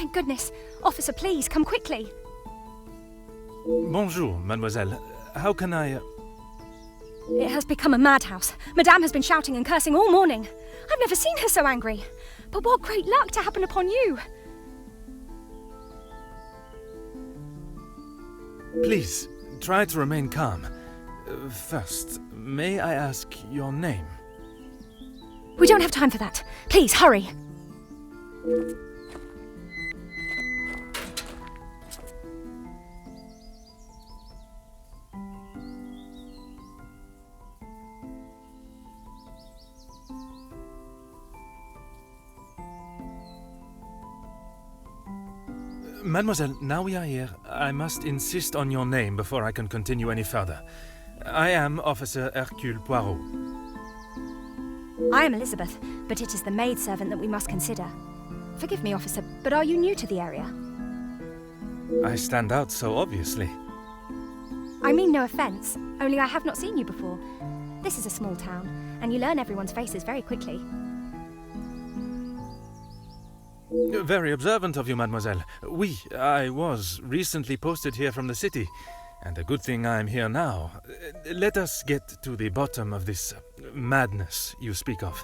thank goodness. Officer, please, come quickly. Bonjour, mademoiselle. How can I... It has become a madhouse. Madame has been shouting and cursing all morning. I've never seen her so angry. But what great luck to happen upon you. Please, try to remain calm. First, may I ask your name? We don't have time for that. Please, hurry. Mademoiselle, now we are here, I must insist on your name before I can continue any further. I am Officer Hercule Poirot. I am Elizabeth, but it is the maidservant that we must consider. Forgive me, officer, but are you new to the area? I stand out so obviously. I mean no offence, only I have not seen you before. This is a small town, and you learn everyone's faces very quickly. Very observant of you, mademoiselle. Oui, I was recently posted here from the city, and a good thing I'm here now. Let us get to the bottom of this madness you speak of.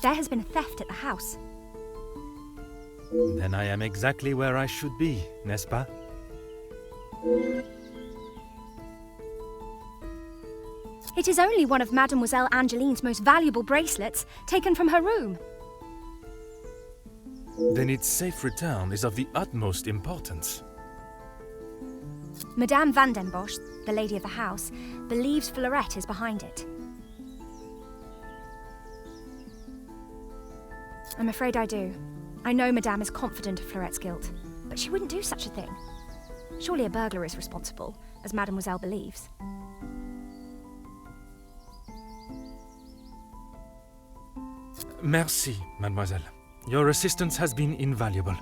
There has been a theft at the house. Then I am exactly where I should be, n'est-ce pas? It is only one of Mademoiselle Angeline's most valuable bracelets, taken from her room. Then its safe return is of the utmost importance. Madame Van den Bosch, the lady of the house, believes Fleurette is behind it. I'm afraid I do. I know Madame is confident of Fleurette's guilt, but she wouldn't do such a thing. Surely a burglar is responsible, as Mademoiselle believes. Merci, mademoiselle. Your assistance has been invaluable.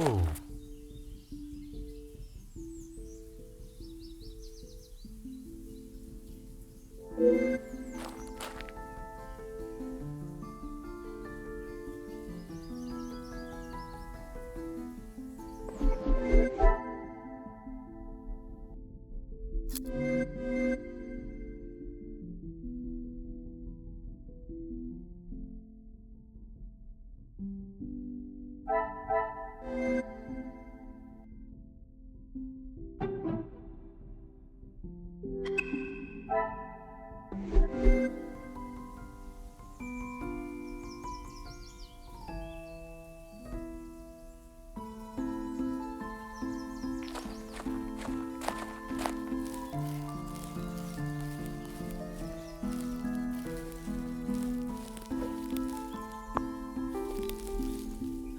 Oh.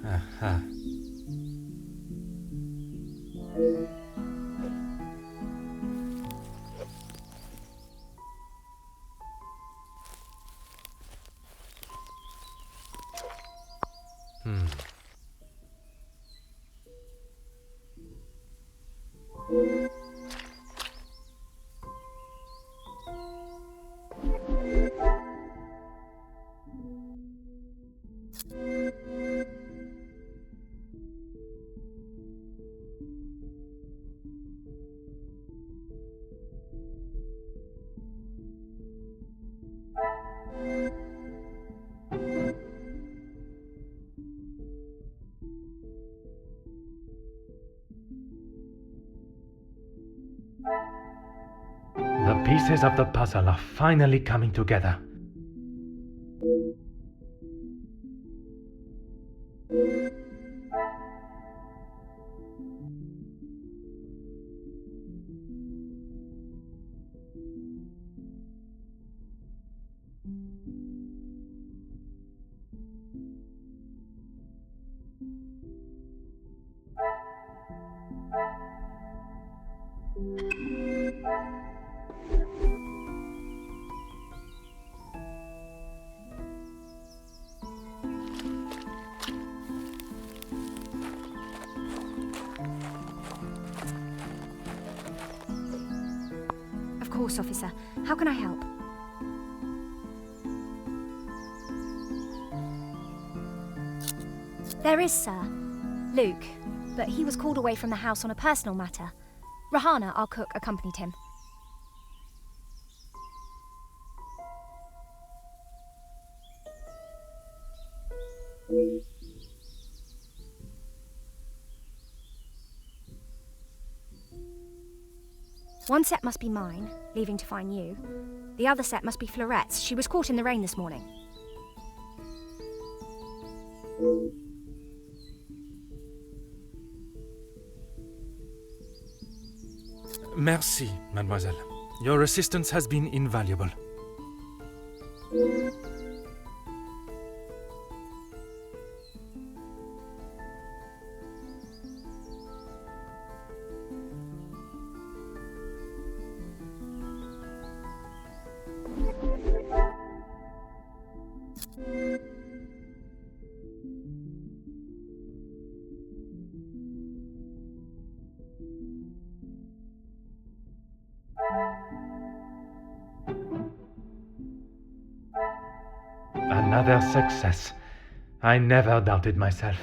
Aha. The pieces of the puzzle are finally coming together. Of course, officer. How can I help? There is, sir. Luke, but he was called away from the house on a personal matter. Rahana, our cook, accompanied him. One set must be mine, leaving to find you. The other set must be Florette's. She was caught in the rain this morning. Merci, mademoiselle. Your assistance has been invaluable. Another success. I never doubted myself.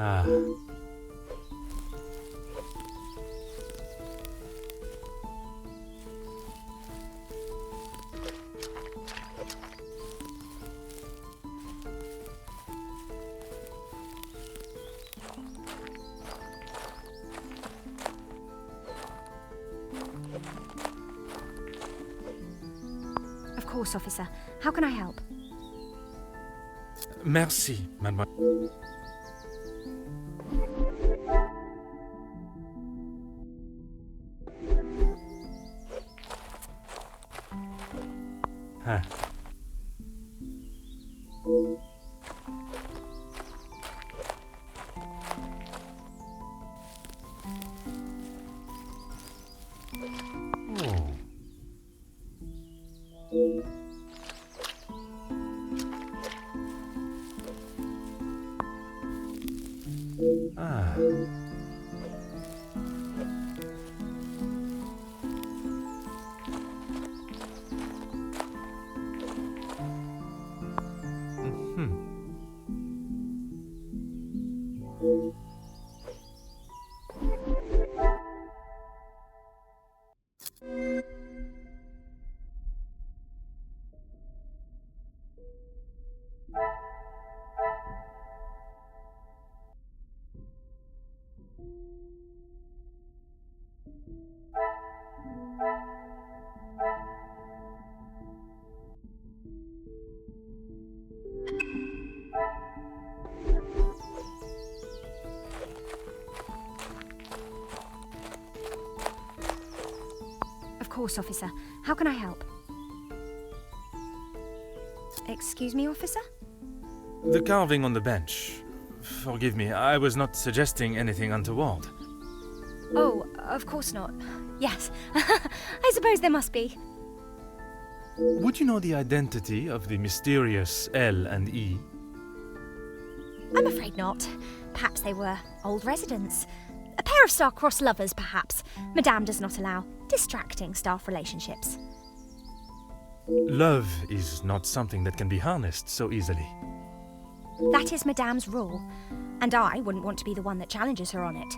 Ah. course, officer. How can I help? Merci, mademoiselle. Huh. Ah. Of course, officer. How can I help? Excuse me, officer? The carving on the bench. Forgive me, I was not suggesting anything untoward. Oh, of course not. Yes. I suppose there must be. Would you know the identity of the mysterious L and E? I'm afraid not. Perhaps they were old residents. A pair of star-crossed lovers, perhaps. Madame does not allow distracting staff relationships. Love is not something that can be harnessed so easily. That is Madame's rule, and I wouldn't want to be the one that challenges her on it.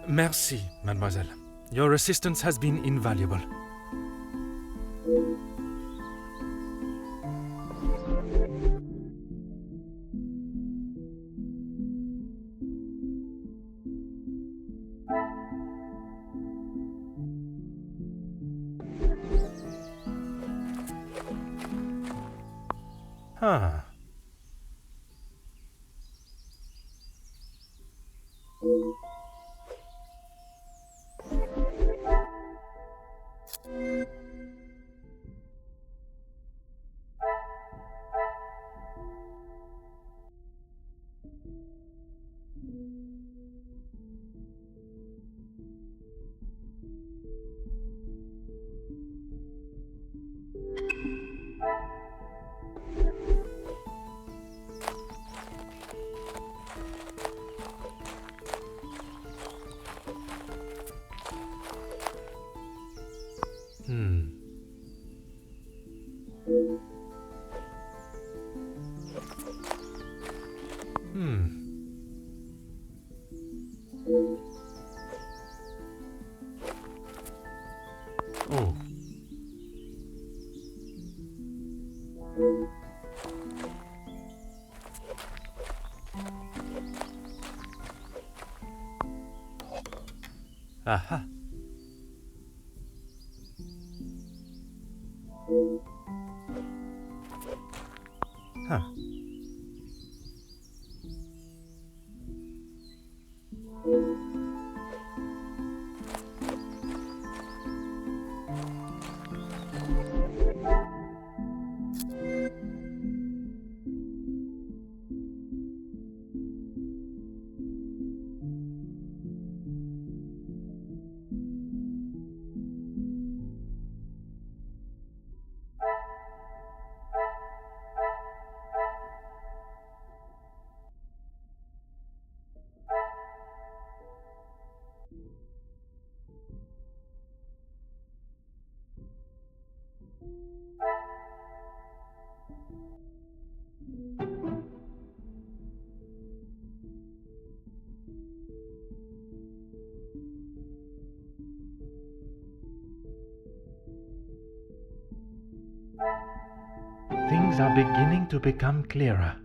Merci, mademoiselle. Your assistance has been invaluable. Huh. Oh. Aha. Huh. Things are beginning to become clearer.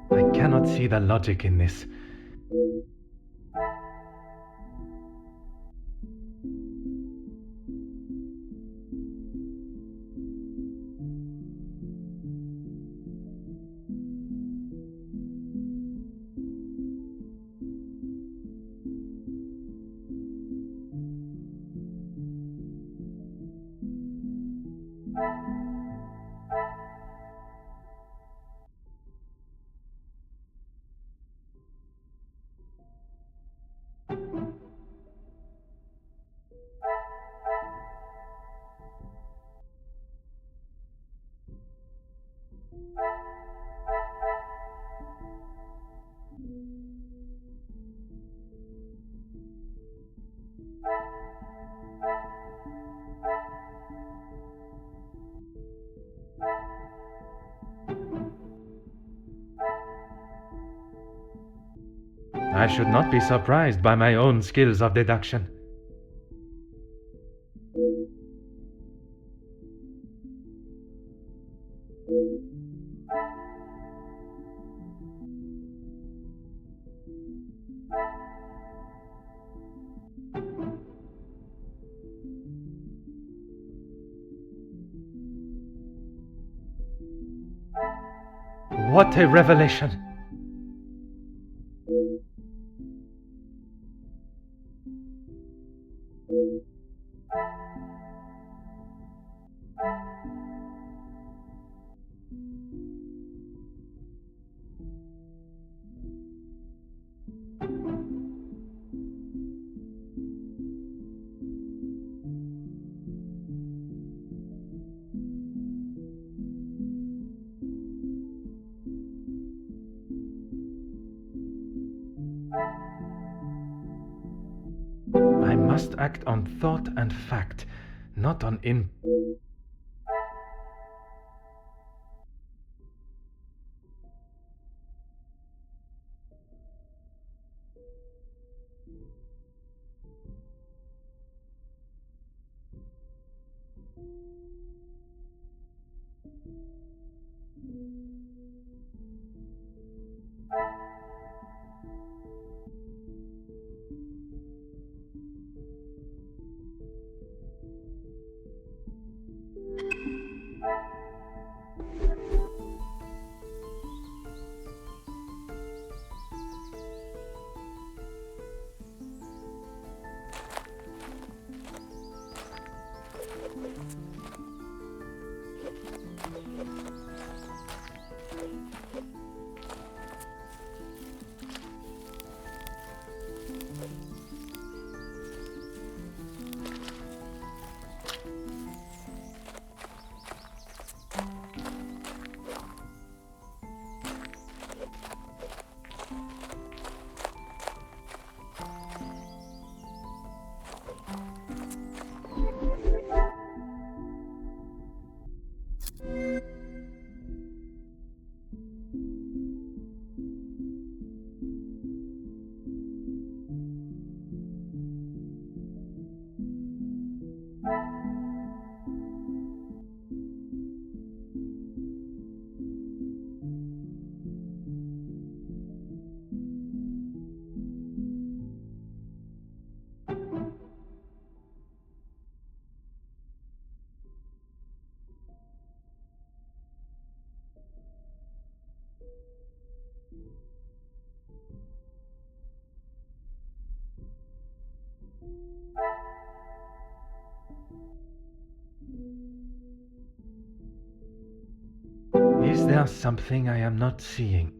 I cannot see the logic in this. I should not be surprised by my own skills of deduction. What a revelation! I must act on thought and fact, not on Is there something I am not seeing?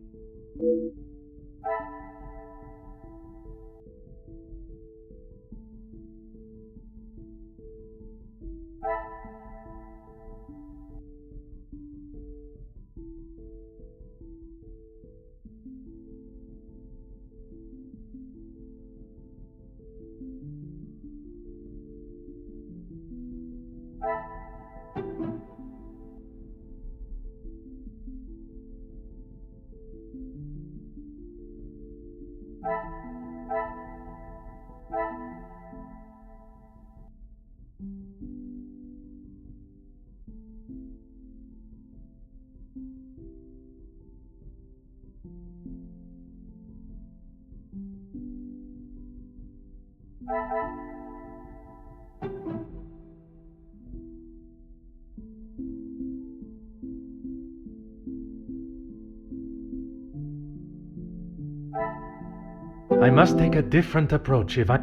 I must take a different approach if I...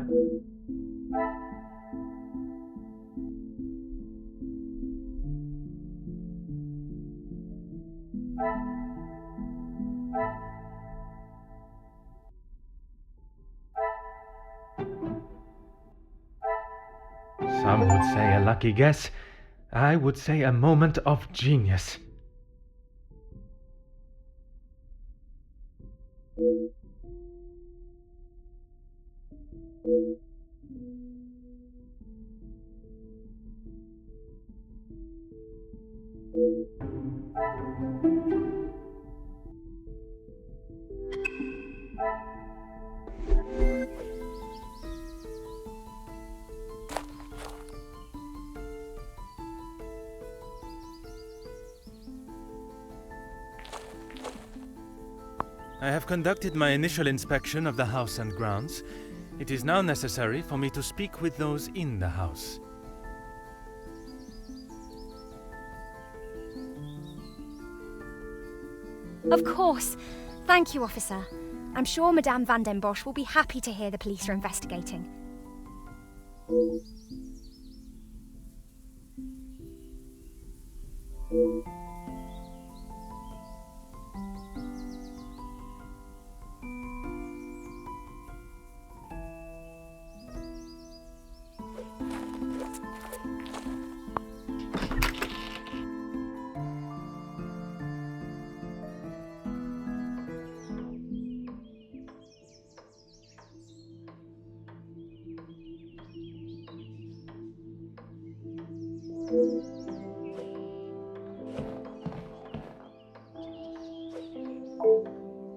Some would say a lucky guess. I would say a moment of genius. I have conducted my initial inspection of the house and grounds. It is now necessary for me to speak with those in the house. Of course. Thank you, officer. I'm sure Madame Van den Bosch will be happy to hear the police are investigating.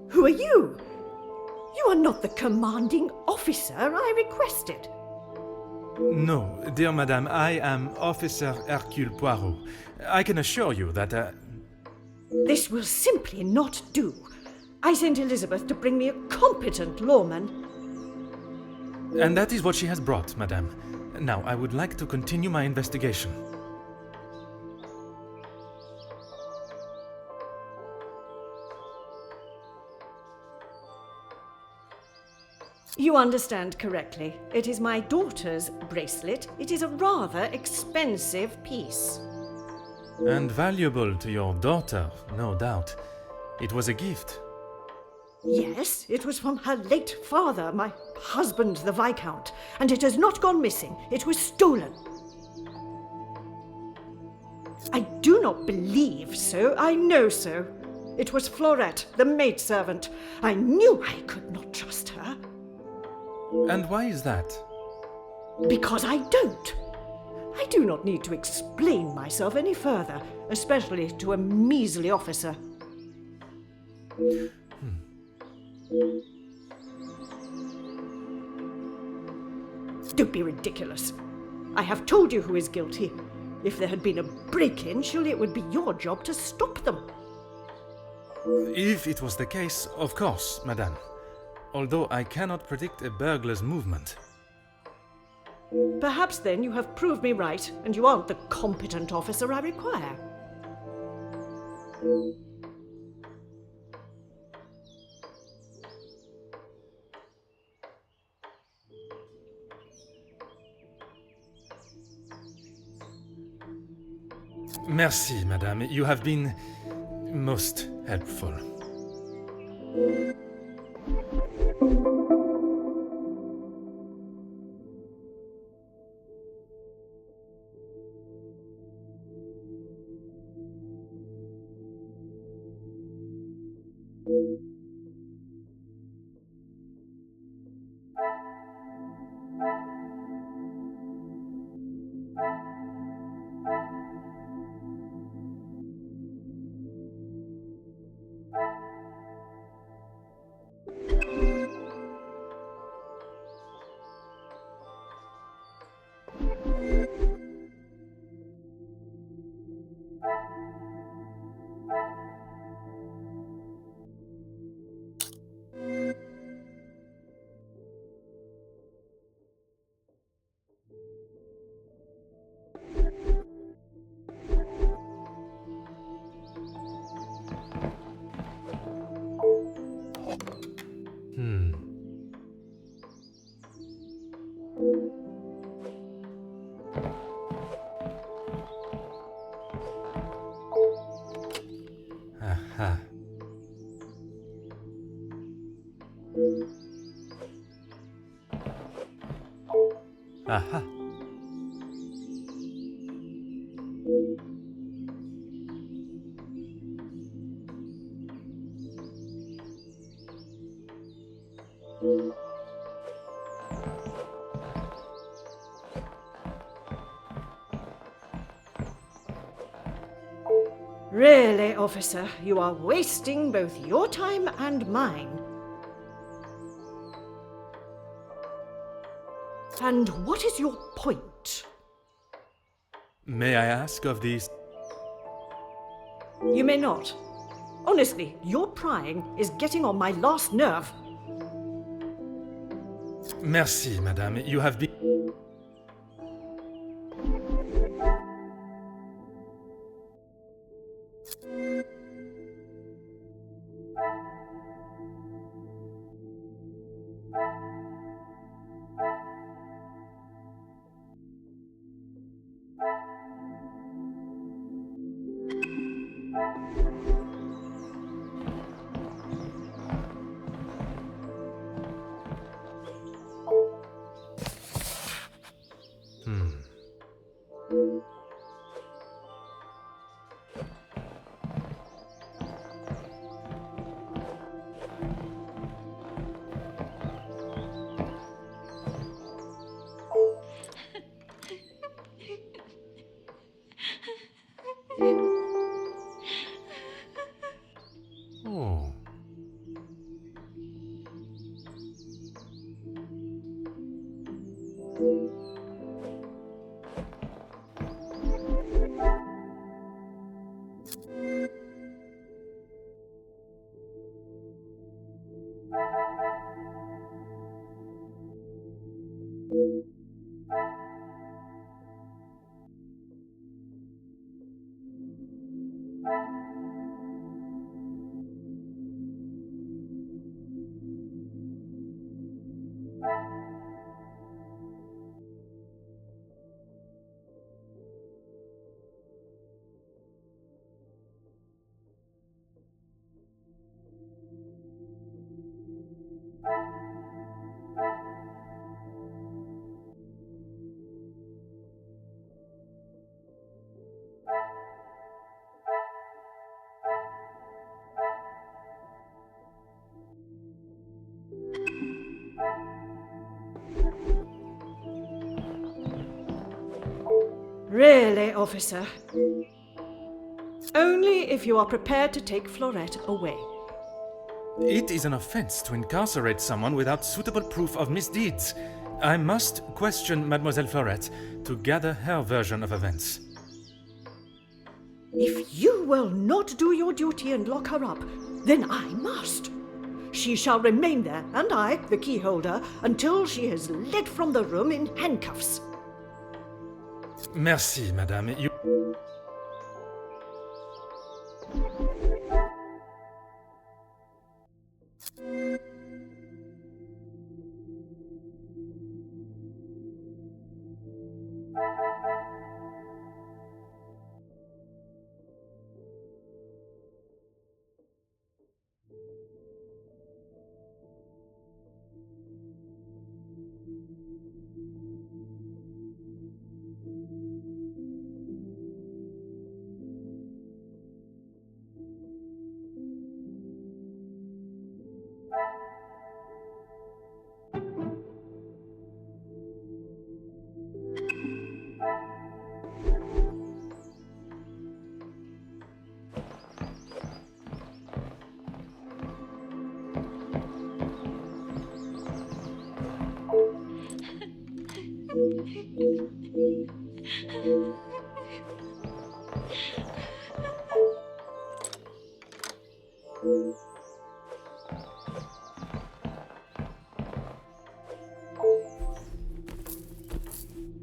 Who are you? You are not the commanding officer I requested. No, dear madame, I am Officer Hercule Poirot. I can assure you that... This will simply not do. I sent Elizabeth to bring me a competent lawman. And that is what she has brought, madame. Now, I would like to continue my investigation. You understand correctly. It is my daughter's bracelet. It is a rather expensive piece. And valuable to your daughter, no doubt. It was a gift. Yes, it was from her late father, my husband, the Viscount, and it has not gone missing. It was stolen. I do not believe so. I know so. It was Florette, the maidservant. I knew I could not trust her. And why is that? Because I don't. I do not need to explain myself any further, especially to a measly officer. Don't be ridiculous. I have told you who is guilty. If there had been a break-in, surely it would be your job to stop them. If it was the case, of course, madame. Although I cannot predict a burglar's movement. Perhaps then you have proved me right, and you aren't the competent officer I require. Merci, madame. You have been most helpful. Aha. Aha. Really, officer, you are wasting both your time and mine. And what is your point? May I ask of these? You may not. Honestly, your prying is getting on my last nerve. Merci, madame. You have been... Oh. Really, officer. Only if you are prepared to take Florette away. It is an offense to incarcerate someone without suitable proof of misdeeds. I must question Mademoiselle Florette to gather her version of events. If you will not do your duty and lock her up, then I must. She shall remain there, and I, the key holder, until she is led from the room in handcuffs. Merci, madame. You...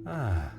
Ah.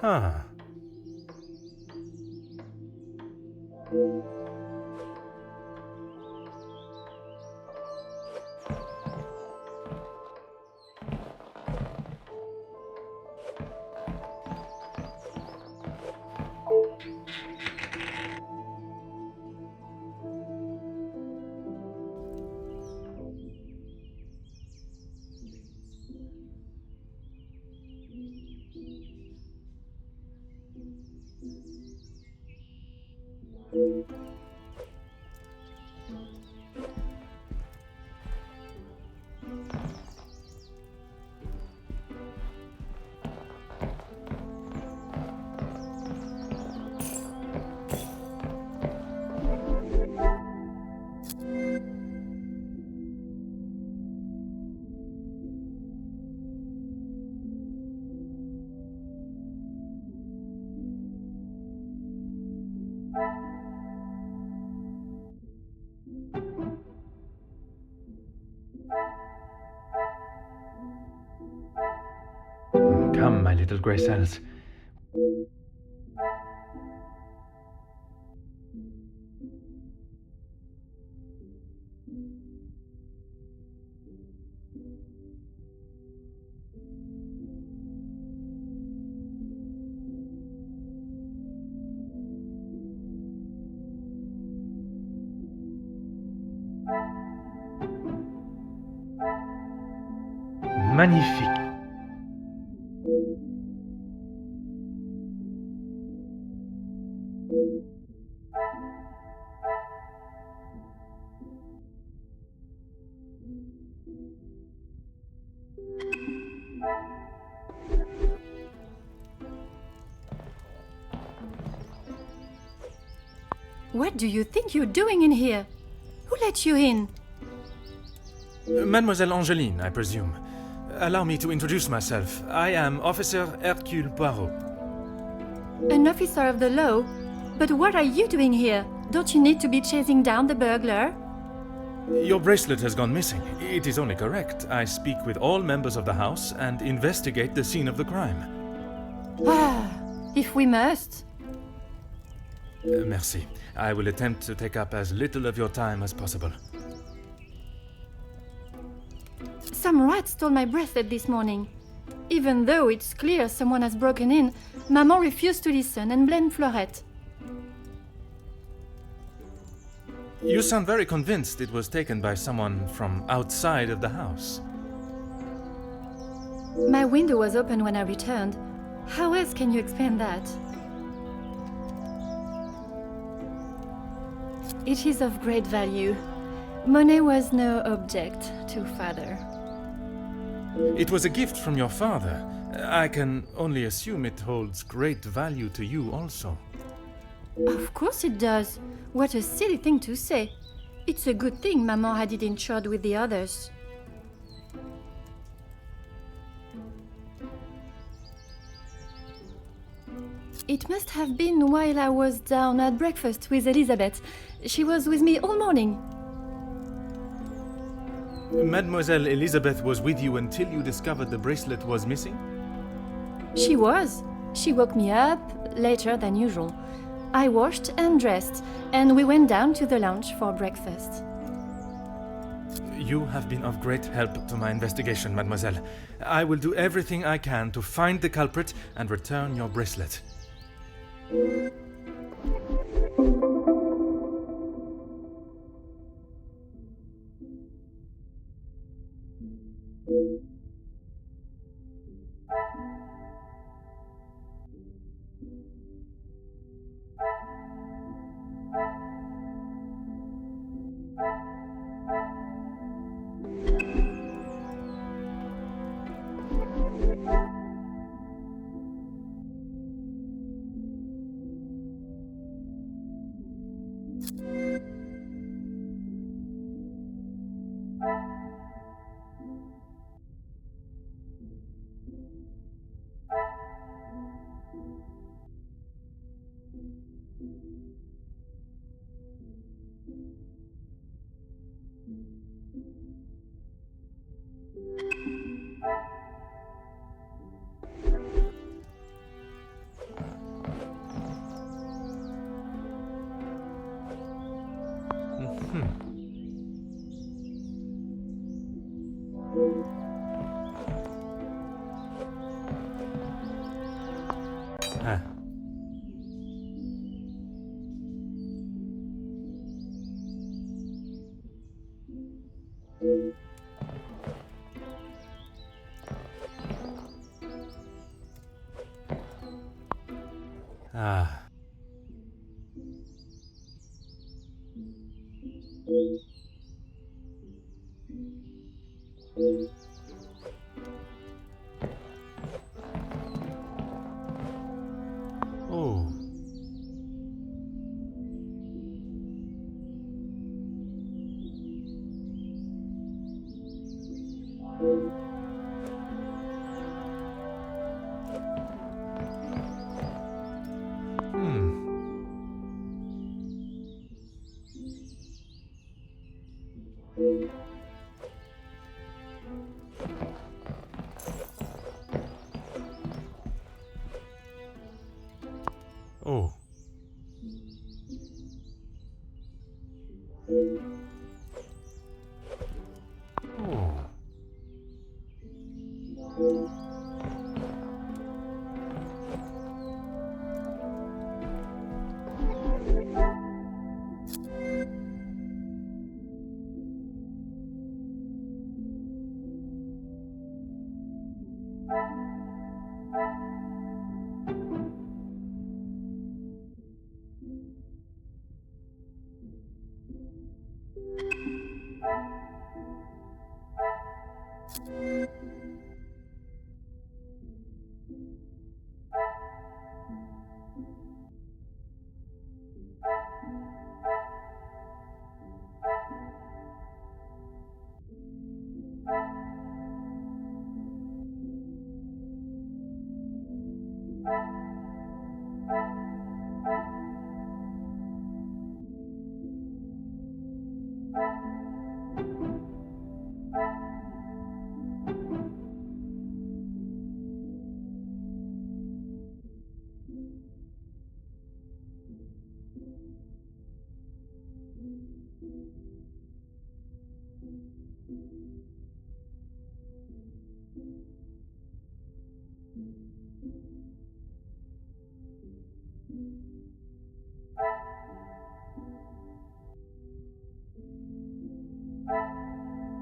Huh. Come, my little grey cells. Magnifique. What do you think you're doing in here? Who let you in? Mademoiselle Angeline, I presume. Allow me to introduce myself. I am Officer Hercule Poirot. An officer of the law? But what are you doing here? Don't you need to be chasing down the burglar? Your bracelet has gone missing. It is only correct. I speak with all members of the house and investigate the scene of the crime. Ah, if we must. Merci. I will attempt to take up as little of your time as possible. Some rat stole my bracelet this morning. Even though it's clear someone has broken in, Maman refused to listen and blamed Florette. You sound very convinced it was taken by someone from outside of the house. My window was open when I returned. How else can you explain that? It is of great value. Money was no object to father. It was a gift from your father. I can only assume it holds great value to you also. Of course it does. What a silly thing to say. It's a good thing Maman had it insured with the others. It must have been while I was down at breakfast with Elizabeth. She was with me all morning. Mademoiselle Elizabeth was with you until you discovered the bracelet was missing? She was. She woke me up later than usual. I washed and dressed, and we went down to the lounge for breakfast. You have been of great help to my investigation, mademoiselle. I will do everything I can to find the culprit and return your bracelet. Ah. Oh. Oh. Oh.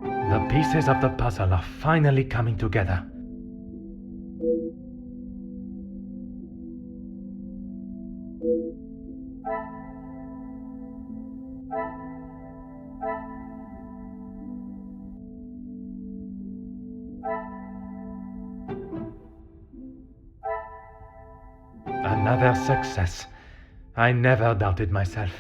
The pieces of the puzzle are finally coming together. Another success. I never doubted myself.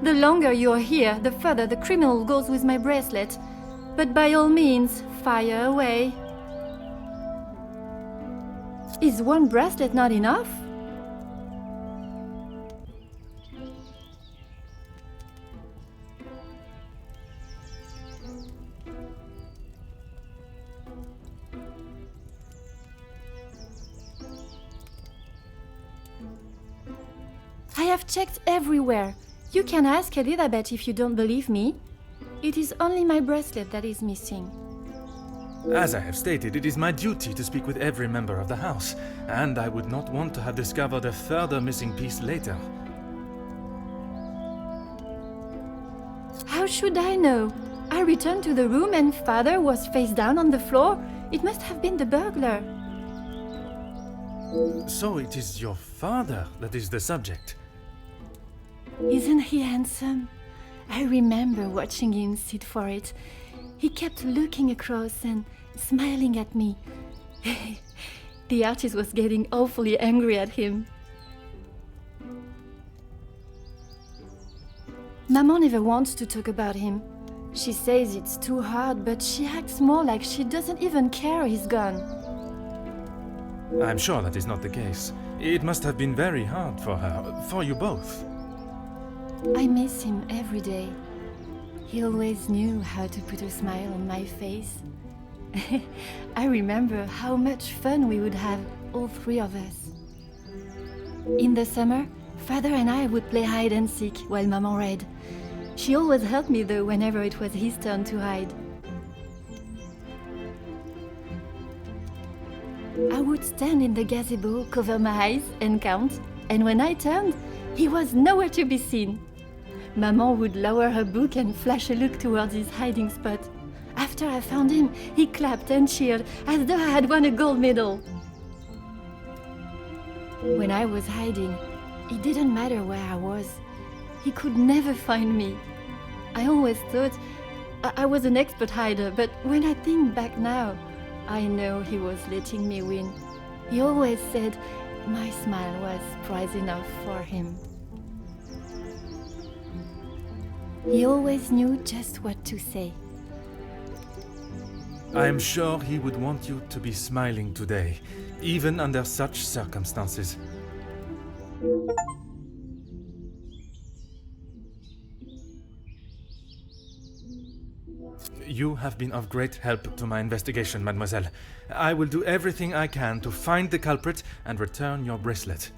The longer you're here, the further the criminal goes with my bracelet. But by all means, fire away. Is one bracelet not enough? I have checked everywhere. You can ask Elizabeth if you don't believe me. It is only my bracelet that is missing. As I have stated, it is my duty to speak with every member of the house, and I would not want to have discovered a further missing piece later. How should I know? I returned to the room and father was face down on the floor. It must have been the burglar. So it is your father that is the subject. Isn't he handsome? I remember watching him sit for it. He kept looking across and smiling at me. The artist was getting awfully angry at him. Maman never wants to talk about him. She says it's too hard, but she acts more like she doesn't even care he's gone. I'm sure that is not the case. It must have been very hard for her, for you both. I miss him every day. He always knew how to put a smile on my face. I remember how much fun we would have, all three of us. In the summer, father and I would play hide and seek while Maman read. She always helped me though whenever it was his turn to hide. I would stand in the gazebo, cover my eyes and count, and when I turned, he was nowhere to be seen. Maman would lower her book and flash a look towards his hiding spot. After I found him, he clapped and cheered as though I had won a gold medal. When I was hiding, it didn't matter where I was. He could never find me. I always thought I was an expert hider, but when I think back now, I know he was letting me win. He always said my smile was prize enough for him. He always knew just what to say. I am sure he would want you to be smiling today, even under such circumstances. You have been of great help to my investigation, mademoiselle. I will do everything I can to find the culprit and return your bracelet.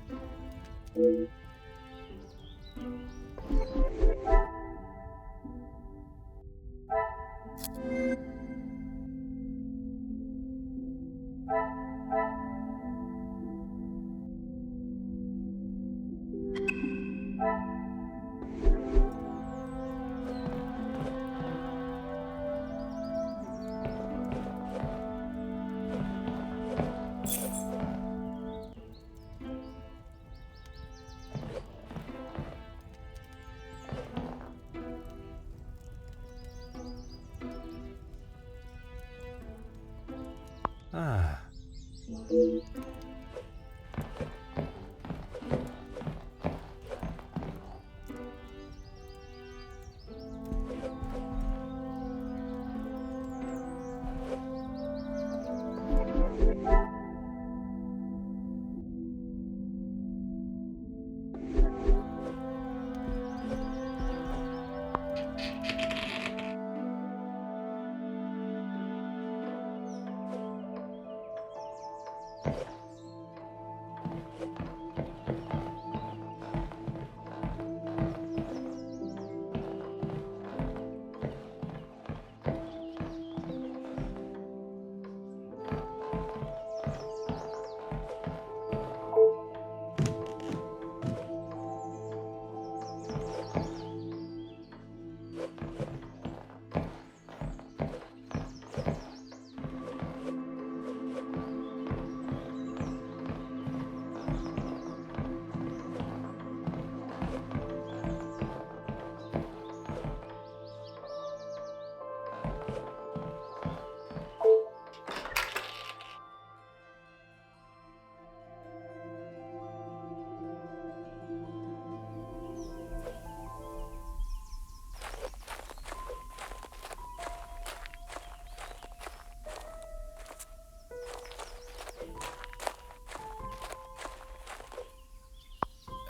Ah.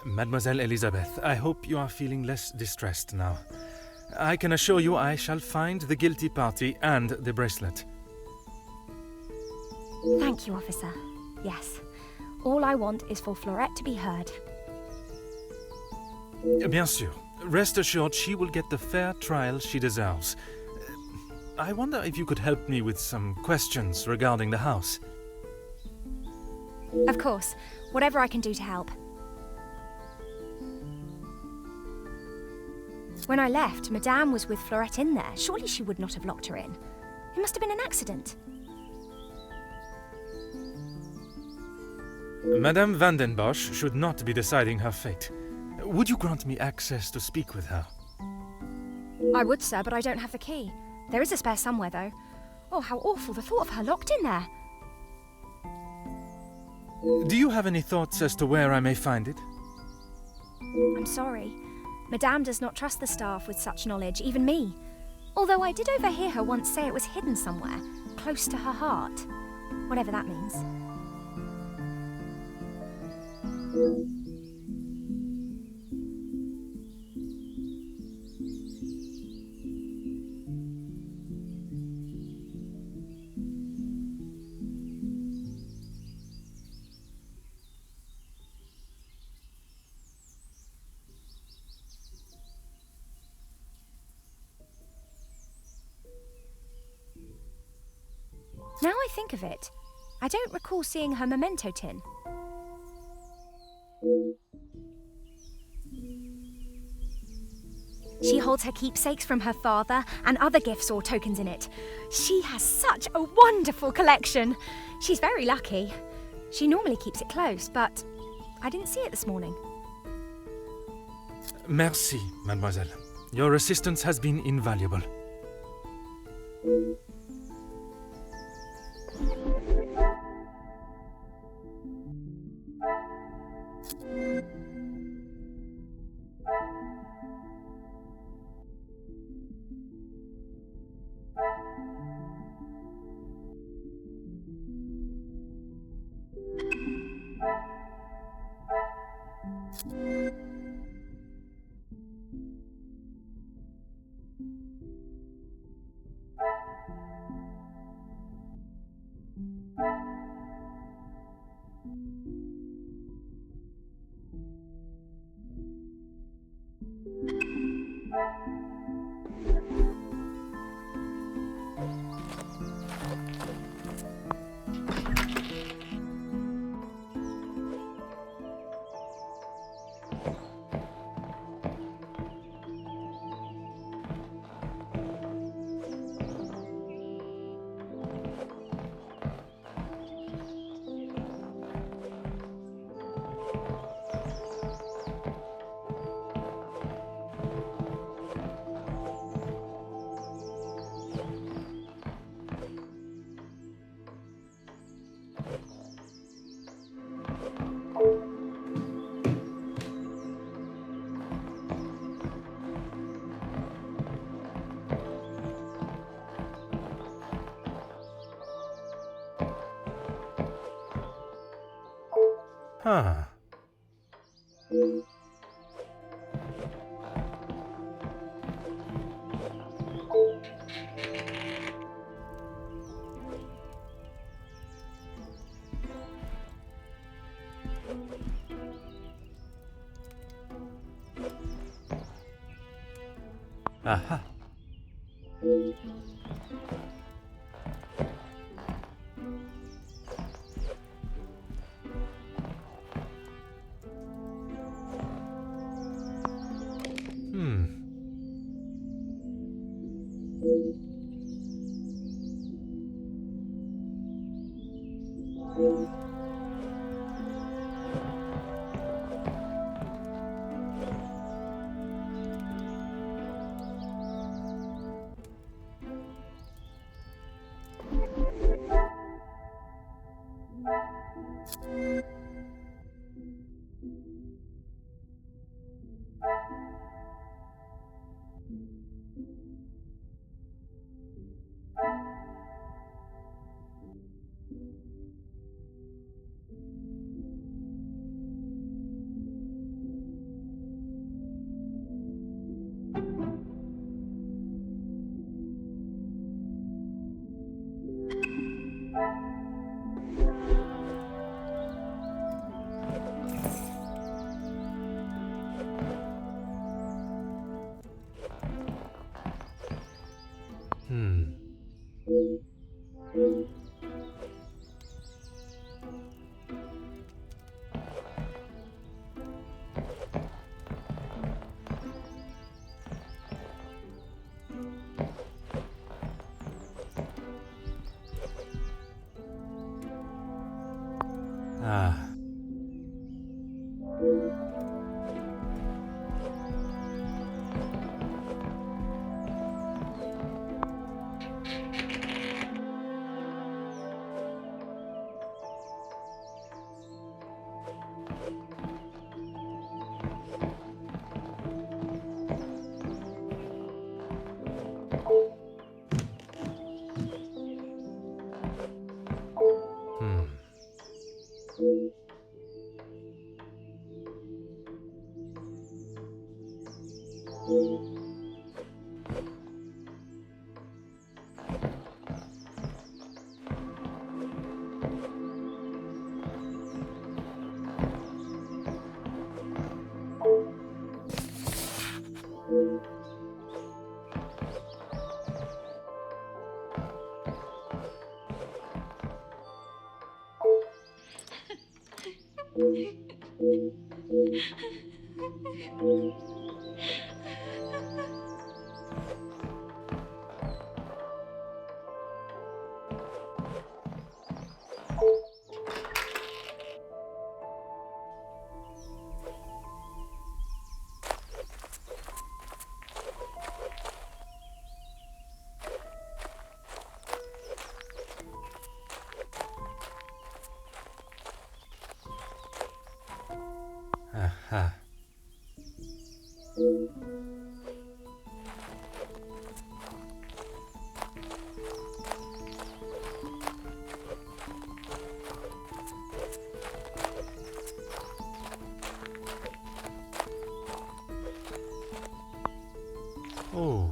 Mademoiselle Elizabeth, I hope you are feeling less distressed now. I can assure you I shall find the guilty party and the bracelet. Thank you, officer. Yes. All I want is for Florette to be heard. Bien sûr. Rest assured she will get the fair trial she deserves. I wonder if you could help me with some questions regarding the house. Of course. Whatever I can do to help. When I left, Madame was with Florette in there. Surely she would not have locked her in. It must have been an accident. Madame van den Bosch should not be deciding her fate. Would you grant me access to speak with her? I would, sir, but I don't have the key. There is a spare somewhere, though. Oh, how awful, the thought of her locked in there. Do you have any thoughts as to where I may find it? I'm sorry. Madame does not trust the staff with such knowledge, even me. Although I did overhear her once say it was hidden somewhere, close to her heart. Whatever that means. Now I think of it, I don't recall seeing her memento tin. She holds her keepsakes from her father and other gifts or tokens in it. She has such a wonderful collection. She's very lucky. She normally keeps it close, but I didn't see it this morning. Merci, mademoiselle. Your assistance has been invaluable. Huh. Aha. Ah. Hmm. Aha. Oh.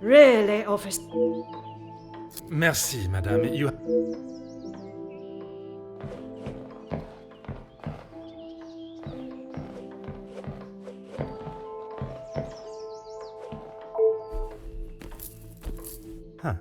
Really, officer. Merci, madame. You... Huh.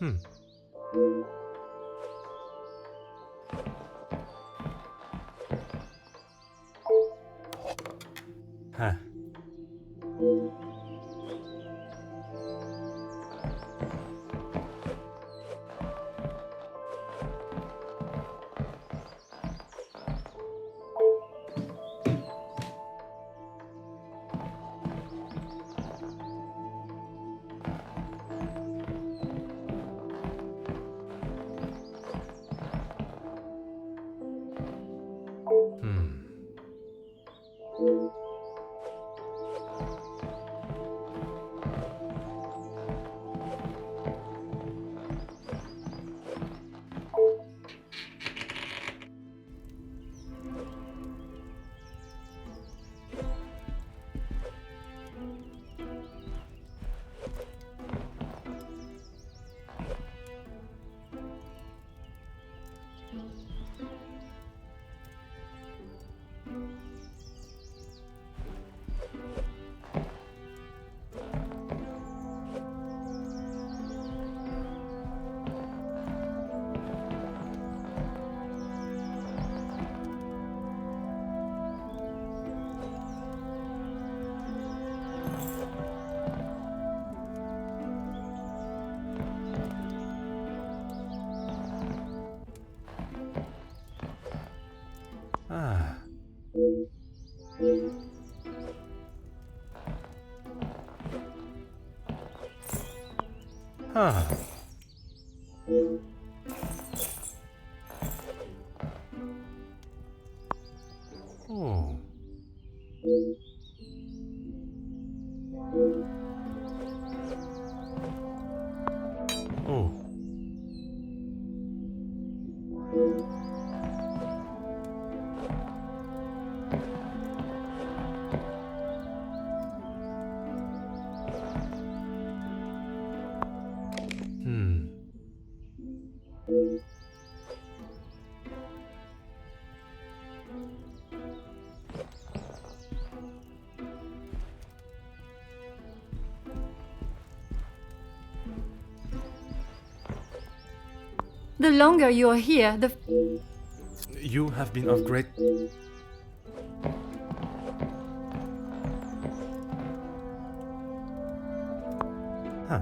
Hmm. Huh. Ah. Oh. Oh. Hmm. The longer you are here, the... You have been of great... Huh.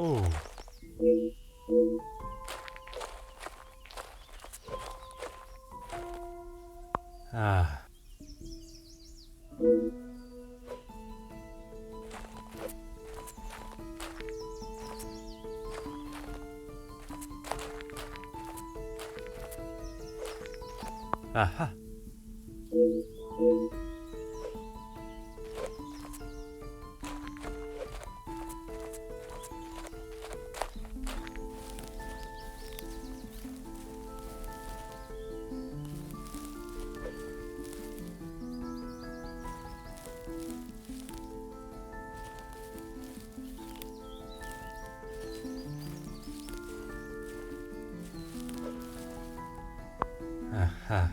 Oh. Ah. Aha. Aha.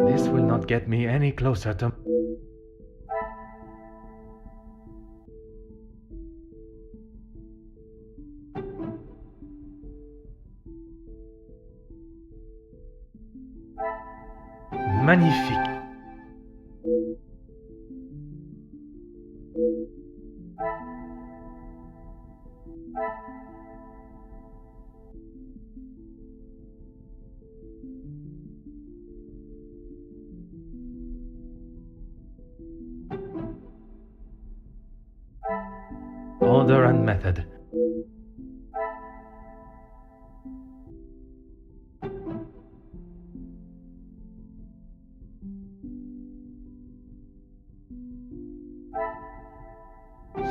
This will not get me any closer to... Magnifique. Order and method.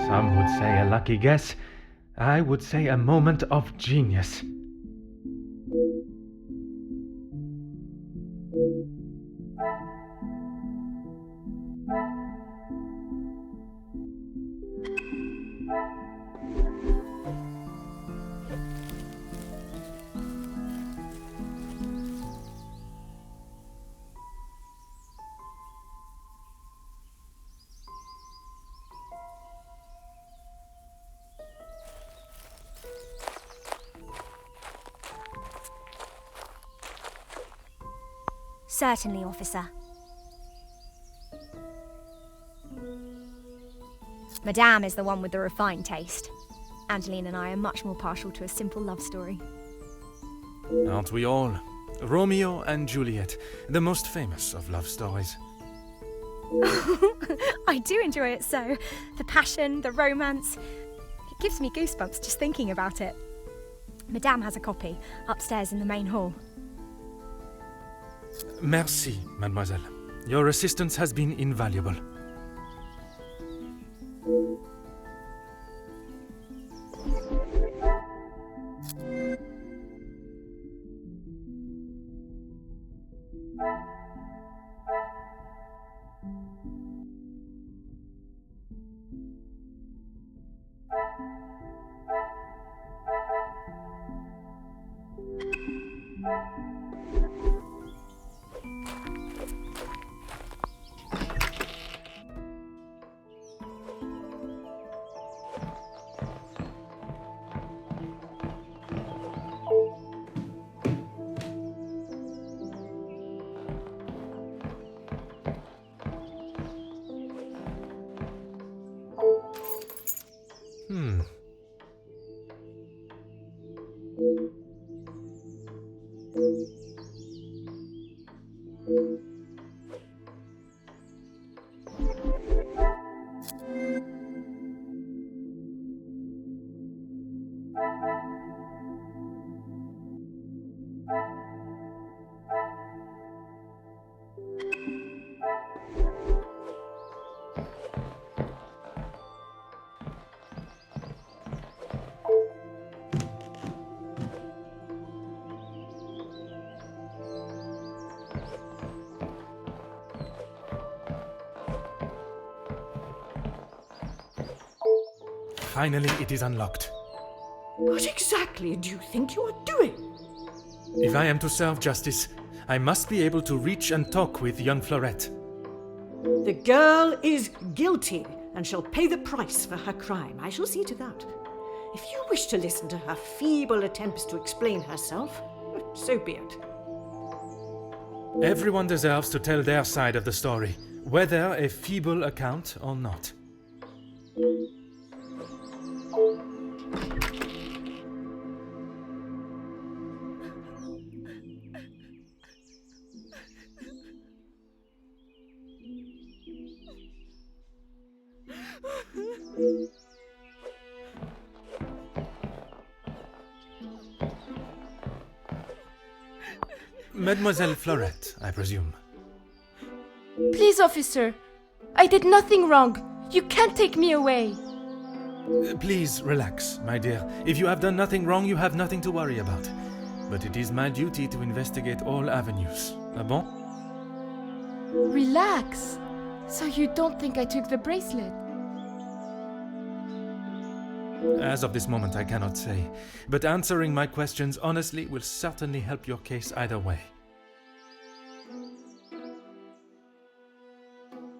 Some would say a lucky guess. I would say a moment of genius. Certainly, officer. Madame is the one with the refined taste. Angeline and I are much more partial to a simple love story. Aren't we all? Romeo and Juliet, the most famous of love stories. I do enjoy it so. The passion, the romance. It gives me goosebumps just thinking about it. Madame has a copy upstairs in the main hall. Merci, mademoiselle. Your assistance has been invaluable. Finally, it is unlocked. What exactly do you think you are doing? If I am to serve justice, I must be able to reach and talk with young Florette. The girl is guilty and shall pay the price for her crime. I shall see to that. If you wish to listen to her feeble attempts to explain herself, so be it. Everyone deserves to tell their side of the story, whether a feeble account or not. Mademoiselle Florette, I presume. Please, officer. I did nothing wrong. You can't take me away. Please relax, my dear. If you have done nothing wrong, you have nothing to worry about. But it is my duty to investigate all avenues. Ah bon? Relax. So you don't think I took the bracelet? As of this moment, I cannot say. But answering my questions honestly will certainly help your case either way.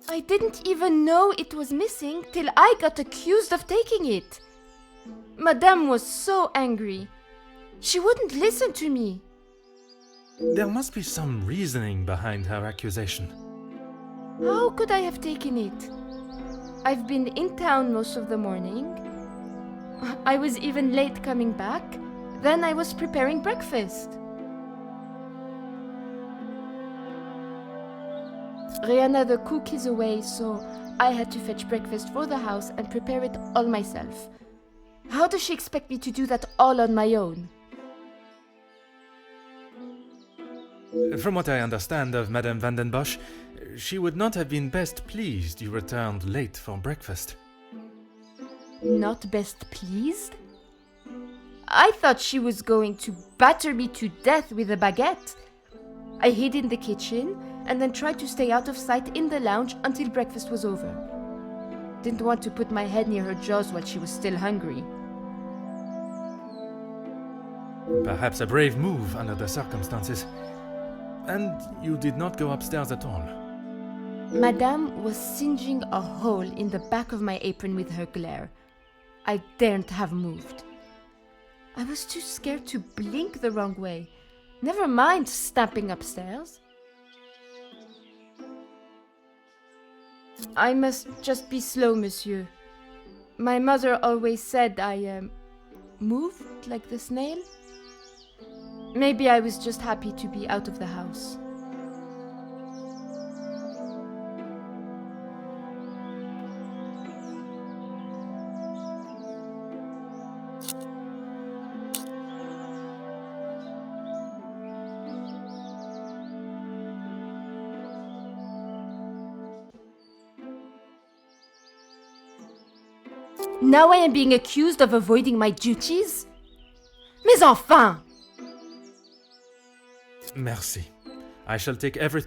I didn't even know it was missing till I got accused of taking it. Madame was so angry. She wouldn't listen to me. There must be some reasoning behind her accusation. How could I have taken it? I've been in town most of the morning. I was even late coming back. Then I was preparing breakfast. Rihanna the cook is away, so I had to fetch breakfast for the house and prepare it all myself. How does she expect me to do that all on my own? From what I understand of Madame van den Bosch, she would not have been best pleased you returned late for breakfast. Not best pleased? I thought she was going to batter me to death with a baguette. I hid in the kitchen and then tried to stay out of sight in the lounge until breakfast was over. Didn't want to put my head near her jaws while she was still hungry. Perhaps a brave move under the circumstances. And you did not go upstairs at all. Madame was singeing a hole in the back of my apron with her glare. I daren't have moved. I was too scared to blink the wrong way. Never mind stamping upstairs. I must just be slow, monsieur. My mother always said I moved like the snail. Maybe I was just happy to be out of the house. Now I am being accused of avoiding my duties? Mais enfin! Merci. I shall take every...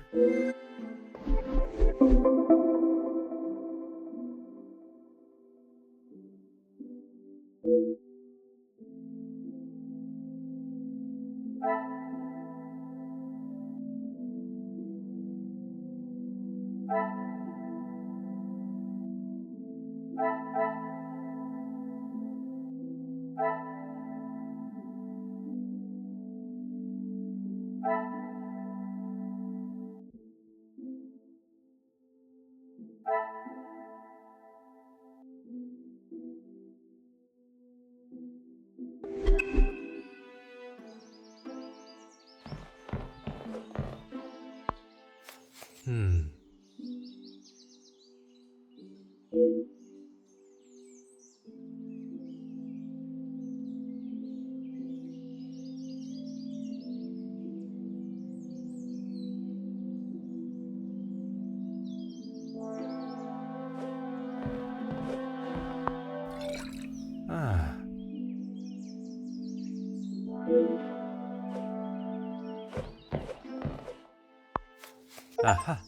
Aha.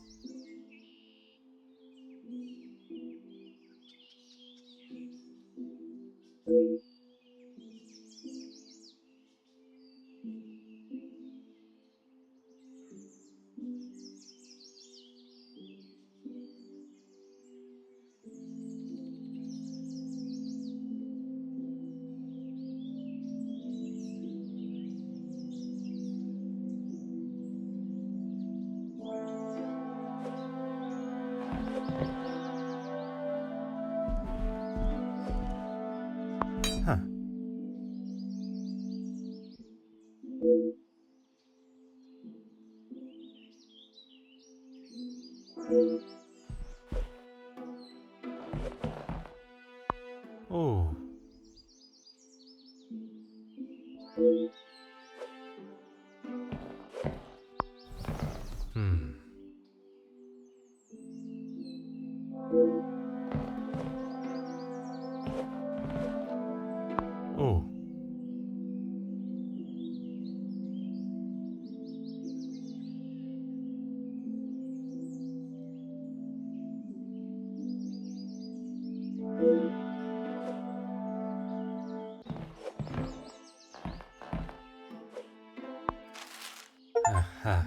Oh. Hmm. Oh. Aha.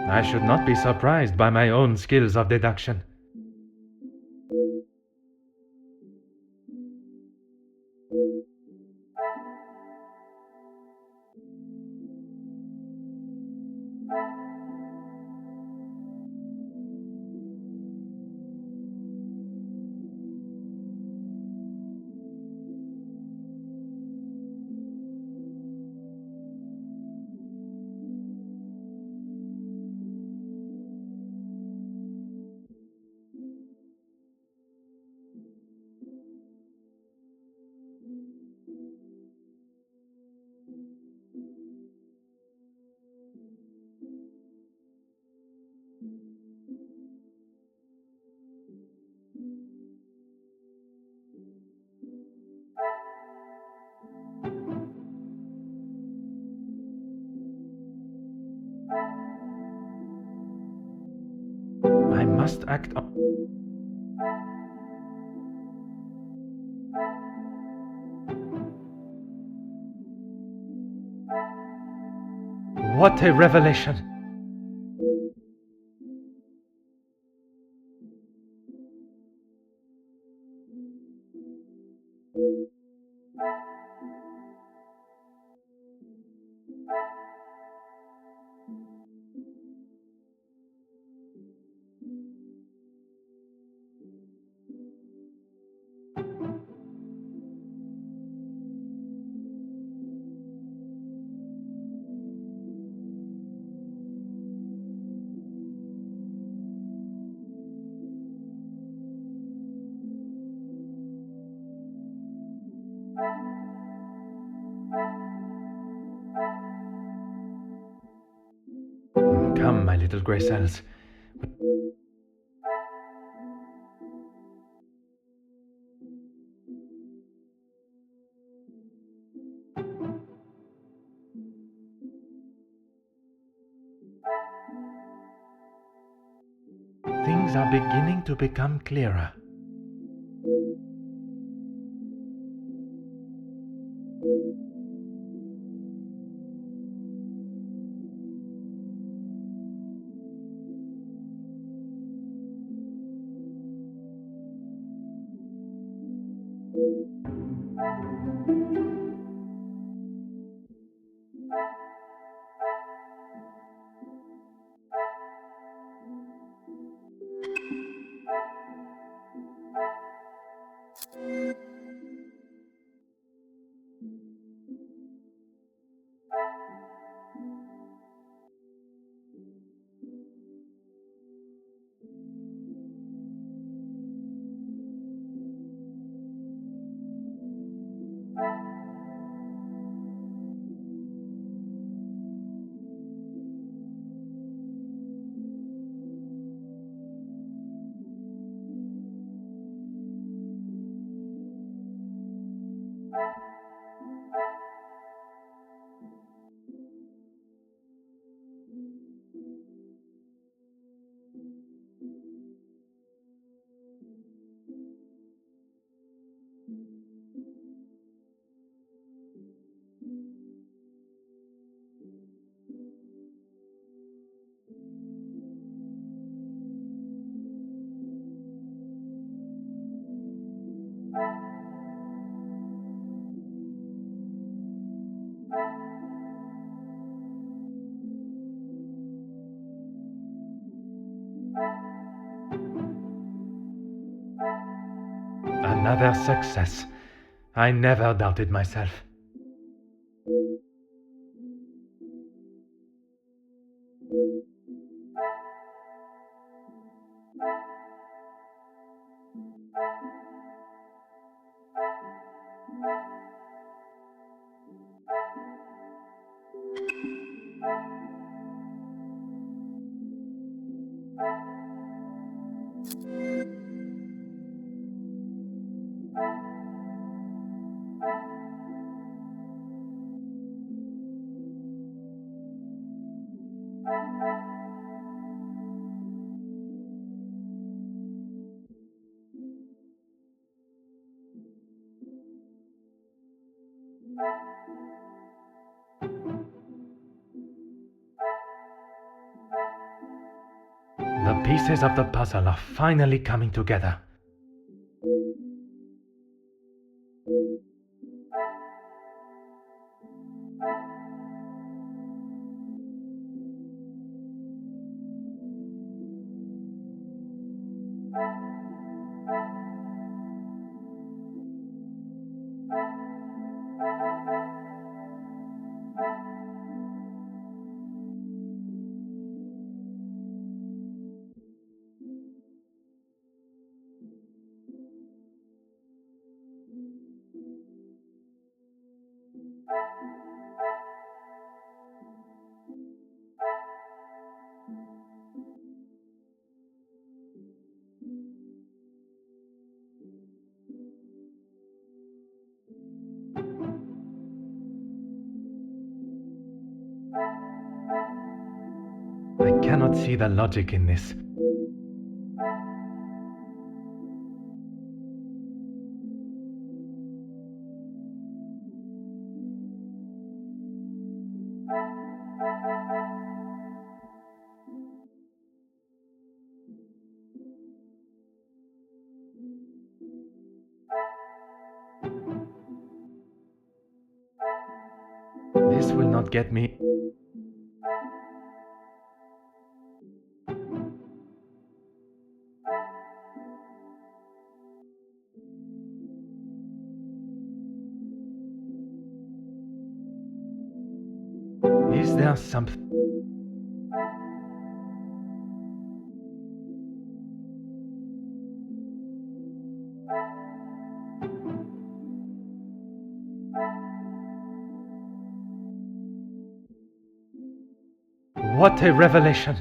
I should not be surprised by my own skills of deduction. I must act up. What a revelation! Come, my little grey cells. Things are beginning to become clearer. Another success. I never doubted myself. The pieces of the puzzle are finally coming together. I cannot see the logic in this. This will not get me. Is there something? What a revelation!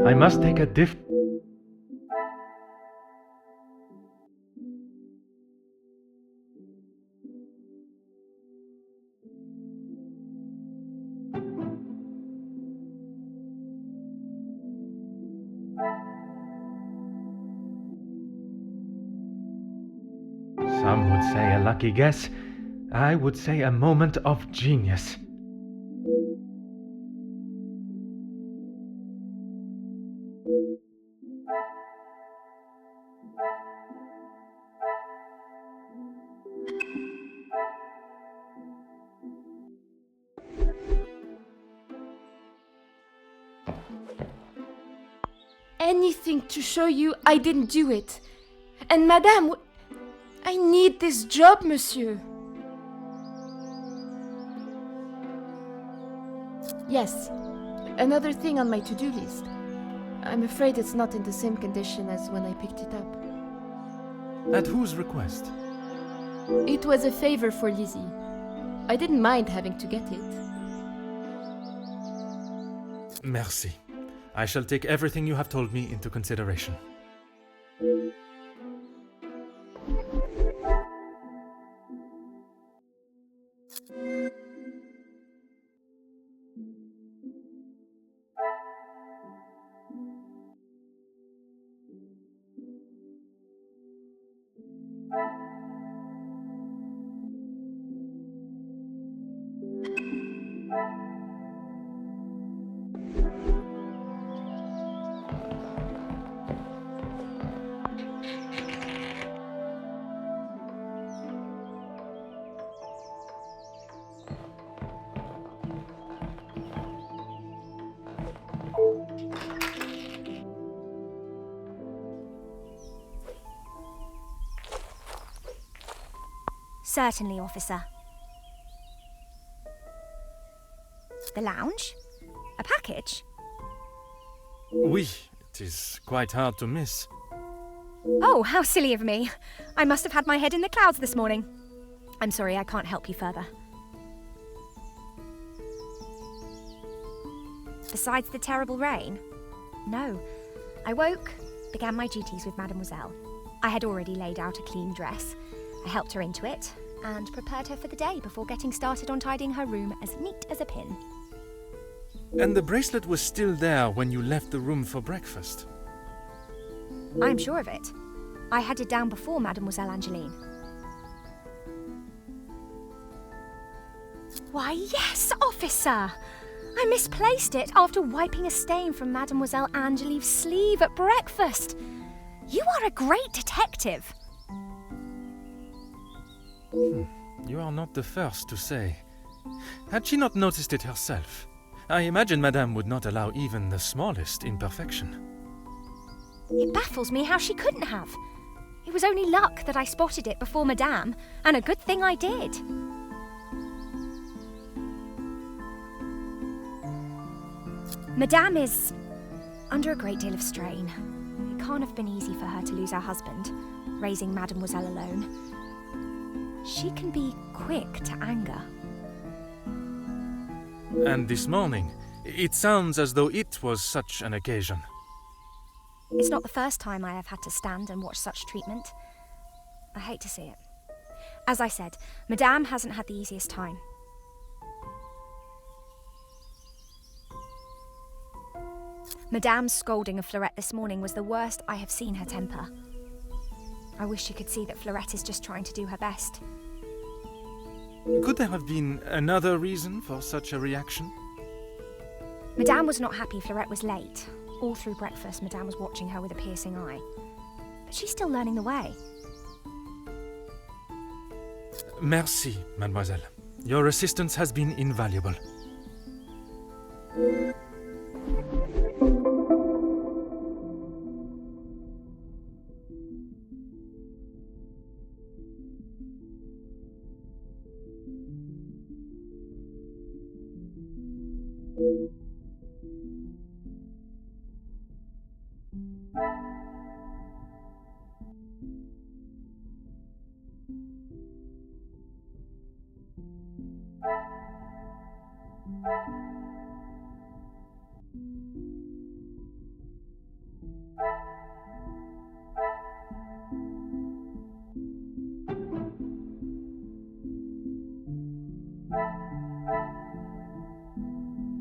I must take a Some would say a lucky guess. I would say a moment of genius. Anything to show you I didn't do it. And Madame, I need this job, monsieur. Yes, another thing on my to-do list. I'm afraid it's not in the same condition as when I picked it up. At whose request? It was a favor for Lizzie. I didn't mind having to get it. Merci. I shall take everything you have told me into consideration. Certainly, officer. The lounge? A package? Oui, it is quite hard to miss. Oh, how silly of me. I must have had my head in the clouds this morning. I'm sorry, I can't help you further. Besides the terrible rain? No. I woke, began my duties with Mademoiselle. I had already laid out a clean dress. I helped her into it and prepared her for the day before getting started on tidying her room as neat as a pin. And the bracelet was still there when you left the room for breakfast. I'm sure of it. I had it down before Mademoiselle Angeline. Why, yes, officer! I misplaced it after wiping a stain from Mademoiselle Angeline's sleeve at breakfast. You are a great detective. You are not the first to say. Had she not noticed it herself, I imagine Madame would not allow even the smallest imperfection. It baffles me how she couldn't have. It was only luck that I spotted it before Madame, and a good thing I did. Madame is under a great deal of strain. It can't have been easy for her to lose her husband, raising Mademoiselle alone. She can be quick to anger. And this morning, it sounds as though it was such an occasion. It's not the first time I have had to stand and watch such treatment. I hate to see it. As I said, Madame hasn't had the easiest time. Madame's scolding of Fleurette this morning was the worst I have seen her temper. I wish you could see that Fleurette is just trying to do her best. Could there have been another reason for such a reaction? Madame was not happy Fleurette was late. All through breakfast, Madame was watching her with a piercing eye. But she's still learning the way. Merci, mademoiselle. Your assistance has been invaluable.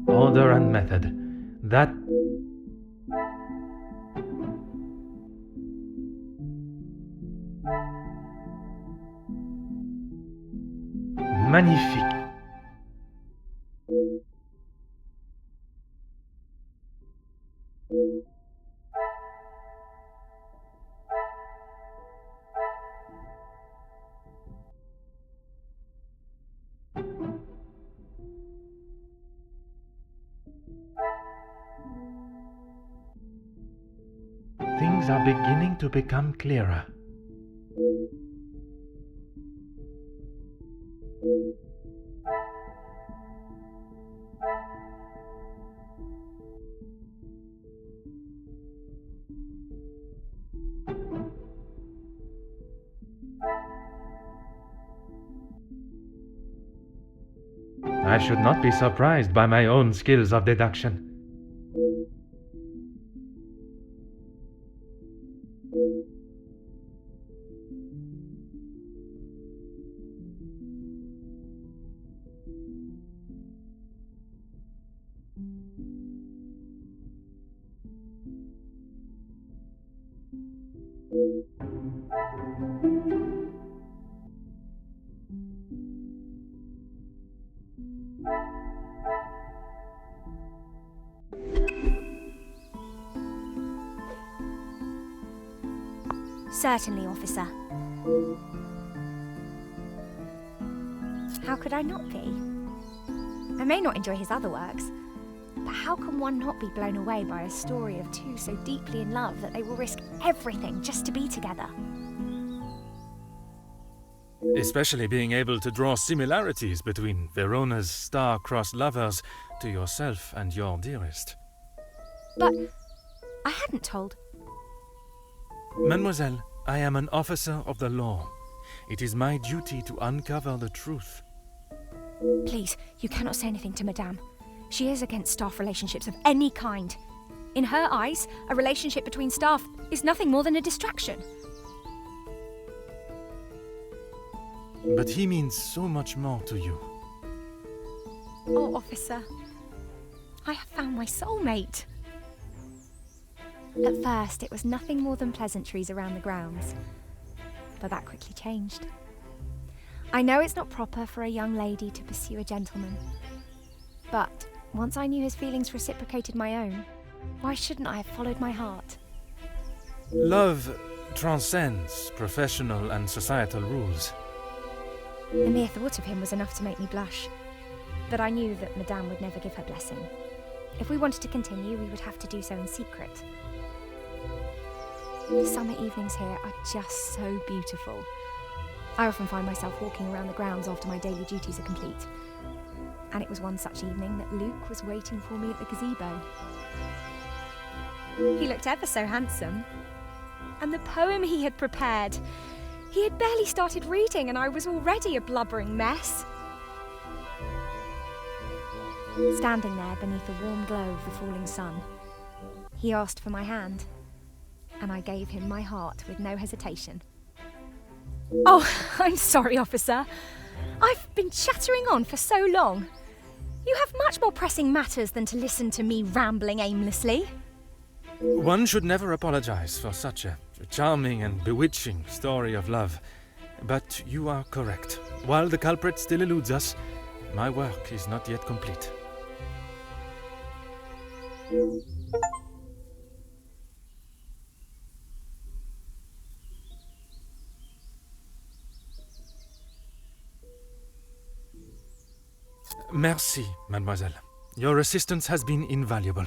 Order and method. That... Magnifique. Things are beginning to become clearer. I should not be surprised by my own skills of deduction. Certainly, officer. How could I not be? I may not enjoy his other works, but how can one not be blown away by a story of two so deeply in love that they will risk everything just to be together? Especially being able to draw similarities between Verona's star-crossed lovers to yourself and your dearest. But I hadn't told. Mademoiselle, I am an officer of the law. It is my duty to uncover the truth. Please, you cannot say anything to Madame. She is against staff relationships of any kind. In her eyes, a relationship between staff is nothing more than a distraction. But he means so much more to you. Oh, officer, I have found my soulmate. At first, it was nothing more than pleasantries around the grounds, but that quickly changed. I know it's not proper for a young lady to pursue a gentleman, but once I knew his feelings reciprocated my own, why shouldn't I have followed my heart? Love transcends professional and societal rules. The mere thought of him was enough to make me blush, but I knew that Madame would never give her blessing. If we wanted to continue, we would have to do so in secret. The summer evenings here are just so beautiful. I often find myself walking around the grounds after my daily duties are complete. And it was one such evening that Luke was waiting for me at the gazebo. He looked ever so handsome. And the poem he had prepared. He had barely started reading and I was already a blubbering mess. Standing there beneath the warm glow of the falling sun, he asked for my hand, and I gave him my heart with no hesitation. Oh, I'm sorry, officer. I've been chattering on for so long. You have much more pressing matters than to listen to me rambling aimlessly. One should never apologize for such a charming and bewitching story of love. But you are correct. While the culprit still eludes us, my work is not yet complete. Merci, mademoiselle. Your assistance has been invaluable.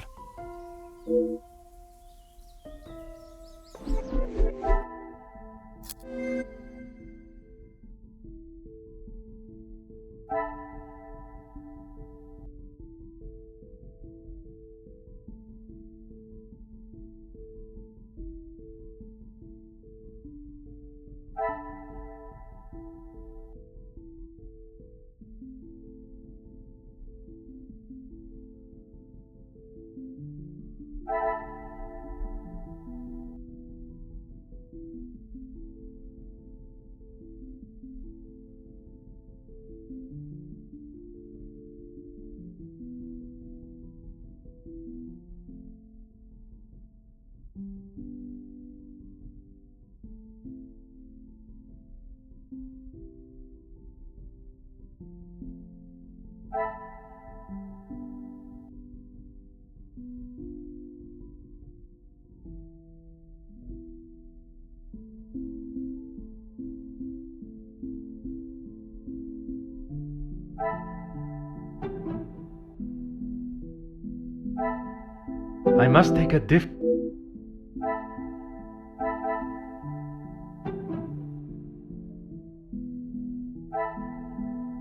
I must take a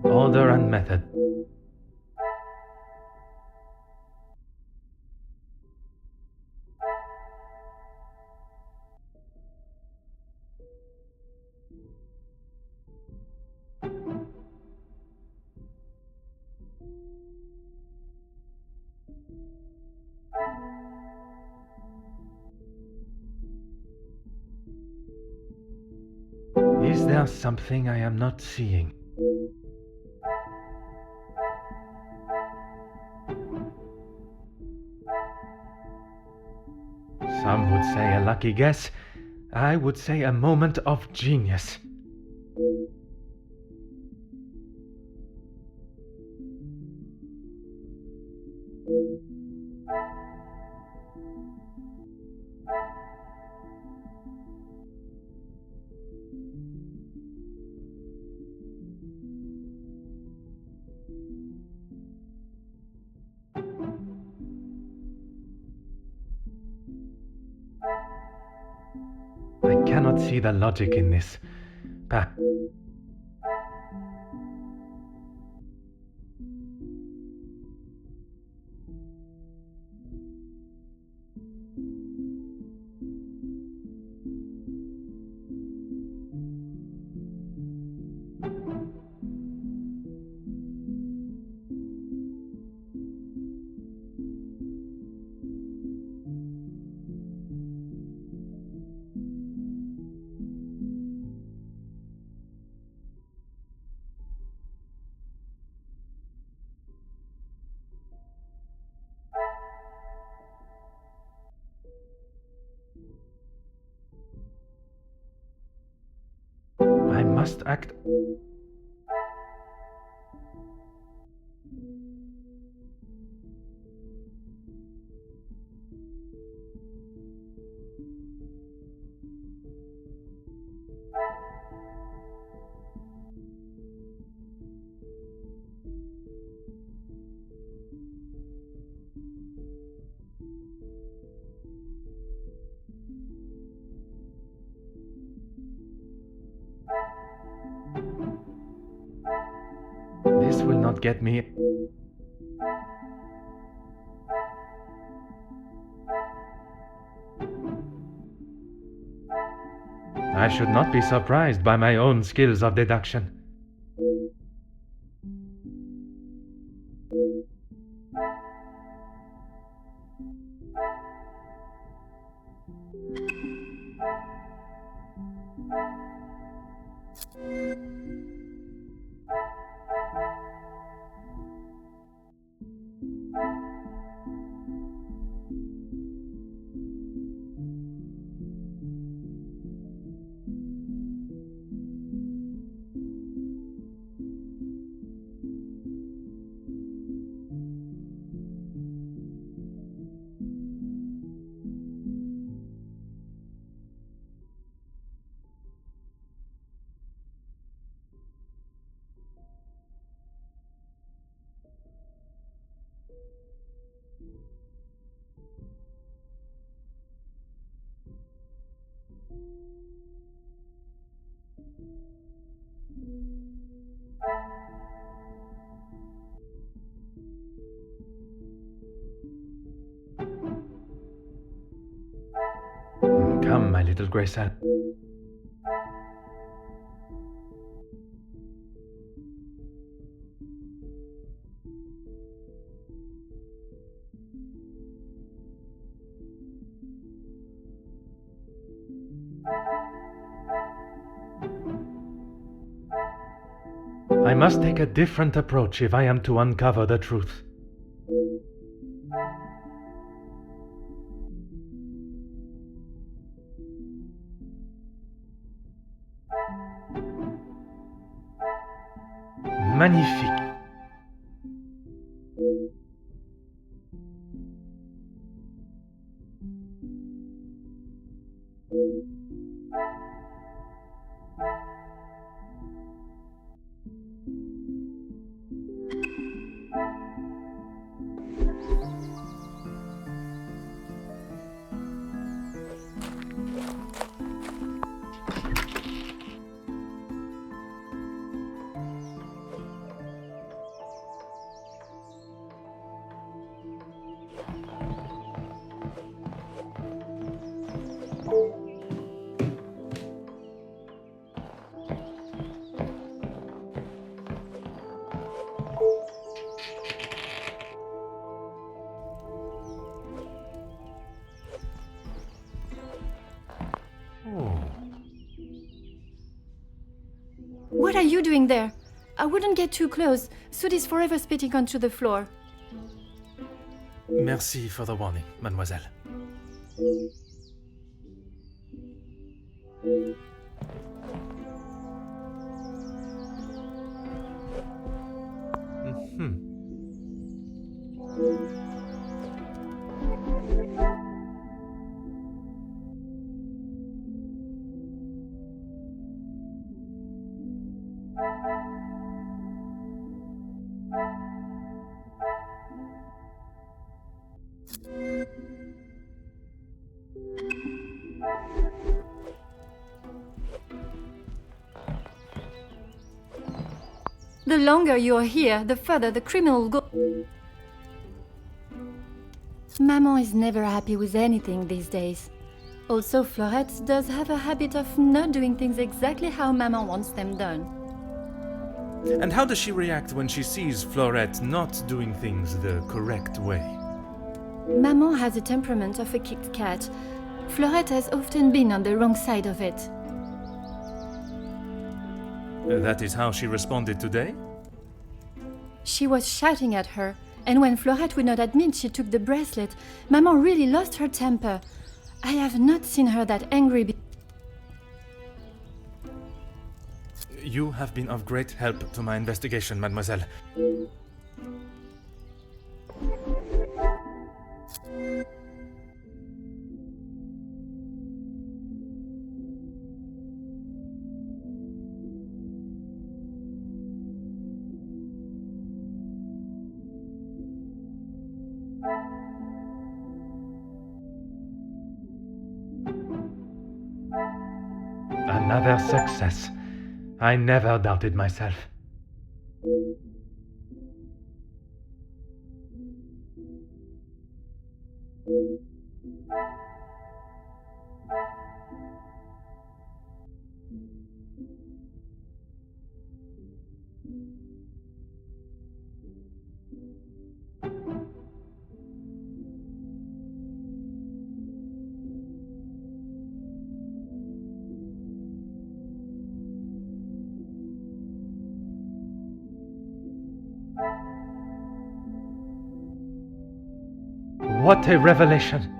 order and method. Is there something I am not seeing? Some would say a lucky guess. I would say a moment of genius. cannot see the logic in this. I must act. This will not get me. I should not be surprised by my own skills of deduction. Come, my little Grayson. I must take a different approach if I am to uncover the truth. Magnifique. What are you doing there? I wouldn't get too close. Soot is forever spitting onto the floor. Merci for the warning, mademoiselle. The longer you are here, the further the criminal will go. Maman is never happy with anything these days. Also, Florette does have a habit of not doing things exactly how Maman wants them done. And how does she react when she sees Florette not doing things the correct way? Maman has the temperament of a kicked cat. Florette has often been on the wrong side of it. That is how she responded today? She was shouting at her, and when Florette would not admit she took the bracelet, Maman really lost her temper. I have not seen her that angry before. You have been of great help to my investigation, mademoiselle. Another success. I never doubted myself. What a revelation!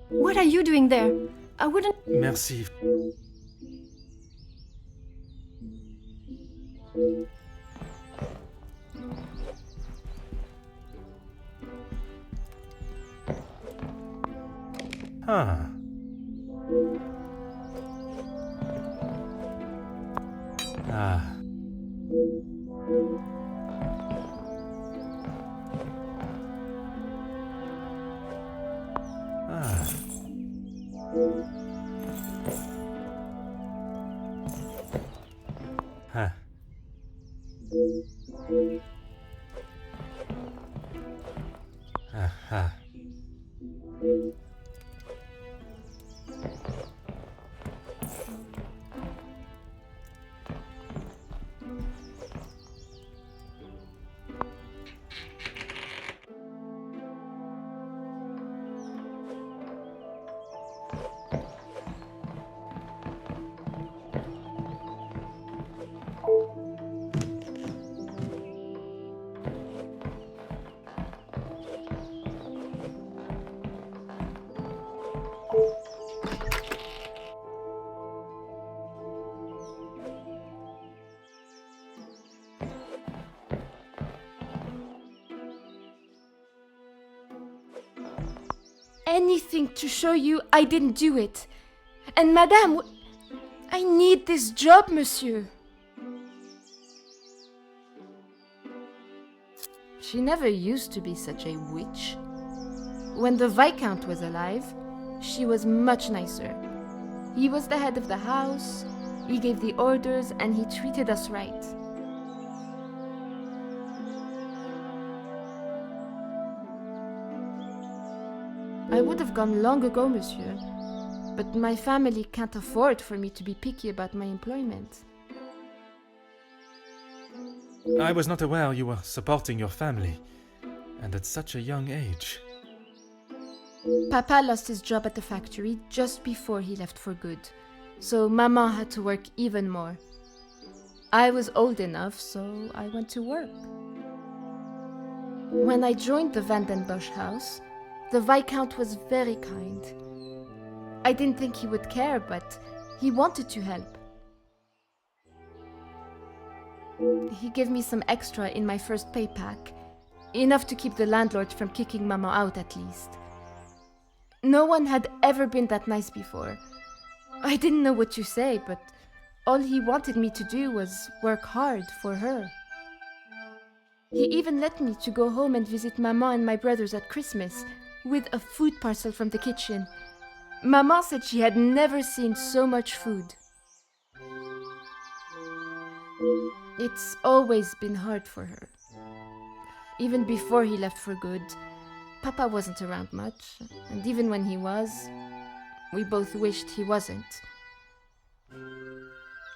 What are you doing there? I wouldn't... Merci. Ah. Ah. Ah. Huh. Aha. Anything to show you I didn't do it. And Madame, I need this job, monsieur. She never used to be such a witch. When the Viscount was alive, she was much nicer. He was the head of the house, he gave the orders, and he treated us right. I would have gone long ago, monsieur, but my family can't afford for me to be picky about my employment. I was not aware you were supporting your family, and at such a young age. Papa lost his job at the factory just before he left for good, so Mama had to work even more. I was old enough, so I went to work. When I joined the Van den Bosch house, the Viscount was very kind. I didn't think he would care, but he wanted to help. He gave me some extra in my first pay pack, enough to keep the landlord from kicking Mama out at least. No one had ever been that nice before. I didn't know what to say, but all he wanted me to do was work hard for her. He even let me to go home and visit Mama and my brothers at Christmas with a food parcel from the kitchen. Mama said she had never seen so much food. It's always been hard for her. Even before he left for good, Papa wasn't around much, and even when he was, we both wished he wasn't.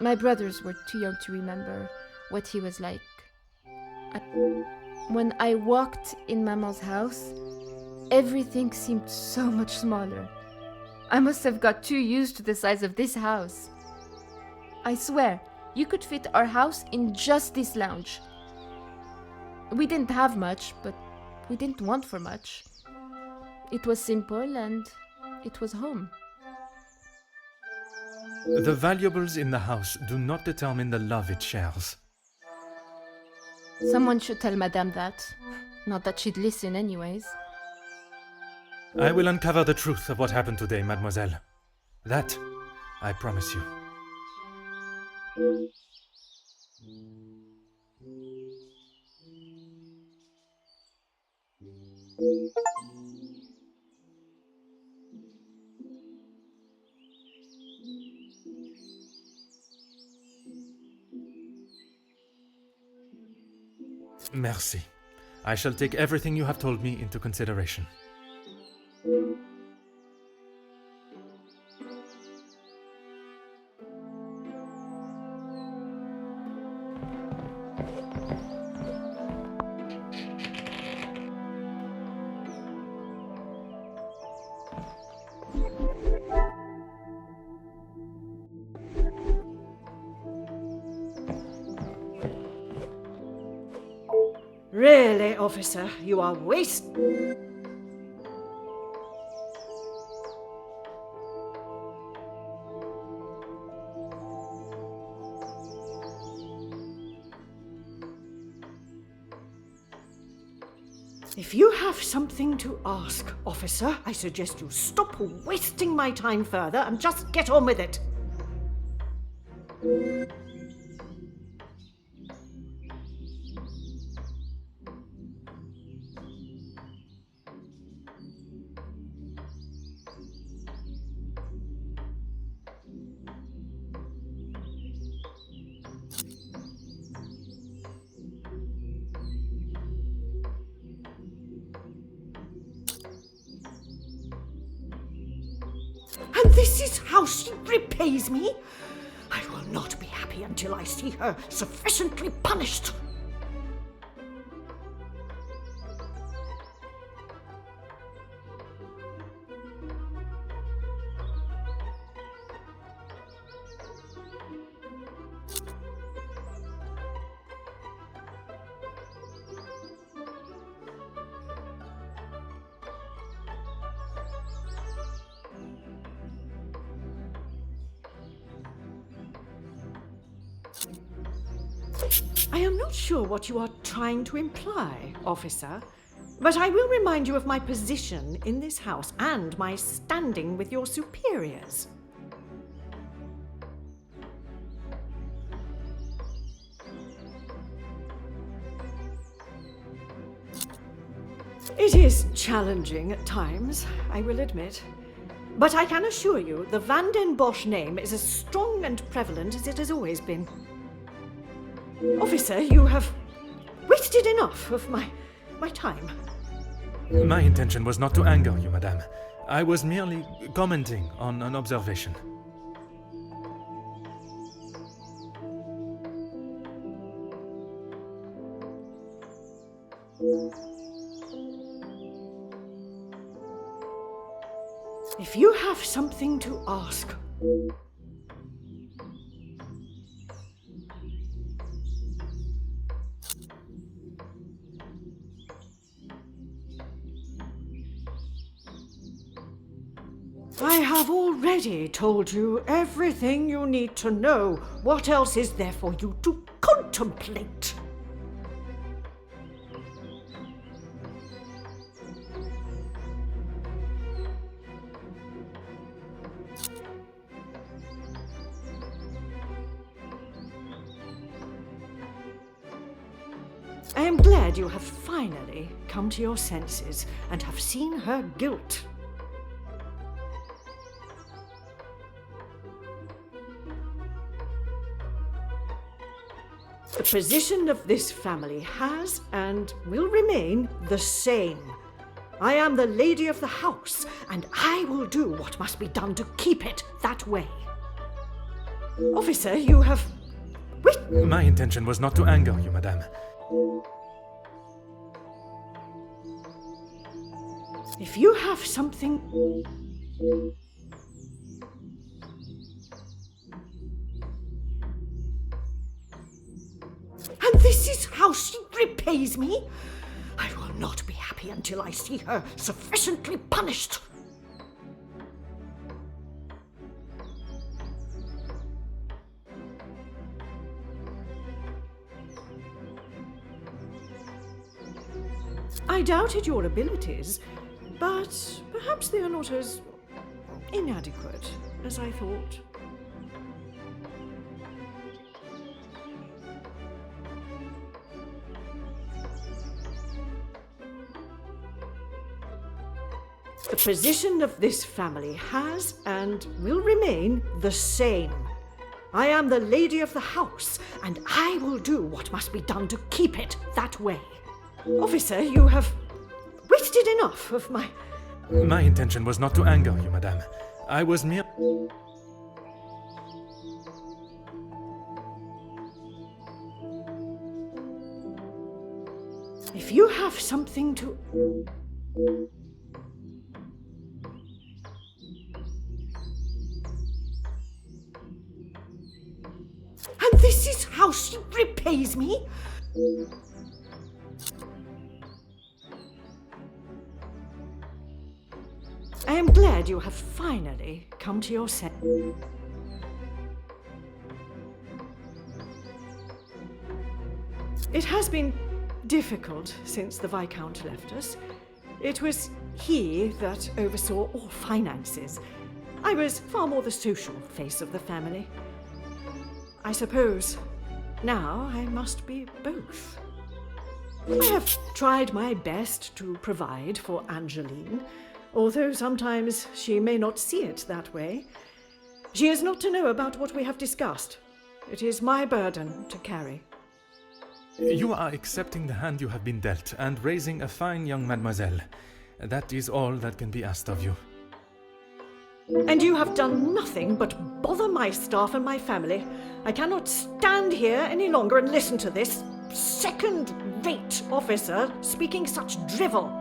My brothers were too young to remember what he was like. When I walked in Mama's house, everything seemed so much smaller. I must have got too used to the size of this house. I swear, you could fit our house in just this lounge. We didn't have much, but we didn't want for much. It was simple and it was home. The valuables in the house do not determine the love it shares. Someone should tell Madame that. Not that she'd listen anyways. I will uncover the truth of what happened today, mademoiselle. That, I promise you. Merci. I shall take everything you have told me into consideration. Really, officer, you are If you have something to ask, officer, I suggest you stop wasting my time further and just get on with it. And this is how she repays me? I will not be happy until I see her sufficiently punished. I am not sure what you are trying to imply, officer, but I will remind you of my position in this house and my standing with your superiors. It is challenging at times, I will admit. But I can assure you the Van den Bosch name is as strong and prevalent as it has always been. Officer, you have wasted enough of my time. My intention was not to anger you, madame. I was merely commenting on an observation. If you have something to ask. I have already told you everything you need to know. What else is there for you to contemplate? I am glad you have finally come to your senses and have seen her guilt. The position of this family has and will remain the same. I am the lady of the house, and I will do what must be done to keep it that way. Officer, you have... My intention was not to anger you, madame. If you have something... And this is how she repays me? I will not be happy until I see her sufficiently punished. I doubted your abilities, but perhaps they are not as inadequate as I thought. The position of this family has and will remain the same. I am the lady of the house, and I will do what must be done to keep it that way. Officer, you have wasted enough of my... My intention was not to anger you, madame. I was mere... If you have something to... And this is how she repays me? I am glad you have finally come to your senses. It has been difficult since the Viscount left us. It was he that oversaw all finances. I was far more the social face of the family. I suppose now I must be both. I have tried my best to provide for Angeline, although sometimes she may not see it that way. She is not to know about what we have discussed. It is my burden to carry. You are accepting the hand you have been dealt and raising a fine young mademoiselle. That is all that can be asked of you. And you have done nothing but bother my staff and my family. I cannot stand here any longer and listen to this second-rate officer speaking such drivel.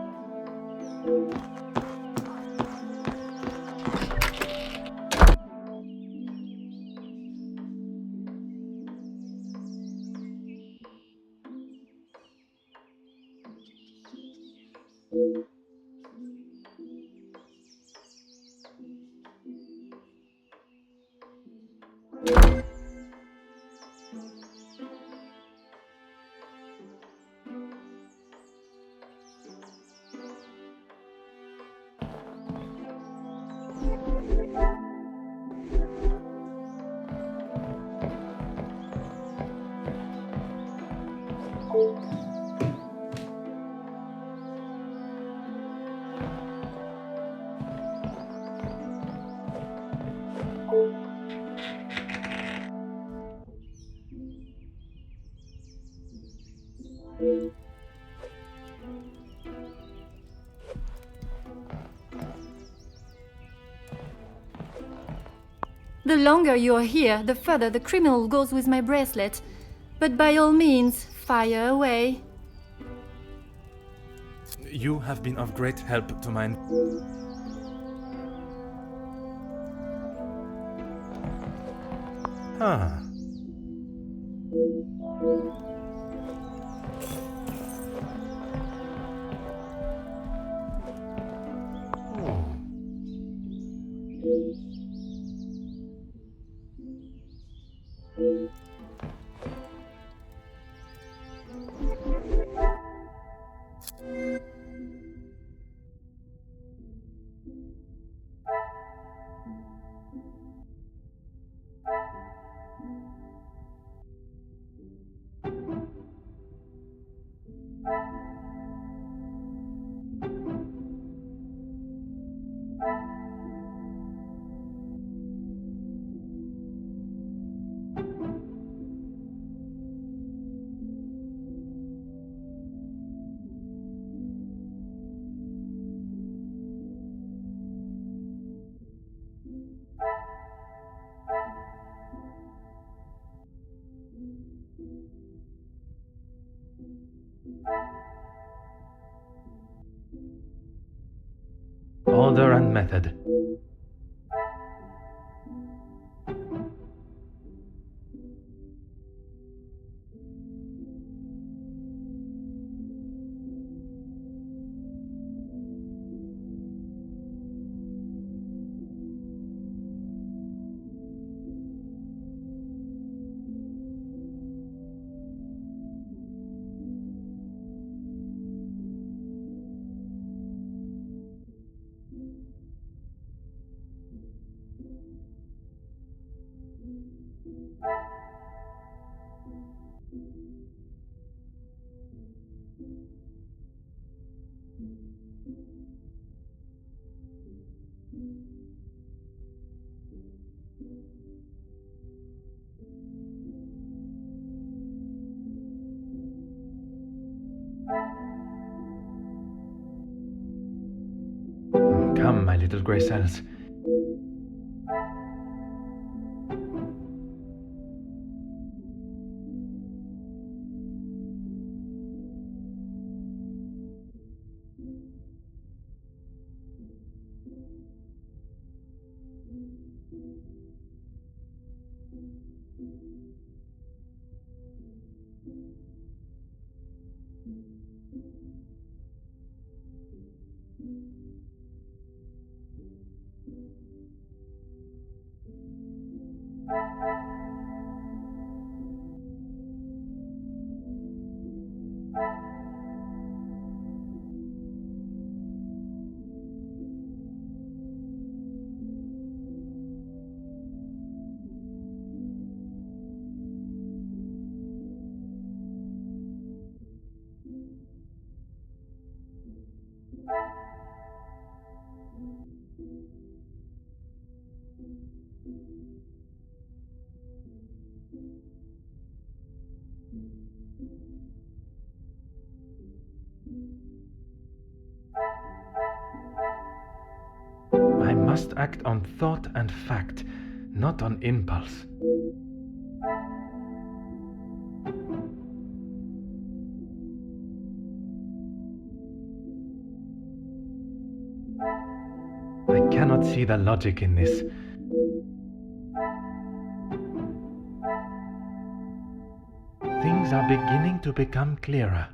The longer you are here, the further the criminal goes with my bracelet. But by all means, fire away. You have been of great help to mine. Huh. Oh. Order and method. Come, my little grey cells. I must act on thought and fact, not on impulse. I cannot see the logic in this. Things are beginning to become clearer.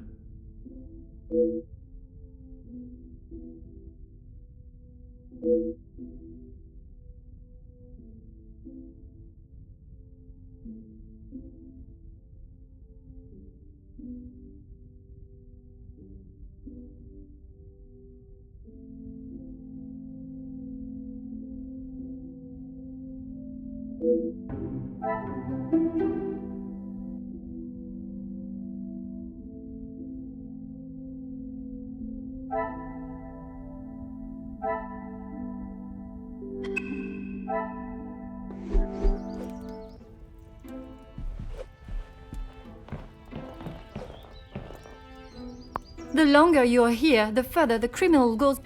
The longer you are here, the further the criminal goes.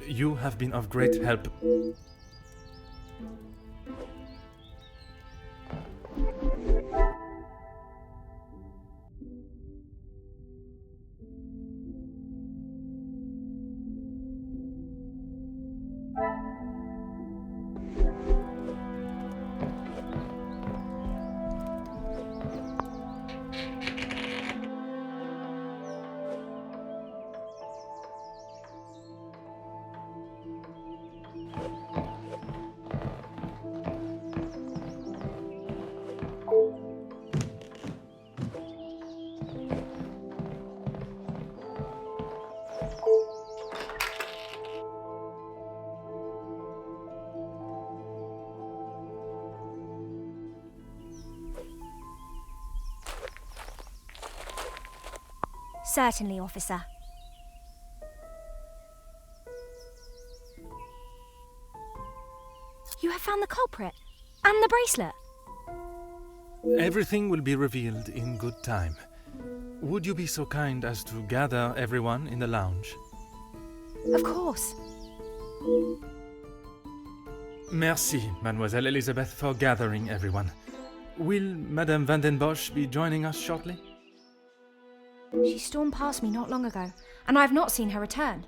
You have been of great help. Certainly, officer. You have found the culprit and the bracelet. Everything will be revealed in good time. Would you be so kind as to gather everyone in the lounge? Of course. Merci, Mademoiselle Elizabeth, for gathering everyone. Will Madame Van den Bosch be joining us shortly? She stormed past me not long ago, and I have not seen her return.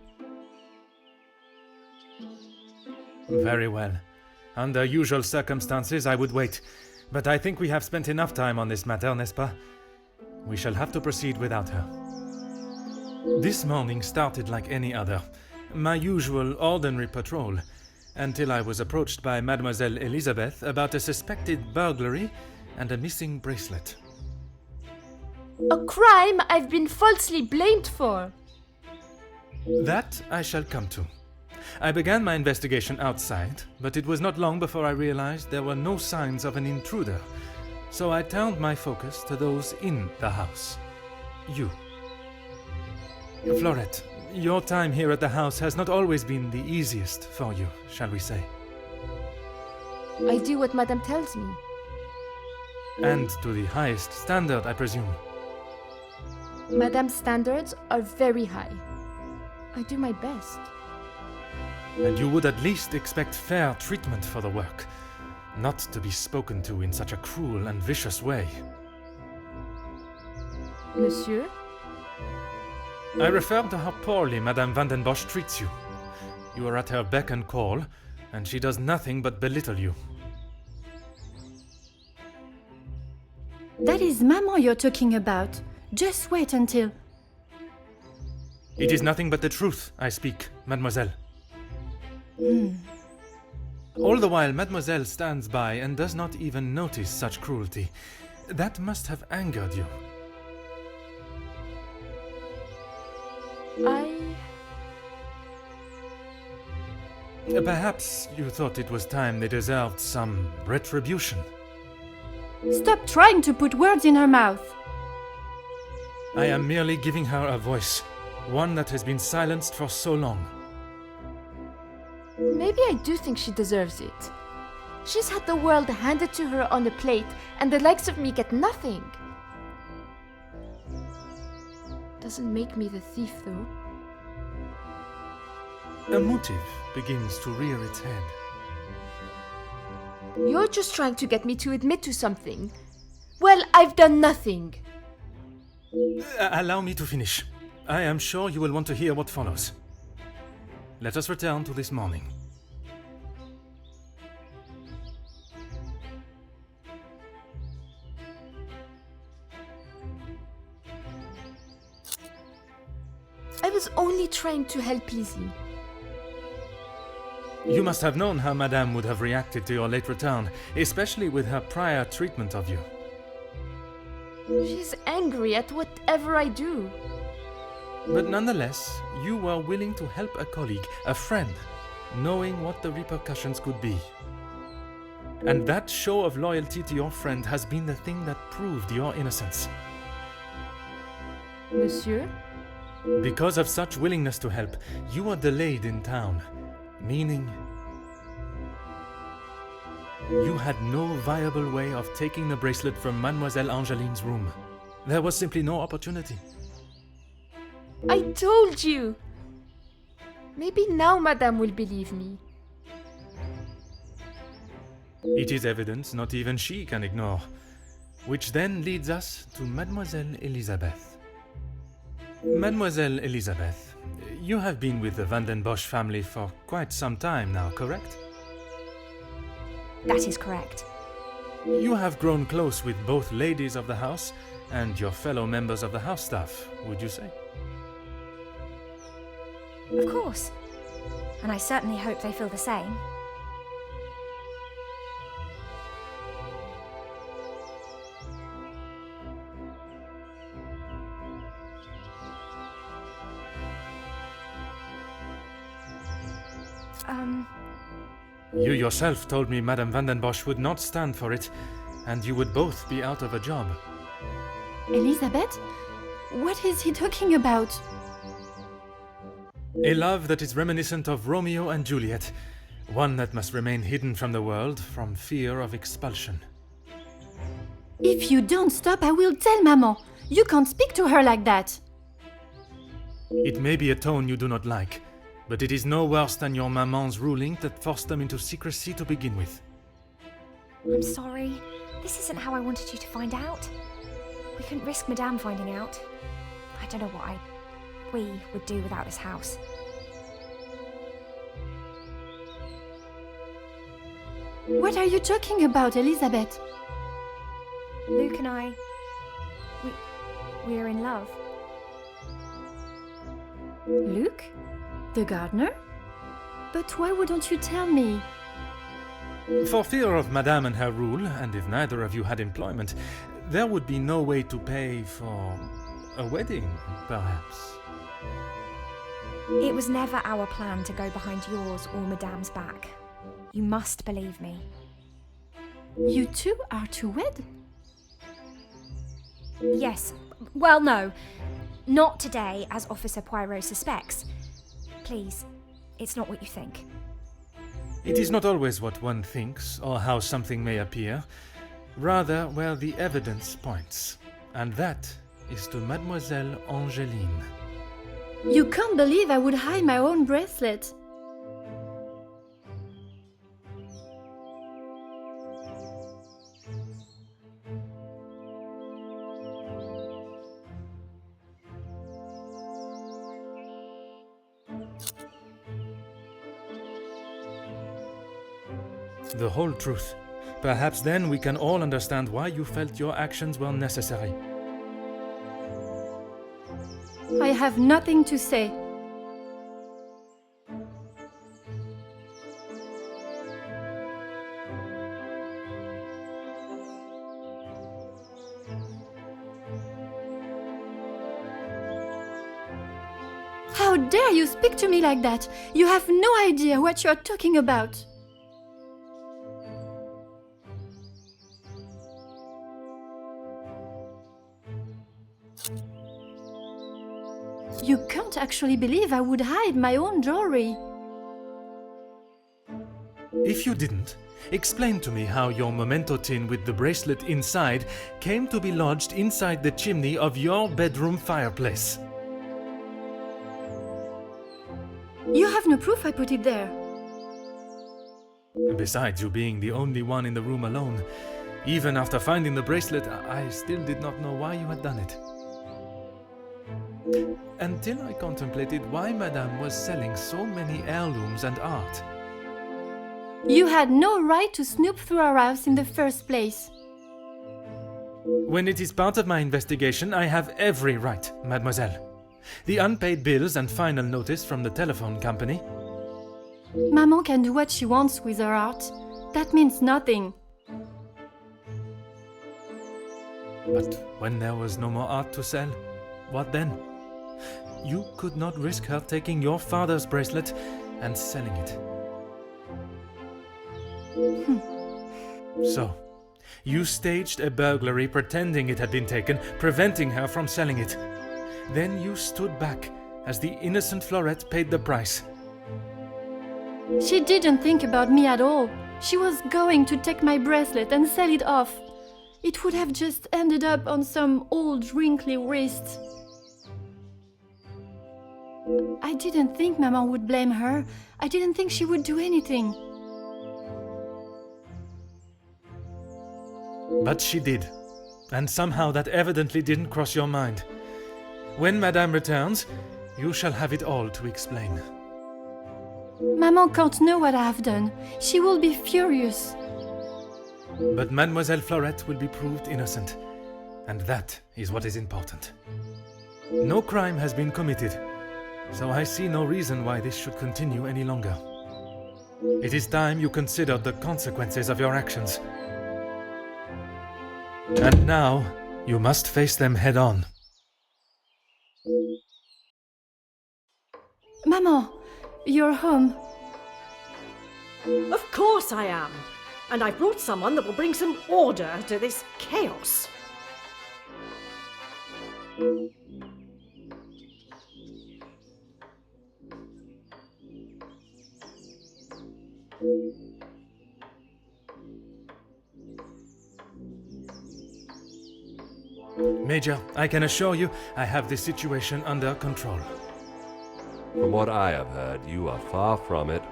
Very well. Under usual circumstances, I would wait. But I think we have spent enough time on this matter, n'est-ce pas? We shall have to proceed without her. This morning started like any other. My usual ordinary patrol, until I was approached by Mademoiselle Elizabeth about a suspected burglary and a missing bracelet. A crime I've been falsely blamed for. That I shall come to. I began my investigation outside, but it was not long before I realized there were no signs of an intruder, so I turned my focus to those in the house. You. Florette, your time here at the house has not always been the easiest for you, shall we say. I do what Madame tells me. And to the highest standard, I presume. Madame's standards are very high. I do my best. And you would at least expect fair treatment for the work, not to be spoken to in such a cruel and vicious way. Monsieur? I refer to how poorly Madame Van den Bosch treats you. You are at her beck and call, and she does nothing but belittle you. That is Maman you're talking about. Just wait until... It is nothing but the truth I speak, mademoiselle. All the while, mademoiselle stands by and does not even notice such cruelty. That must have angered you. Perhaps you thought it was time they deserved some retribution. Stop trying to put words in her mouth. I am merely giving her a voice, one that has been silenced for so long. Maybe I do think she deserves it. She's had the world handed to her on a plate, and the likes of me get nothing. Doesn't make me the thief, though. A motive begins to rear its head. You're just trying to get me to admit to something. Well, I've done nothing. Allow me to finish. I am sure you will want to hear what follows. Let us return to this morning. I was only trying to help Lizzie. You must have known how Madame would have reacted to your late return, especially with her prior treatment of you. She's angry at whatever I do. But nonetheless, you were willing to help a colleague, a friend, knowing what the repercussions could be. And that show of loyalty to your friend has been the thing that proved your innocence. Monsieur? Because of such willingness to help, you were delayed in town, meaning you had no viable way of taking the bracelet from Mademoiselle Angeline's room. There was simply no opportunity. I told you! Maybe now Madame will believe me. It is evidence not even she can ignore. Which then leads us to Mademoiselle Elizabeth. Mademoiselle Elizabeth, you have been with the Van den Bosch family for quite some time now, correct? That is correct. You have grown close with both ladies of the house and your fellow members of the house staff, would you say? Of course. And I certainly hope they feel the same. You yourself told me Madame Van den Bosch would not stand for it, and you would both be out of a job. Elizabeth? What is he talking about? A love that is reminiscent of Romeo and Juliet. One that must remain hidden from the world from fear of expulsion. If you don't stop, I will tell Maman. You can't speak to her like that. It may be a tone you do not like, but it is no worse than your maman's ruling that forced them into secrecy to begin with. I'm sorry. This isn't how I wanted you to find out. We couldn't risk Madame finding out. I don't know what we would do without this house. What are you talking about, Elizabeth? Luke and I, we're in love. Luke? The gardener? But why wouldn't you tell me? For fear of Madame and her rule, and if neither of you had employment, there would be no way to pay for a wedding, perhaps. It was never our plan to go behind yours or Madame's back. You must believe me. You two are to wed? Yes. Well, no. Not today, as Officer Poirot suspects. Please, it's not what you think. It is not always what one thinks or how something may appear, rather where the evidence points. And that is to Mademoiselle Angeline. You can't believe I would hide my own bracelet. The whole truth. Perhaps then we can all understand why you felt your actions were necessary. I have nothing to say. How dare you speak to me like that? You have no idea what you are talking about. You can't actually believe I would hide my own jewelry. If you didn't, explain to me how your memento tin with the bracelet inside came to be lodged inside the chimney of your bedroom fireplace. You have no proof I put it there. Besides you being the only one in the room alone, even after finding the bracelet, I still did not know why you had done it. Until I contemplated why Madame was selling so many heirlooms and art. You had no right to snoop through our house in the first place. When it is part of my investigation, I have every right, mademoiselle. The unpaid bills and final notice from the telephone company. Maman can do what she wants with her art. That means nothing. But when there was no more art to sell, what then? You could not risk her taking your father's bracelet and selling it. So, you staged a burglary pretending it had been taken, preventing her from selling it. Then you stood back as the innocent Florette paid the price. She didn't think about me at all. She was going to take my bracelet and sell it off. It would have just ended up on some old wrinkly wrist. I didn't think Maman would blame her. I didn't think she would do anything. But she did. And somehow that evidently didn't cross your mind. When Madame returns, you shall have it all to explain. Maman can't know what I have done. She will be furious. But Mademoiselle Florette will be proved innocent. And that is what is important. No crime has been committed, so I see no reason why this should continue any longer. It is time you considered the consequences of your actions. And now, you must face them head on. Maman, you're home. Of course I am. And I brought someone that will bring some order to this chaos. Major, I can assure you I have this situation under control. From what I have heard, you are far from it.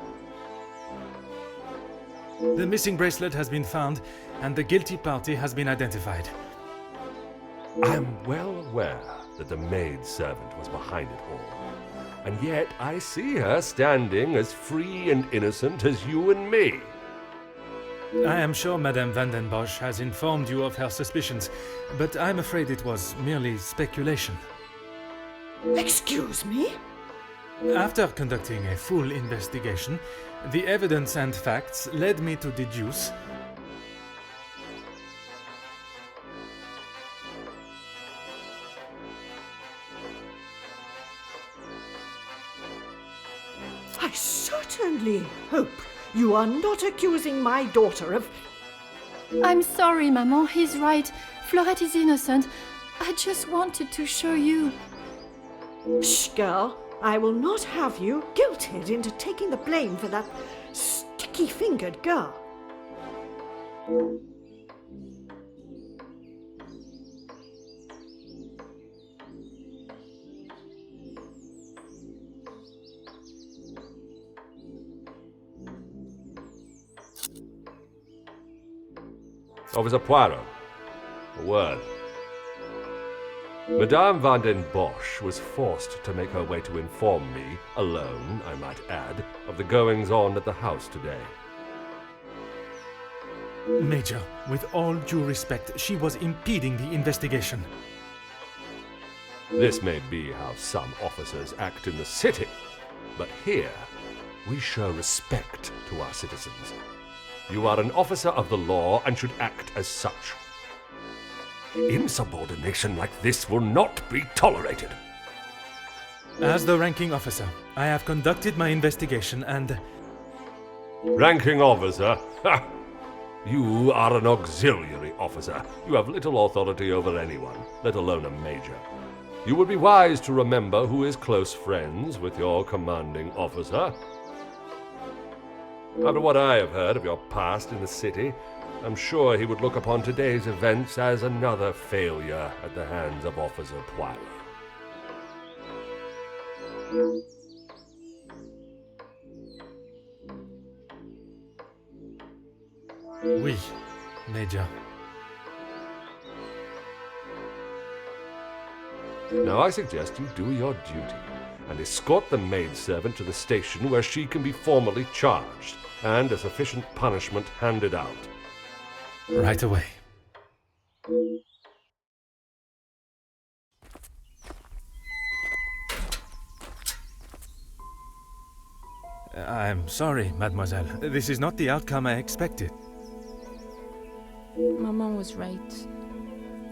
The missing bracelet has been found, and the guilty party has been identified. I am well aware that the maidservant was behind it all, and yet I see her standing as free and innocent as you and me. I am sure Madame van den Bosch has informed you of her suspicions, but I'm afraid it was merely speculation. Excuse me? After conducting a full investigation, the evidence and facts led me to deduce I certainly hope you are not accusing my daughter of... I'm sorry, Maman, he's right. Florette is innocent. I just wanted to show you. Shh, girl. I will not have you guilted into taking the blame for that sticky-fingered girl. Officer Poirot, a word. Madame van den Bosch was forced to make her way to inform me, alone, I might add, of the goings-on at the house today. Major, with all due respect, she was impeding the investigation. This may be how some officers act in the city, but here we show respect to our citizens. You are an officer of the law and should act as such. Insubordination like this will not be tolerated. As the ranking officer, I have conducted my investigation and... Ranking officer? Ha! You are an auxiliary officer. You have little authority over anyone, let alone a major. You would be wise to remember who is close friends with your commanding officer. After what I have heard of your past in the city, I'm sure he would look upon today's events as another failure at the hands of Officer Poirot. Oui, Major. Now I suggest you do your duty and escort the maidservant to the station where she can be formally charged and a sufficient punishment handed out. Right away. I'm sorry, mademoiselle. This is not the outcome I expected. Maman was right.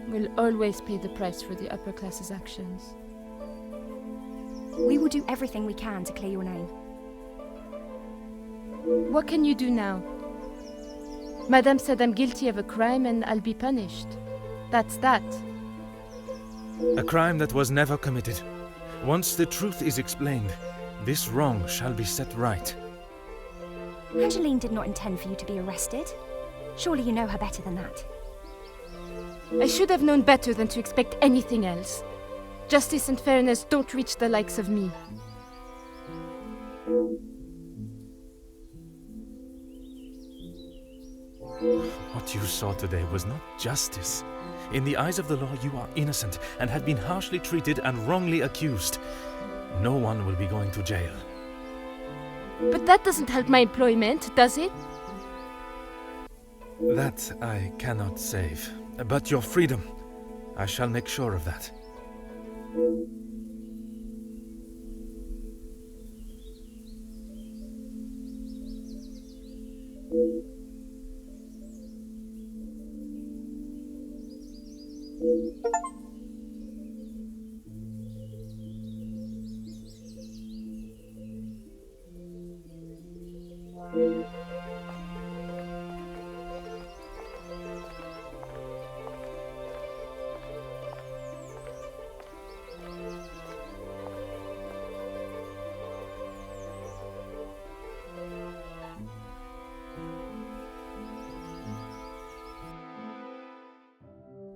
We'll always pay the price for the upper class's actions. We will do everything we can to clear your name. What can you do now? Madame said I'm guilty of a crime and I'll be punished. That's that. A crime that was never committed. Once the truth is explained, this wrong shall be set right. Angeline did not intend for you to be arrested. Surely you know her better than that. I should have known better than to expect anything else. Justice and fairness don't reach the likes of me. What you saw today was not justice. In the eyes of the law, you are innocent and have been harshly treated and wrongly accused. No one will be going to jail. But that doesn't help my employment, does it? That I cannot save. But your freedom, I shall make sure of that.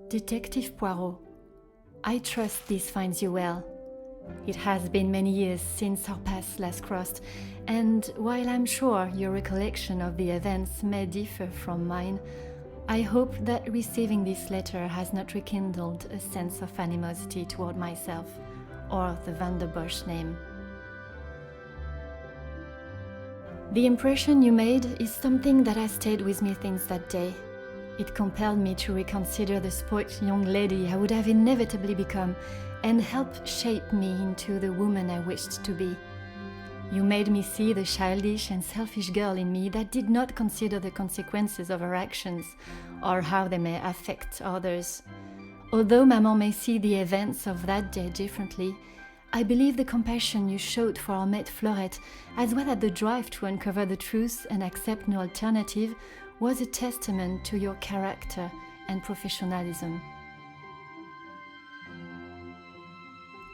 Detective Poirot, I trust this finds you well. It has been many years since our paths last crossed, and while I'm sure your recollection of the events may differ from mine, I hope that receiving this letter has not rekindled a sense of animosity toward myself or the Van der Bosch name. The impression you made is something that has stayed with me since that day. It compelled me to reconsider the spoilt young lady I would have inevitably become and helped shape me into the woman I wished to be. You made me see the childish and selfish girl in me that did not consider the consequences of her actions or how they may affect others. Although Maman may see the events of that day differently, I believe the compassion you showed for our mate Florette, as well as the drive to uncover the truth and accept no alternative, was a testament to your character and professionalism.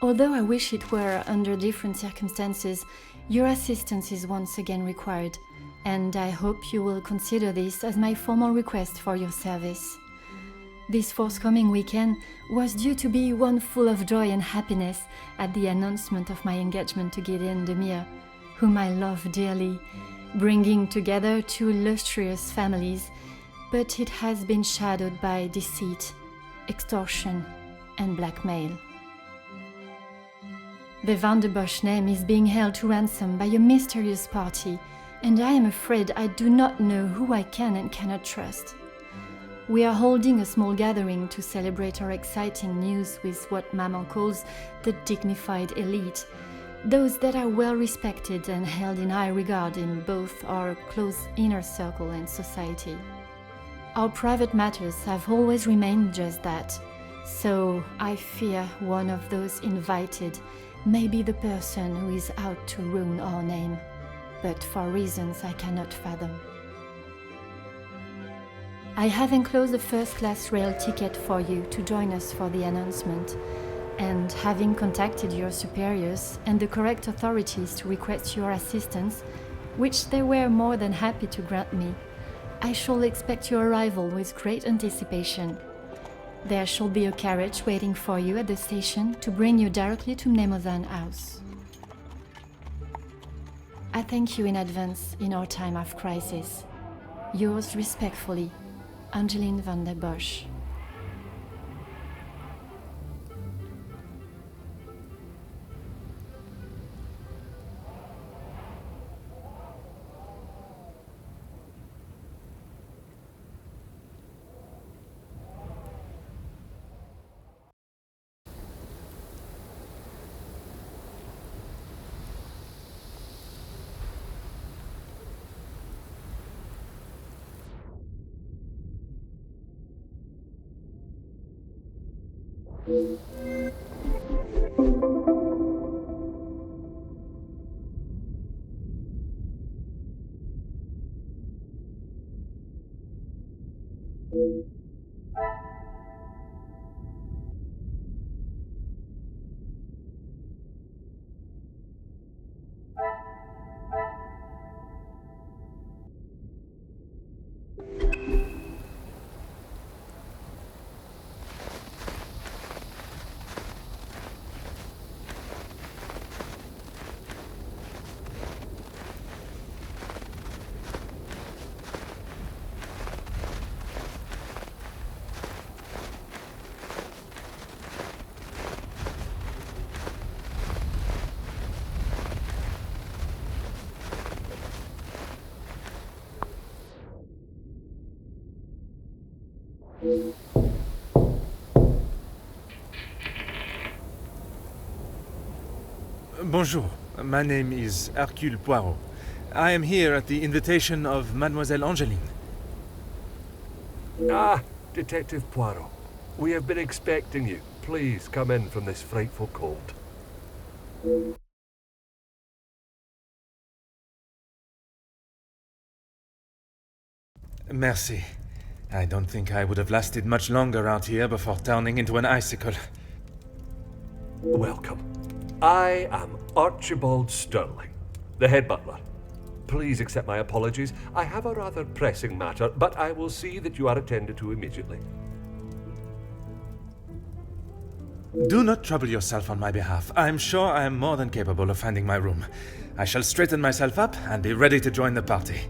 Although I wish it were under different circumstances, your assistance is once again required, and I hope you will consider this as my formal request for your service. This forthcoming weekend was due to be one full of joy and happiness at the announcement of my engagement to Gideon Demir, whom I love dearly, bringing together two illustrious families, but it has been shadowed by deceit, extortion, and blackmail. The Van der Bosch name is being held to ransom by a mysterious party, and I am afraid I do not know who I can and cannot trust. We are holding a small gathering to celebrate our exciting news with what Maman calls the dignified elite, those that are well respected and held in high regard in both our close inner circle and society. Our private matters have always remained just that, so I fear one of those invited may be the person who is out to ruin our name, but for reasons I cannot fathom. I have enclosed a first-class rail ticket for you to join us for the announcement, and having contacted your superiors and the correct authorities to request your assistance, which they were more than happy to grant me, I shall expect your arrival with great anticipation. There shall be a carriage waiting for you at the station to bring you directly to Mnemosyne House. I thank you in advance in our time of crisis. Yours respectfully, Angeline van der Bosch. Bonjour, my name is Hercule Poirot. I am here at the invitation of Mademoiselle Angeline. Ah, Detective Poirot. We have been expecting you. Please come in from this frightful cold. Merci. I don't think I would have lasted much longer out here before turning into an icicle. Welcome. I am Archibald Sterling, the head butler. Please accept my apologies. I have a rather pressing matter, but I will see that you are attended to immediately. Do not trouble yourself on my behalf. I am sure I am more than capable of finding my room. I shall straighten myself up and be ready to join the party.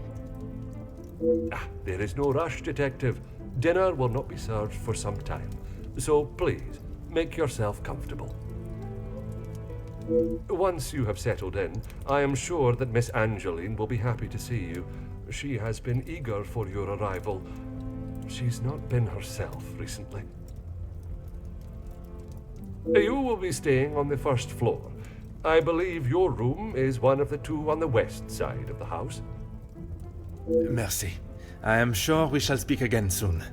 There is no rush, Detective. Dinner will not be served for some time. So please, make yourself comfortable. Once you have settled in, I am sure that Miss Angeline will be happy to see you. She has been eager for your arrival. She's not been herself recently. You will be staying on the first floor. I believe your room is one of the two on the west side of the house. Merci. I am sure we shall speak again soon.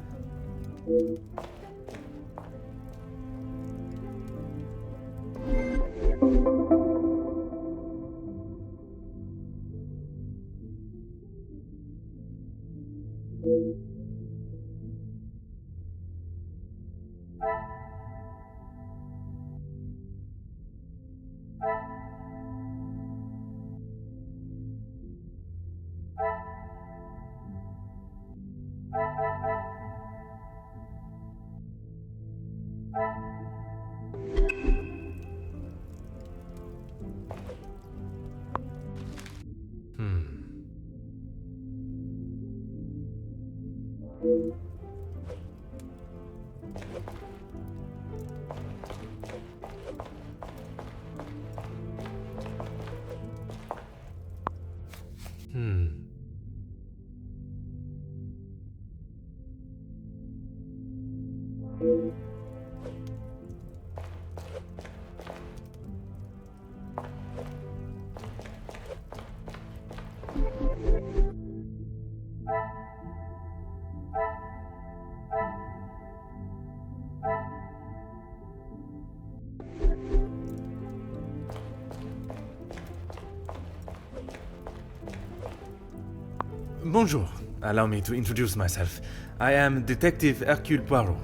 Bonjour. Allow me to introduce myself. I am Detective Hercule Poirot.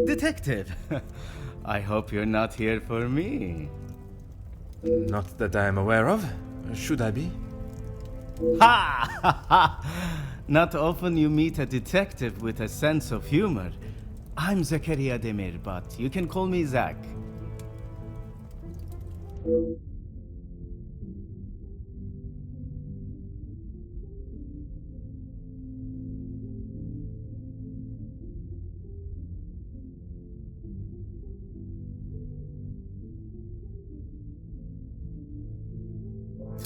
Detective, I hope you're not here for me. Not that I am aware of. Should I be? Ha! Not often you meet a detective with a sense of humor. I'm Zakaria Demir, but you can call me Zach.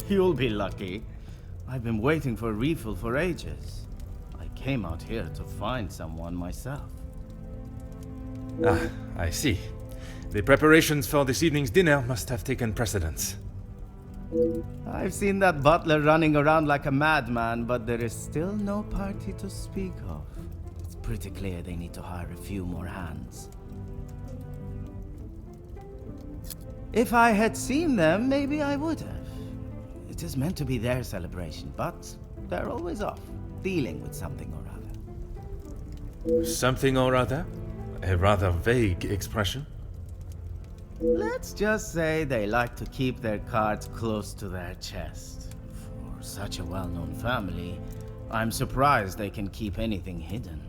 You'll be lucky. I've been waiting for a refill for ages. I came out here to find someone myself. Ah, I see. The preparations for this evening's dinner must have taken precedence. I've seen that butler running around like a madman, but there is still no party to speak of. It's pretty clear they need to hire a few more hands. If I had seen them, maybe I would have. It is meant to be their celebration, but they're always off, dealing with something or other. Something or other? A rather vague expression. Let's just say they like to keep their cards close to their chest. For such a well-known family, I'm surprised they can keep anything hidden.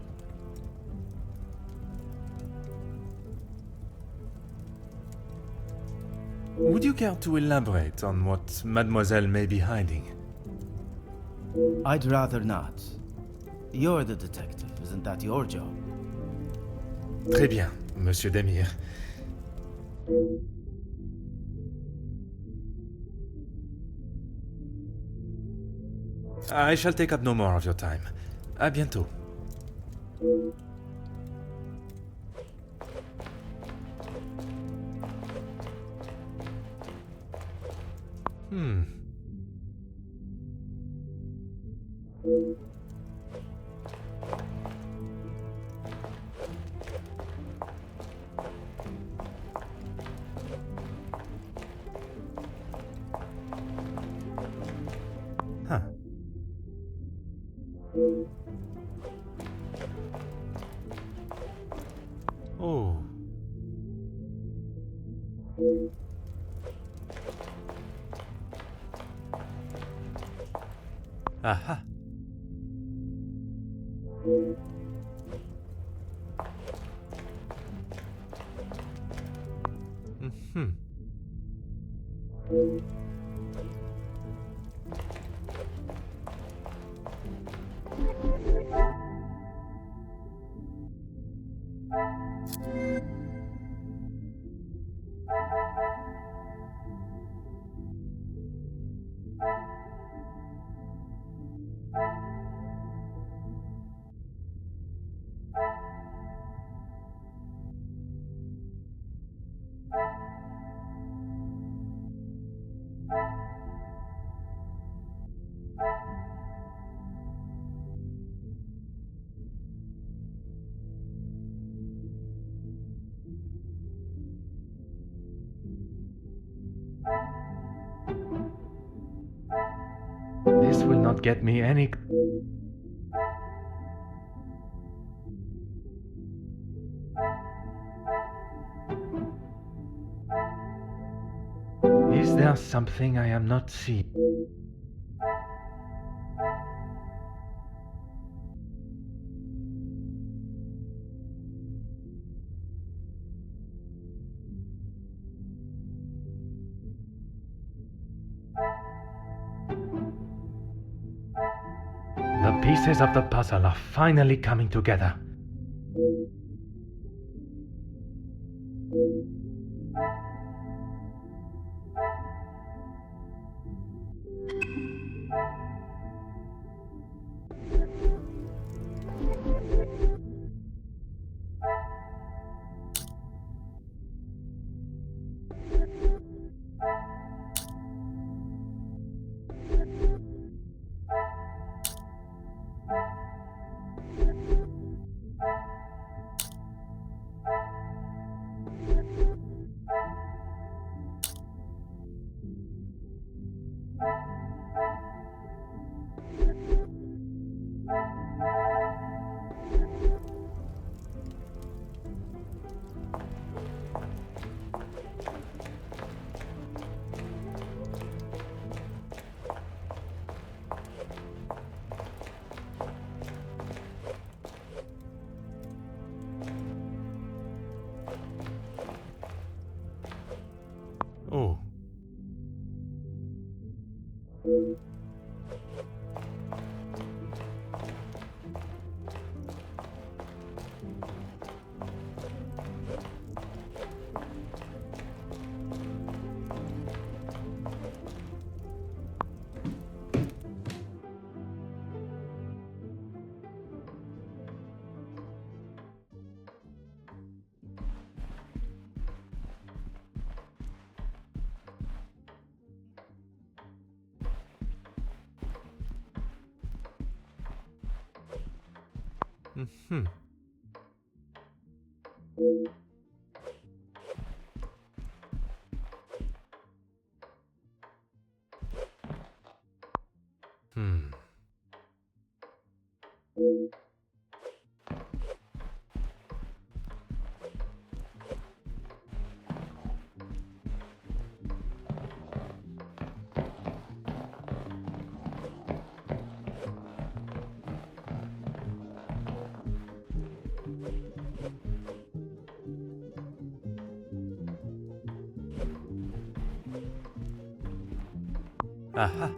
Would you care to elaborate on what Mademoiselle may be hiding? I'd rather not. You're the detective, isn't that your job? Très bien, Monsieur Demir. I shall take up no more of your time. À bientôt. Huh. Oh. Aha. This will not get me any... Is there something I am not seeing? The pieces of the puzzle are finally coming together. Oh. Hmm. Hmm. Aha.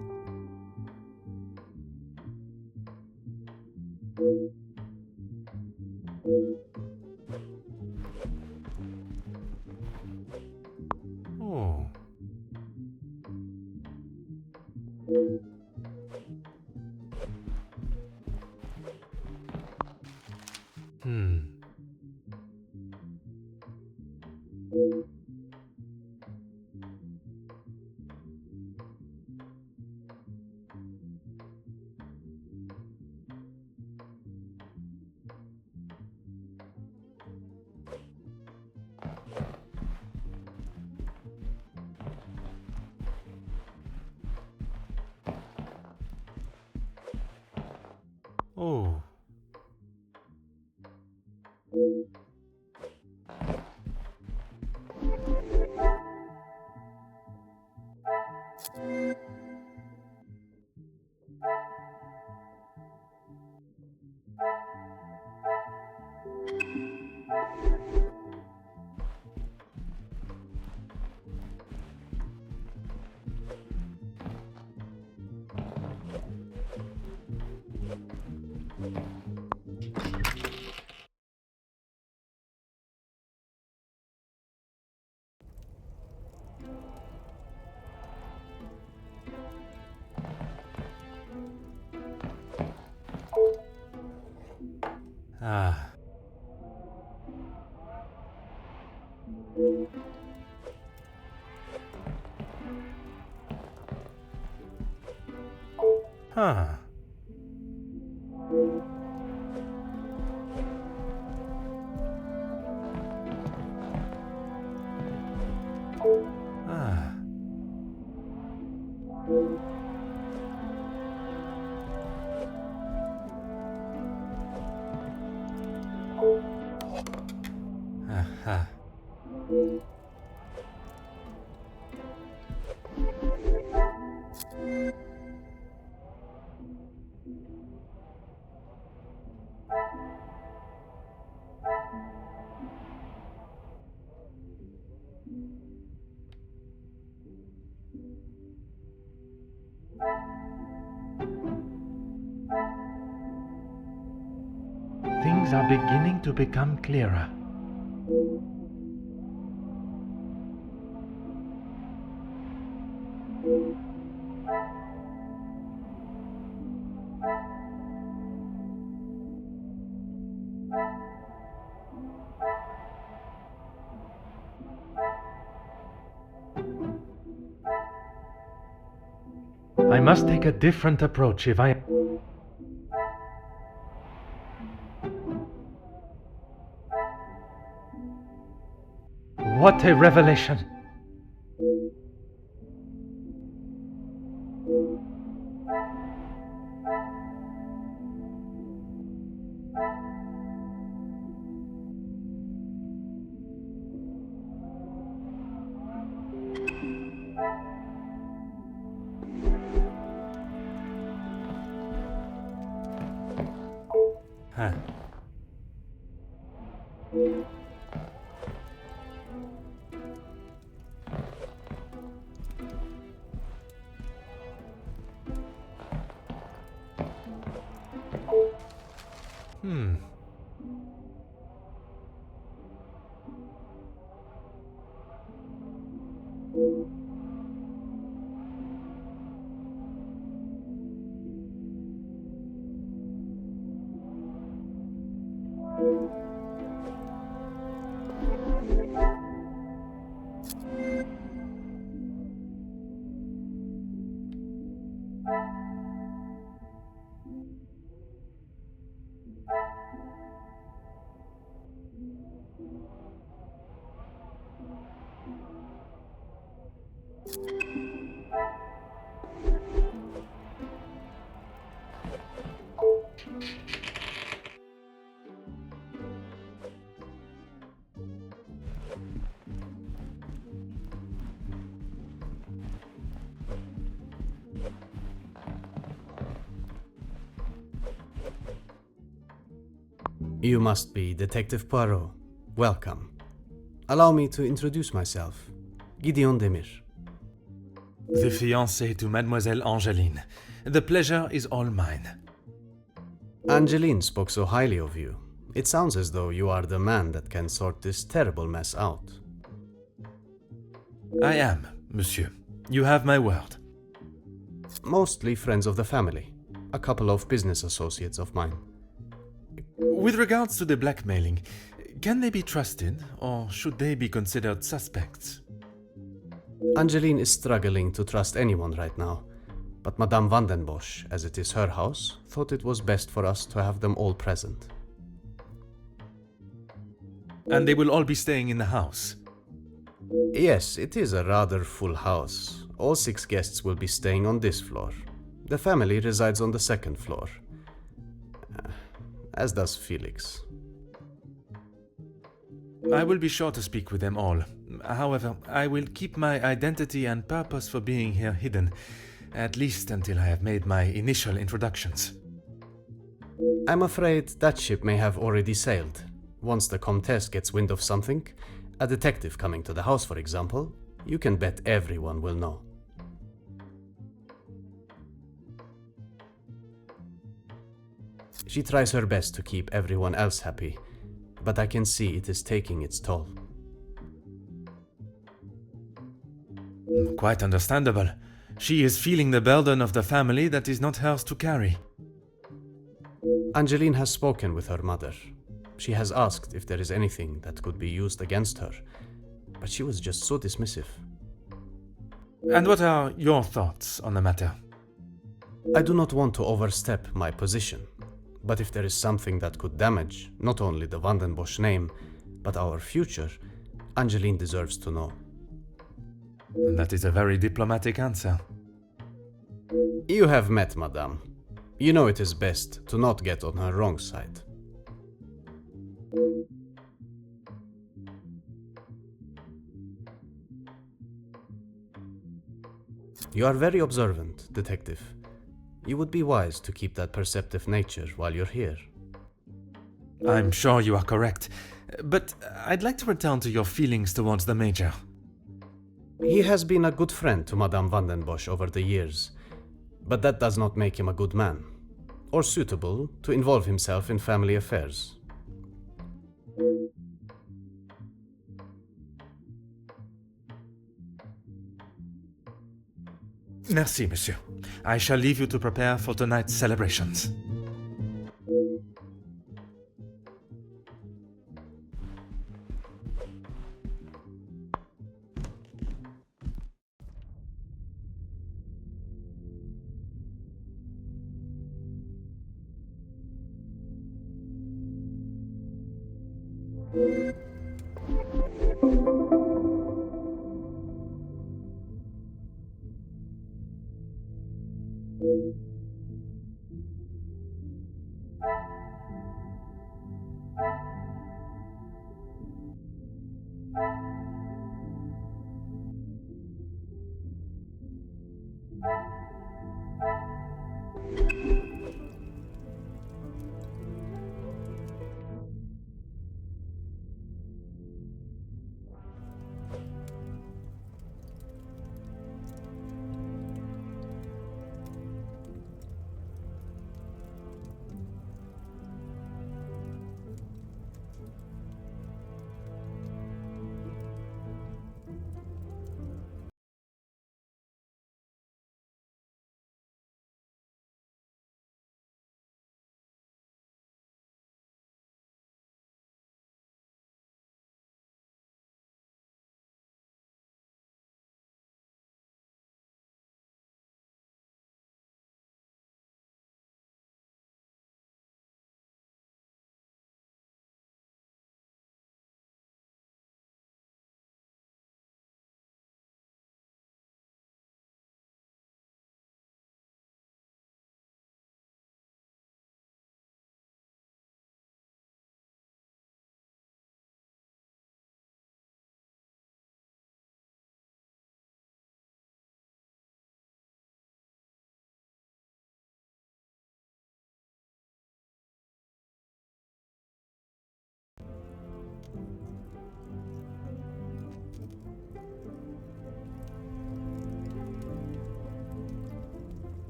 Oh. Hmm. Oh. Ah. Huh. Ah. Aha. Things are beginning to become clearer. I must take a different approach if I... What a revelation! Huh. You must be Detective Poirot. Welcome. Allow me to introduce myself. Gideon Demir. The fiancé to Mademoiselle Angeline. The pleasure is all mine. Angeline spoke so highly of you. It sounds as though you are the man that can sort this terrible mess out. I am, monsieur. You have my word. Mostly friends of the family. A couple of business associates of mine. With regards to the blackmailing, can they be trusted, or should they be considered suspects? Angeline is struggling to trust anyone right now, but Madame Vandenbosch, as it is her house, thought it was best for us to have them all present. And they will all be staying in the house? Yes, it is a rather full house. All 6 guests will be staying on this floor. The family resides on the 2nd floor. As does Felix. I will be sure to speak with them all. However, I will keep my identity and purpose for being here hidden, at least until I have made my initial introductions. I'm afraid that ship may have already sailed. Once the Comtesse gets wind of something, a detective coming to the house, for example, you can bet everyone will know. She tries her best to keep everyone else happy, but I can see it is taking its toll. Quite understandable. She is feeling the burden of the family that is not hers to carry. Angeline has spoken with her mother. She has asked if there is anything that could be used against her, but she was just so dismissive. And what are your thoughts on the matter? I do not want to overstep my position, but if there is something that could damage not only the Vandenbosch name, but our future, Angeline deserves to know. That is a very diplomatic answer. You have met Madame. You know it is best to not get on her wrong side. You are very observant, detective. You would be wise to keep that perceptive nature while you're here. I'm sure you are correct, but I'd like to return to your feelings towards the Major. He has been a good friend to Madame Vandenbosch over the years, but that does not make him a good man, or suitable to involve himself in family affairs. Merci, monsieur. I shall leave you to prepare for tonight's celebrations.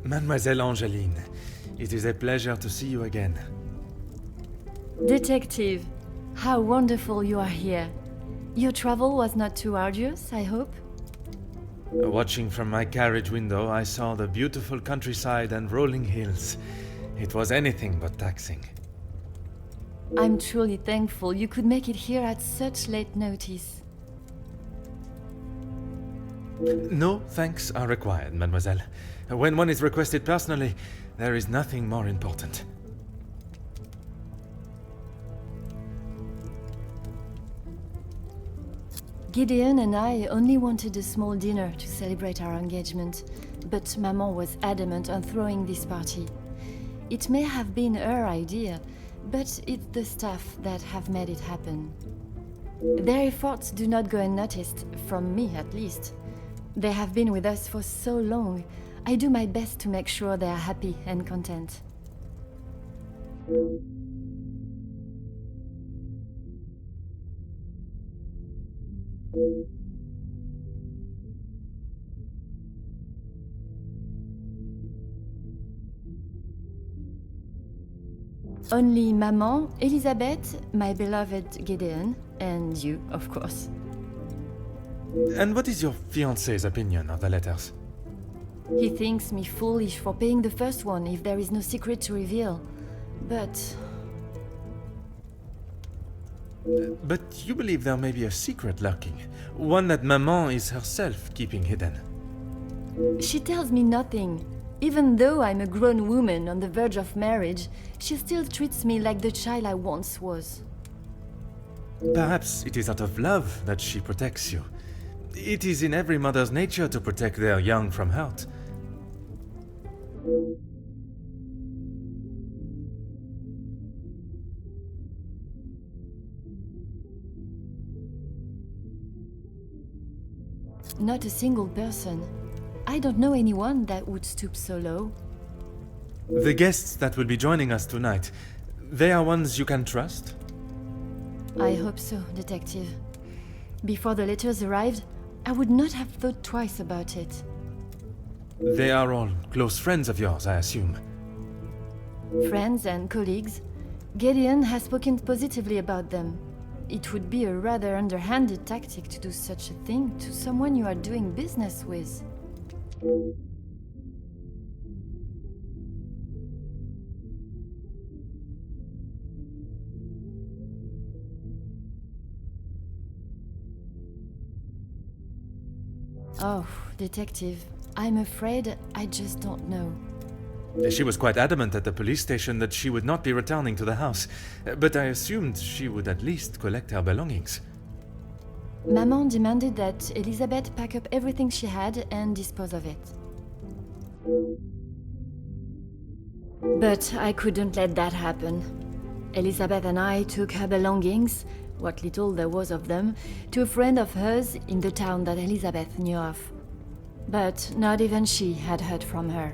Mademoiselle Angeline, it is a pleasure to see you again. Detective, how wonderful you are here. Your travel was not too arduous, I hope? Watching from my carriage window, I saw the beautiful countryside and rolling hills. It was anything but taxing. I'm truly thankful you could make it here at such late notice. No thanks are required, mademoiselle. When one is requested personally, there is nothing more important. Gideon and I only wanted a small dinner to celebrate our engagement, but Maman was adamant on throwing this party. It may have been her idea, but it's the staff that have made it happen. Their efforts do not go unnoticed, from me at least. They have been with us for so long. I do my best to make sure they are happy and content. Only Maman, Elizabeth, my beloved Gideon, and you, of course. And what is your fiancé's opinion of the letters? He thinks me foolish for paying the first one if there is no secret to reveal. But you believe there may be a secret lurking, one that Maman is herself keeping hidden. she tells me nothing. Even though I'm a grown woman on the verge of marriage, she still treats me like the child I once was. Perhaps it is out of love that she protects you. It is in every mother's nature to protect their young from hurt. Not a single person. I don't know anyone that would stoop so low. The guests that will be joining us tonight, they are ones you can trust? I hope so, Detective. Before the letters arrived, I would not have thought twice about it. They are all close friends of yours, I assume. Friends and colleagues. Gideon has spoken positively about them. It would be a rather underhanded tactic to do such a thing to someone you are doing business with. Oh, Detective, I'm afraid I just don't know. She was quite adamant at the police station that she would not be returning to the house, but I assumed she would at least collect her belongings. Maman demanded that Elizabeth pack up everything she had and dispose of it. But I couldn't let that happen. Elizabeth and I took her belongings, what little there was of them, to a friend of hers in the town that Elizabeth knew of. But not even she had heard from her.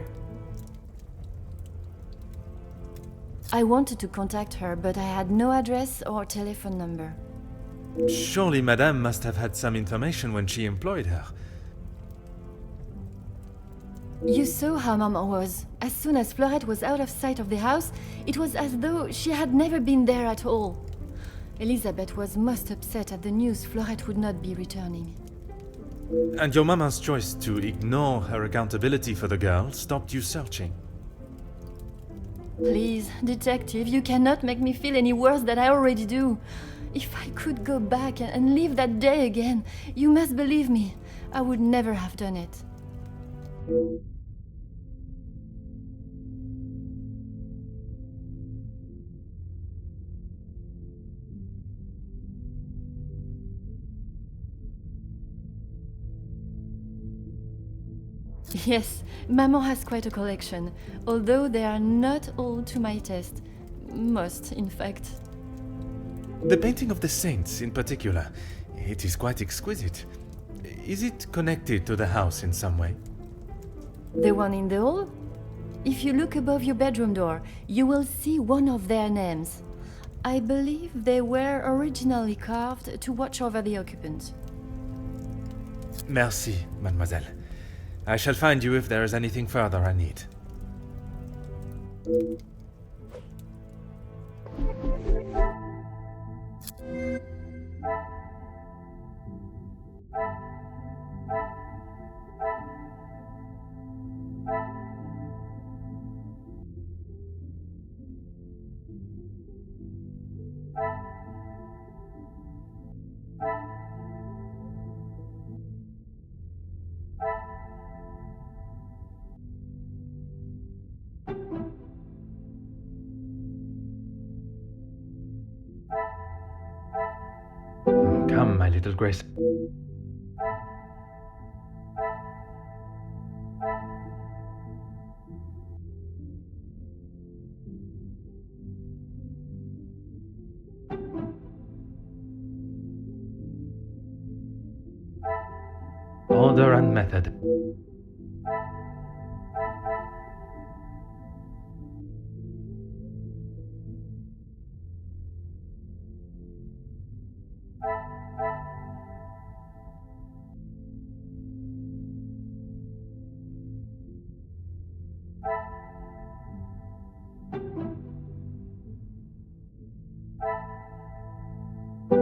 I wanted to contact her, but I had no address or telephone number. Surely Madame must have had some information when she employed her. You saw how Maman was. As soon as Fleurette was out of sight of the house, it was as though she had never been there at all. Elizabeth was most upset at the news Fleurette would not be returning. And your mama's choice to ignore her accountability for the girl stopped you searching. Please, Detective, you cannot make me feel any worse than I already do. If I could go back and live that day again, you must believe me, I would never have done it. Yes, Maman has quite a collection, although they are not all to my taste. Most, in fact. The painting of the saints in particular, it is quite exquisite. Is it connected to the house in some way? The one in the hall? If you look above your bedroom door, you will see one of their names. I believe they were originally carved to watch over the occupant. Merci, mademoiselle. I shall find you if there is anything further I need. Come, my little Grace. Order and method.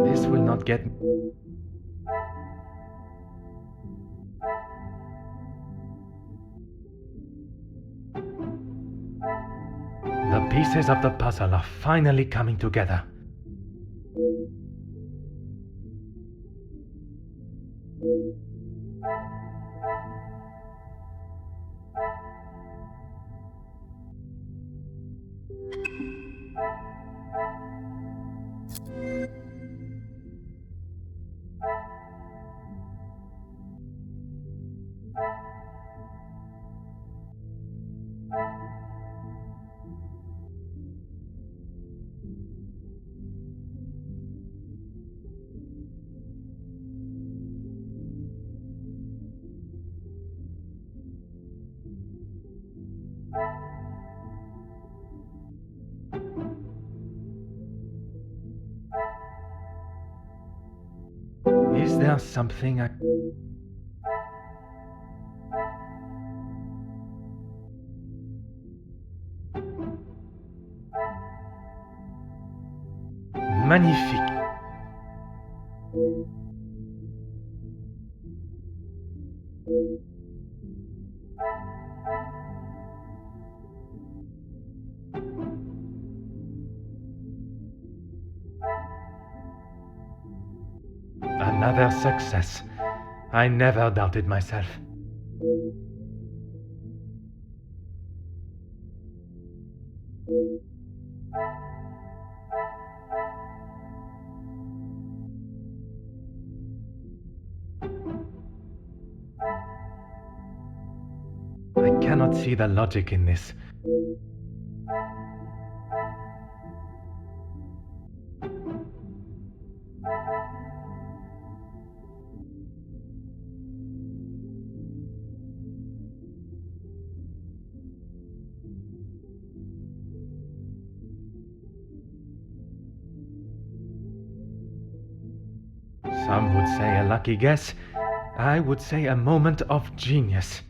This will not get... The pieces of the puzzle are finally coming together. Is there something I... Magnifique. Another success. I never doubted myself. I cannot see the logic in this. Some would say a lucky guess. I would say a moment of genius.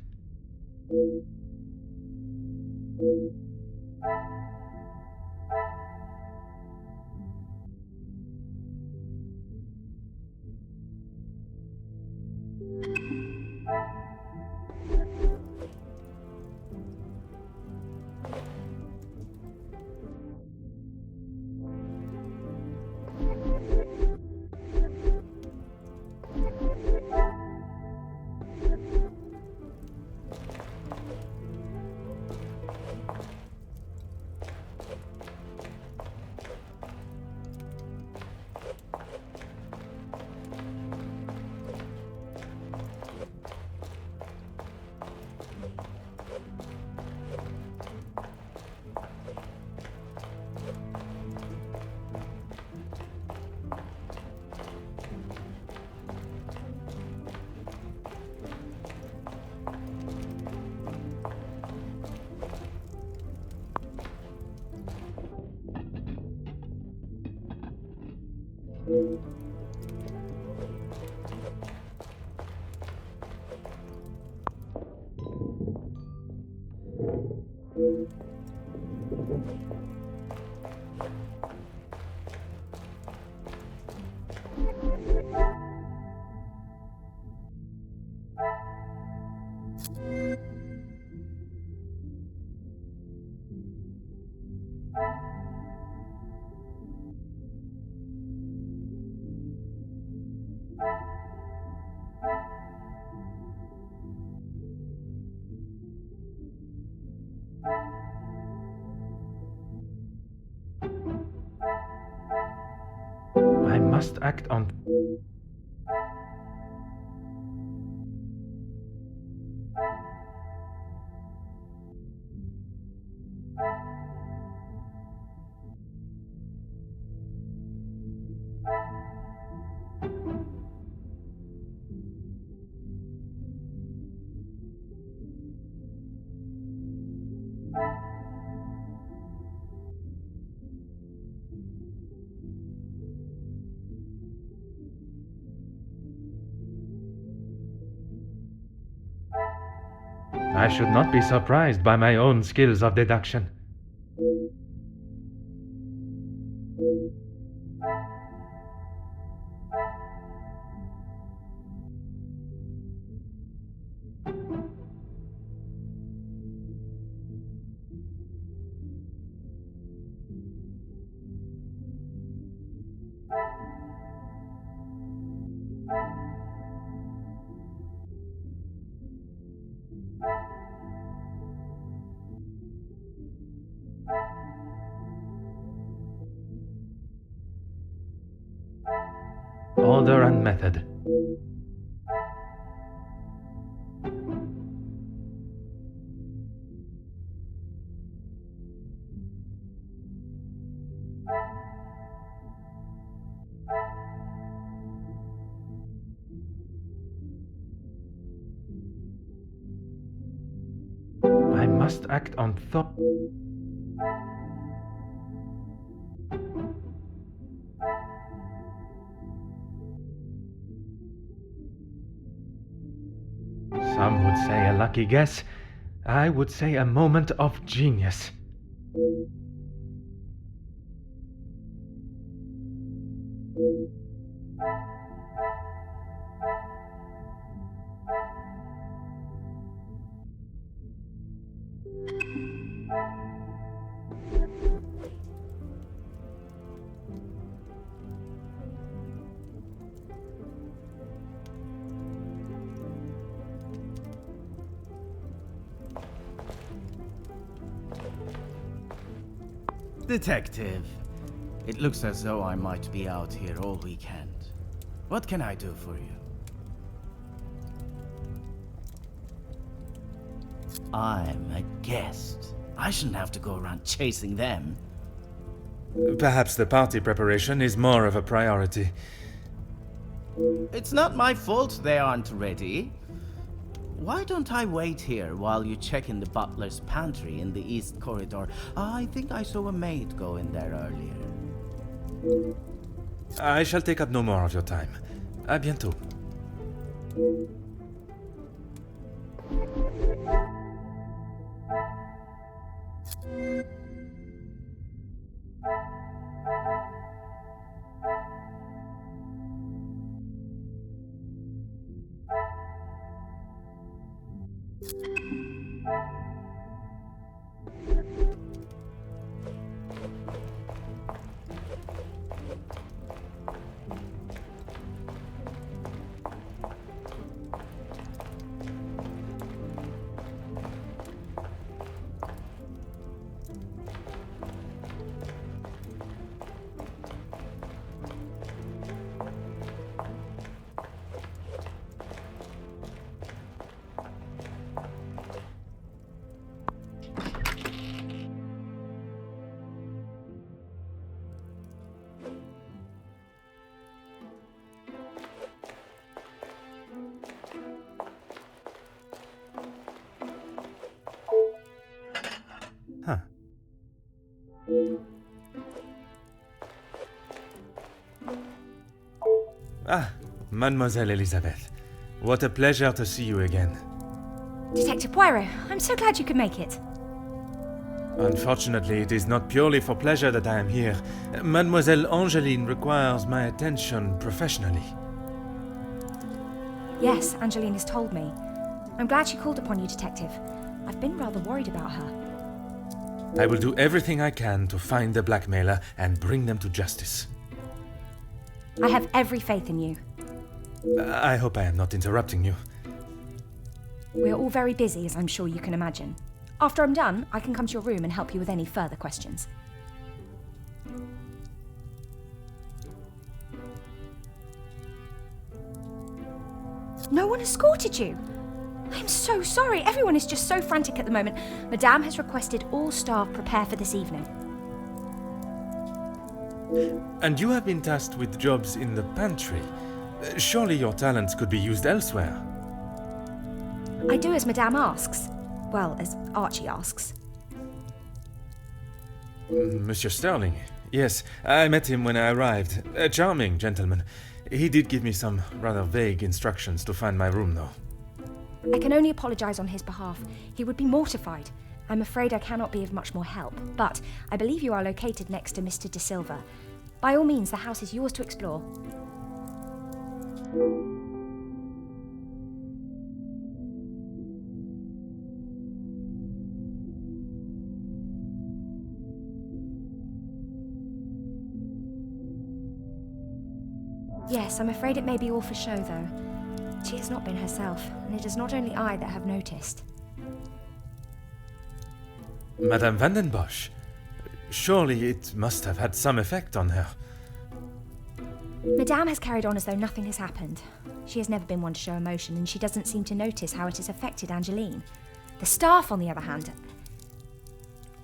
I must act on... I should not be surprised by my own skills of deduction. Order and method. I must act on thought. Some would say a lucky guess. I would say a moment of genius. Detective, it looks as though I might be out here all weekend. What can I do for you? I'm a guest. I shouldn't have to go around chasing them. Perhaps the party preparation is more of a priority. It's not my fault they aren't ready. Why don't I wait here while you check in the butler's pantry in the east corridor? I think I saw a maid go in there earlier. I shall take up no more of your time. À bientôt. Huh. Ah, Mademoiselle Elizabeth. What a pleasure to see you again. Detective Poirot, I'm so glad you could make it. Unfortunately, it is not purely for pleasure that I am here. Mademoiselle Angeline requires my attention professionally. Yes, Angeline has told me. I'm glad she called upon you, Detective. I've been rather worried about her. I will do everything I can to find the blackmailer and bring them to justice. I have every faith in you. I hope I am not interrupting you. We're all very busy, as I'm sure you can imagine. After I'm done, I can come to your room and help you with any further questions. No one escorted you? I'm so sorry. Everyone is just so frantic at the moment. Madame has requested all staff prepare for this evening. And you have been tasked with jobs in the pantry. Surely your talents could be used elsewhere. I do as Madame asks. Well, as Archie asks. Monsieur Sterling. Yes, I met him when I arrived. A charming gentleman. He did give me some rather vague instructions to find my room, though. I can only apologise on his behalf. He would be mortified. I'm afraid I cannot be of much more help, but I believe you are located next to Mr. De Silva. By all means, the house is yours to explore. Yes, I'm afraid it may be all for show, though. She has not been herself, and it is not only I that have noticed. Madame Vandenbosch. Surely it must have had some effect on her. Madame has carried on as though nothing has happened. She has never been one to show emotion, and she doesn't seem to notice how it has affected Angeline. The staff, on the other hand...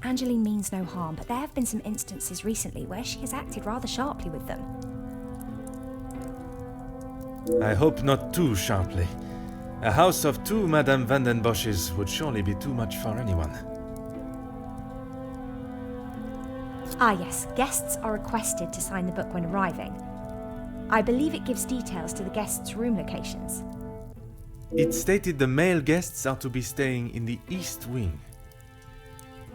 Angeline means no harm, but there have been some instances recently where she has acted rather sharply with them. I hope not too sharply. A house of two Madame Vandenbosches would surely be too much for anyone. Ah yes, guests are requested to sign the book when arriving. I believe it gives details to the guests' room locations. It stated the male guests are to be staying in the East Wing.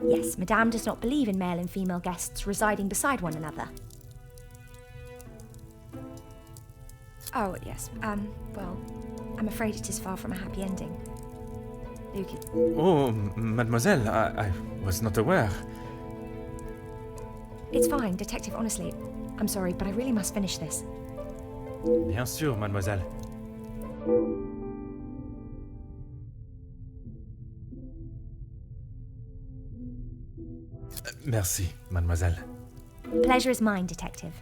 Yes, Madame does not believe in male and female guests residing beside one another. Oh, yes, well, I'm afraid it is far from a happy ending. Luke... Oh, mademoiselle, I was not aware. It's fine, Detective, honestly. I'm sorry, but I really must finish this. Bien sûr, mademoiselle. Merci, mademoiselle. Pleasure is mine, Detective.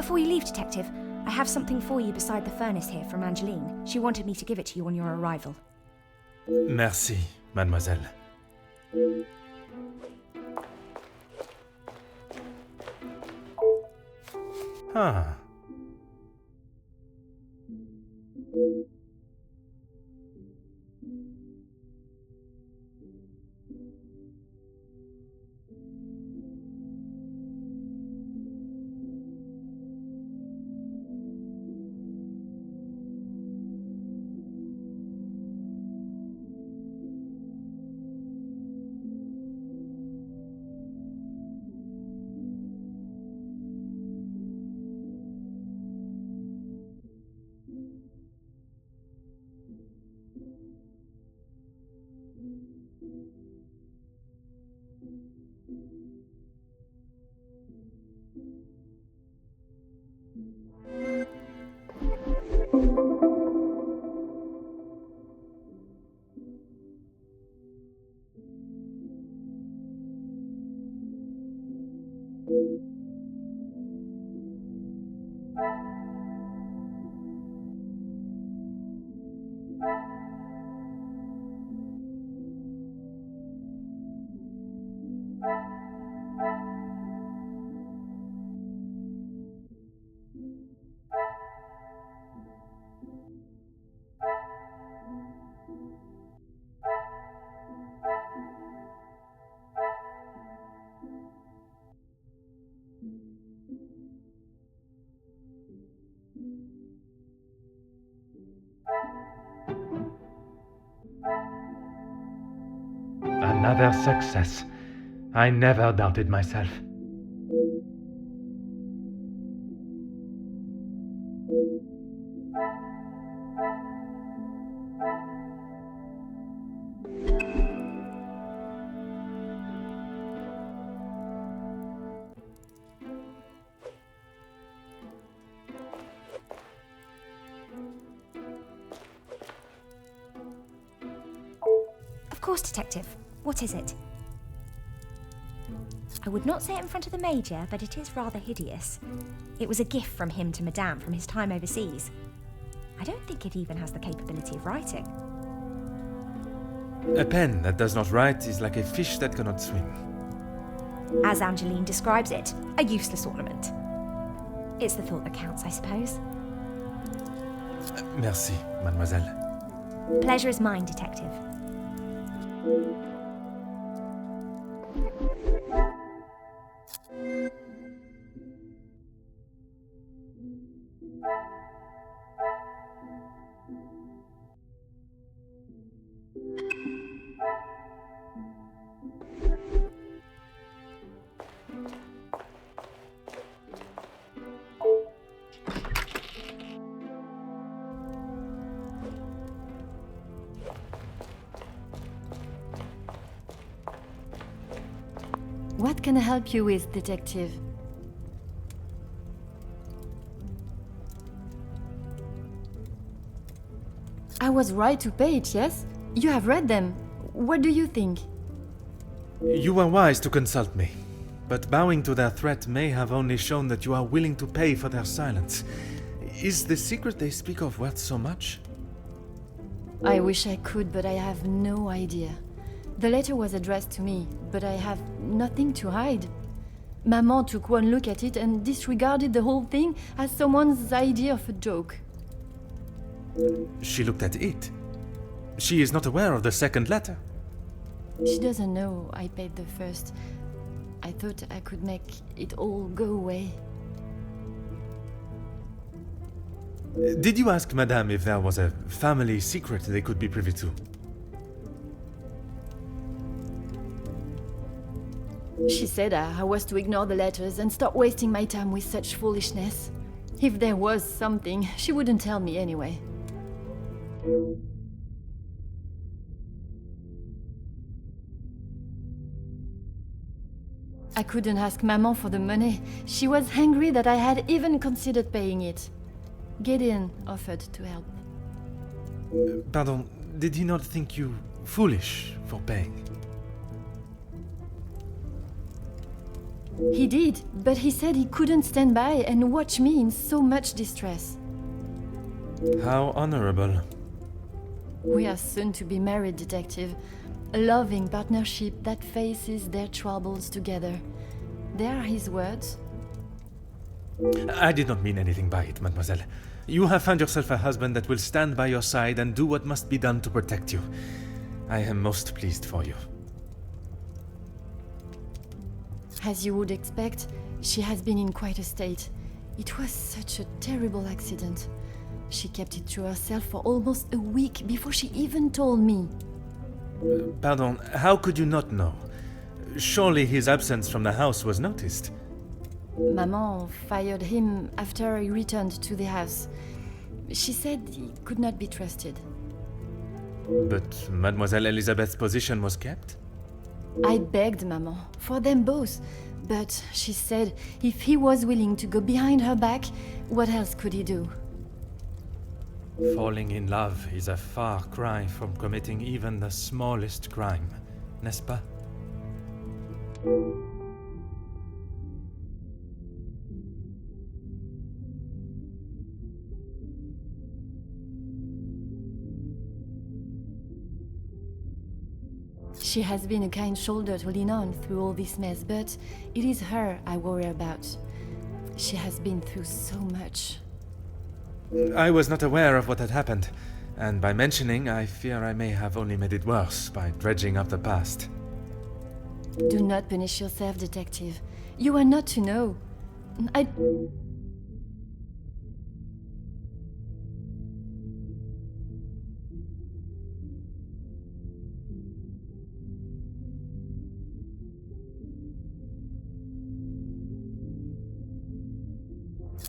Before you leave, Detective, I have something for you beside the furnace here from Angeline. She wanted me to give it to you on your arrival. Merci, mademoiselle. Ah. Another success. I never doubted myself. Of course, Detective. What is it? I would not say it in front of the Major, but it is rather hideous. It was a gift from him to Madame from his time overseas. I don't think it even has the capability of writing. A pen that does not write is like a fish that cannot swim. As Angeline describes it, a useless ornament. It's the thought that counts, I suppose. Merci, mademoiselle. Pleasure is mine, Detective. What can I help you with, Detective? I was right to pay it, yes? You have read them. What do you think? You were wise to consult me, but bowing to their threat may have only shown that you are willing to pay for their silence. Is the secret they speak of worth so much? I wish I could, but I have no idea. The letter was addressed to me, but I have nothing to hide. Maman took one look at it and disregarded the whole thing as someone's idea of a joke. She looked at it. She is not aware of the second letter. She doesn't know I paid the first. I thought I could make it all go away. Did you ask Madame if there was a family secret they could be privy to? She said I was to ignore the letters and stop wasting my time with such foolishness. If there was something, she wouldn't tell me anyway. I couldn't ask Maman for the money. She was angry that I had even considered paying it. Gideon offered to help. Pardon, did he not think you foolish for paying? He did, but he said he couldn't stand by and watch me in so much distress. How honorable. We are soon to be married, Detective. A loving partnership that faces their troubles together. They are his words. I did not mean anything by it, mademoiselle. You have found yourself a husband that will stand by your side and do what must be done to protect you. I am most pleased for you. As you would expect, she has been in quite a state. It was such a terrible accident. She kept it to herself for almost a week before she even told me. Pardon, how could you not know? Surely his absence from the house was noticed. Maman fired him after he returned to the house. She said he could not be trusted. But Mademoiselle Elizabeth's position was kept? I begged Maman for them both, but she said if he was willing to go behind her back, what else could he do? Falling in love is a far cry from committing even the smallest crime, n'est-ce pas? She has been a kind shoulder to lean on through all this mess, but it is her I worry about. She has been through so much. I was not aware of what had happened, and by mentioning, I fear I may have only made it worse by dredging up the past. Do not punish yourself, Detective. You are not to know.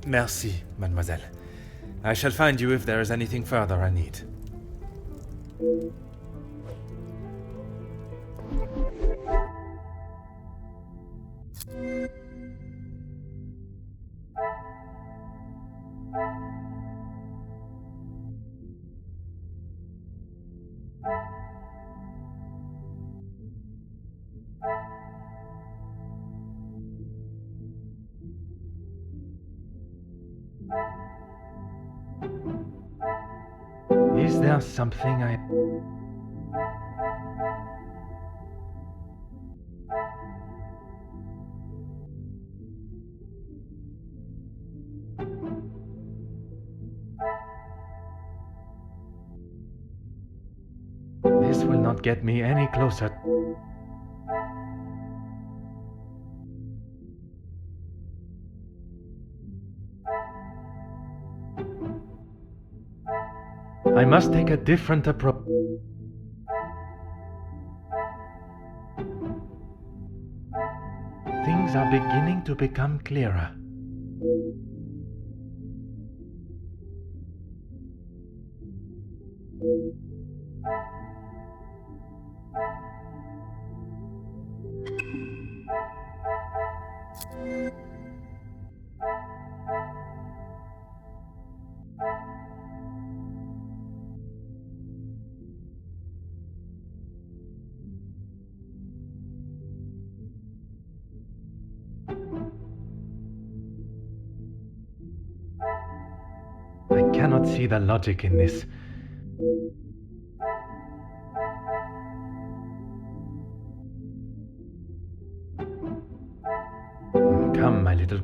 Merci, mademoiselle. I shall find you if there is anything further I need. Is there something I... This will not get me any closer. I must take a different approach. Things are beginning to become clearer. I cannot see the logic in this. Come, my little...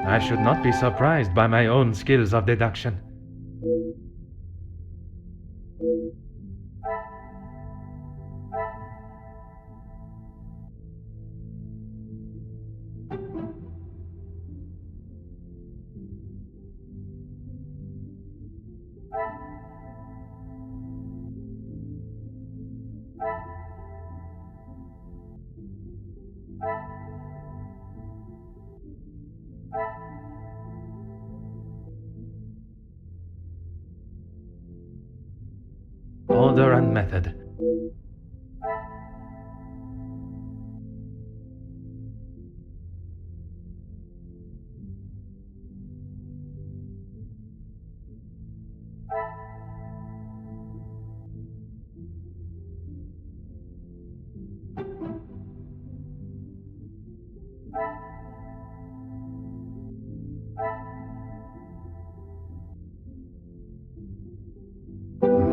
I should not be surprised by my own skills of deduction. Order and method.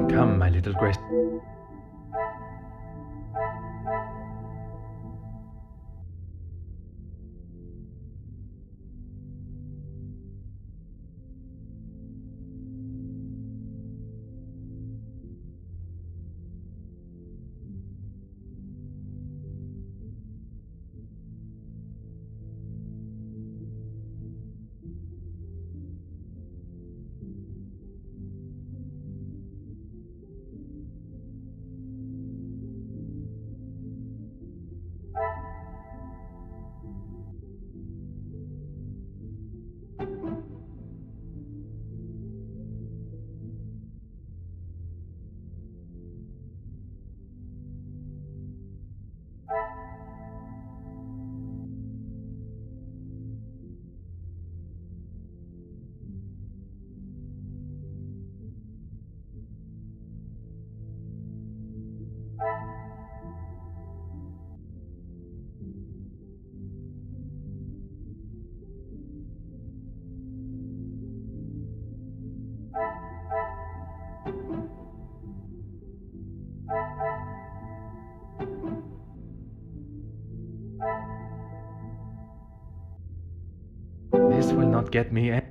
Come, my little Grace. This will not get me any...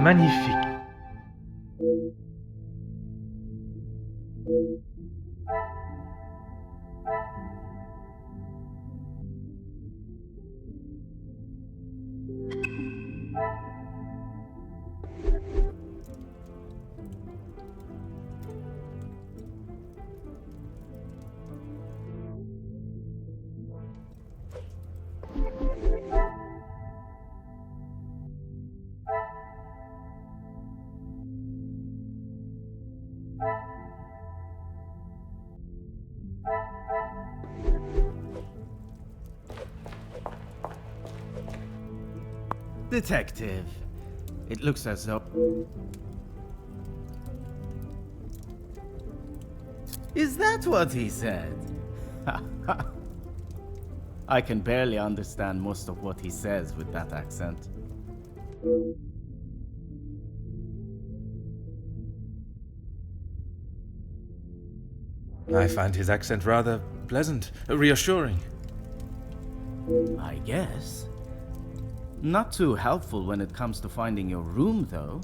Magnifique. Detective, it looks as though... Is that what he said? I can barely understand most of what he says with that accent. I find his accent rather pleasant, reassuring. I guess. Not too helpful when it comes to finding your room, though.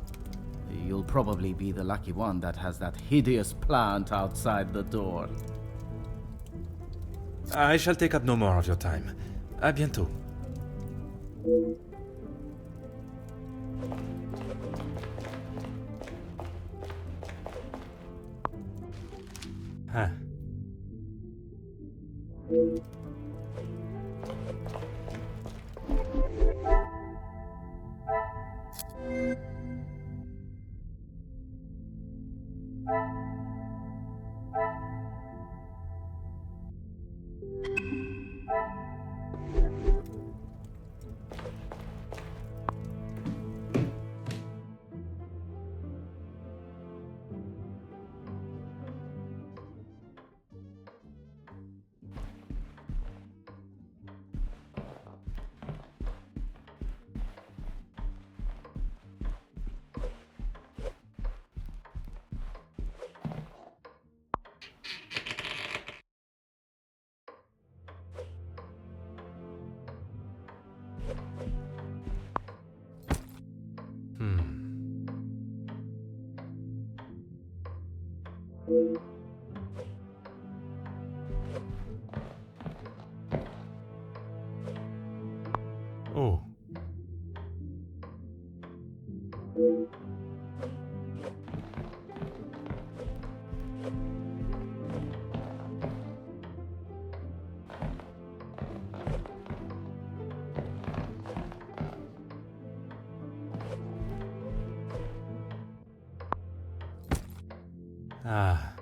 You'll probably be the lucky one that has that hideous plant outside the door. I shall take up no more of your time. À bientôt. Huh. Oh. Ah.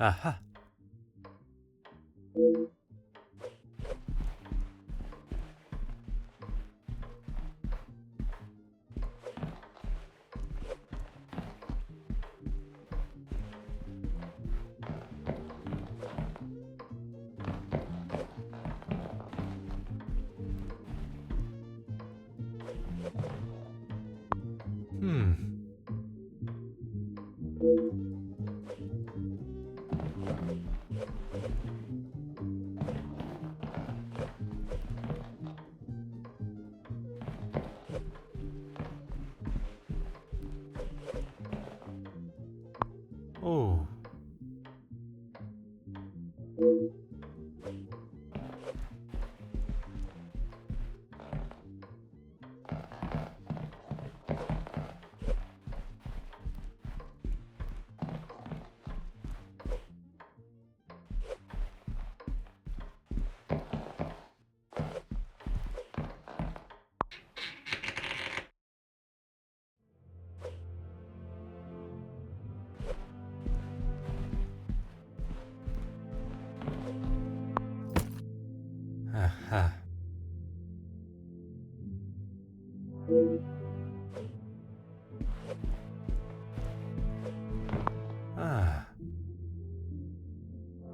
Aha.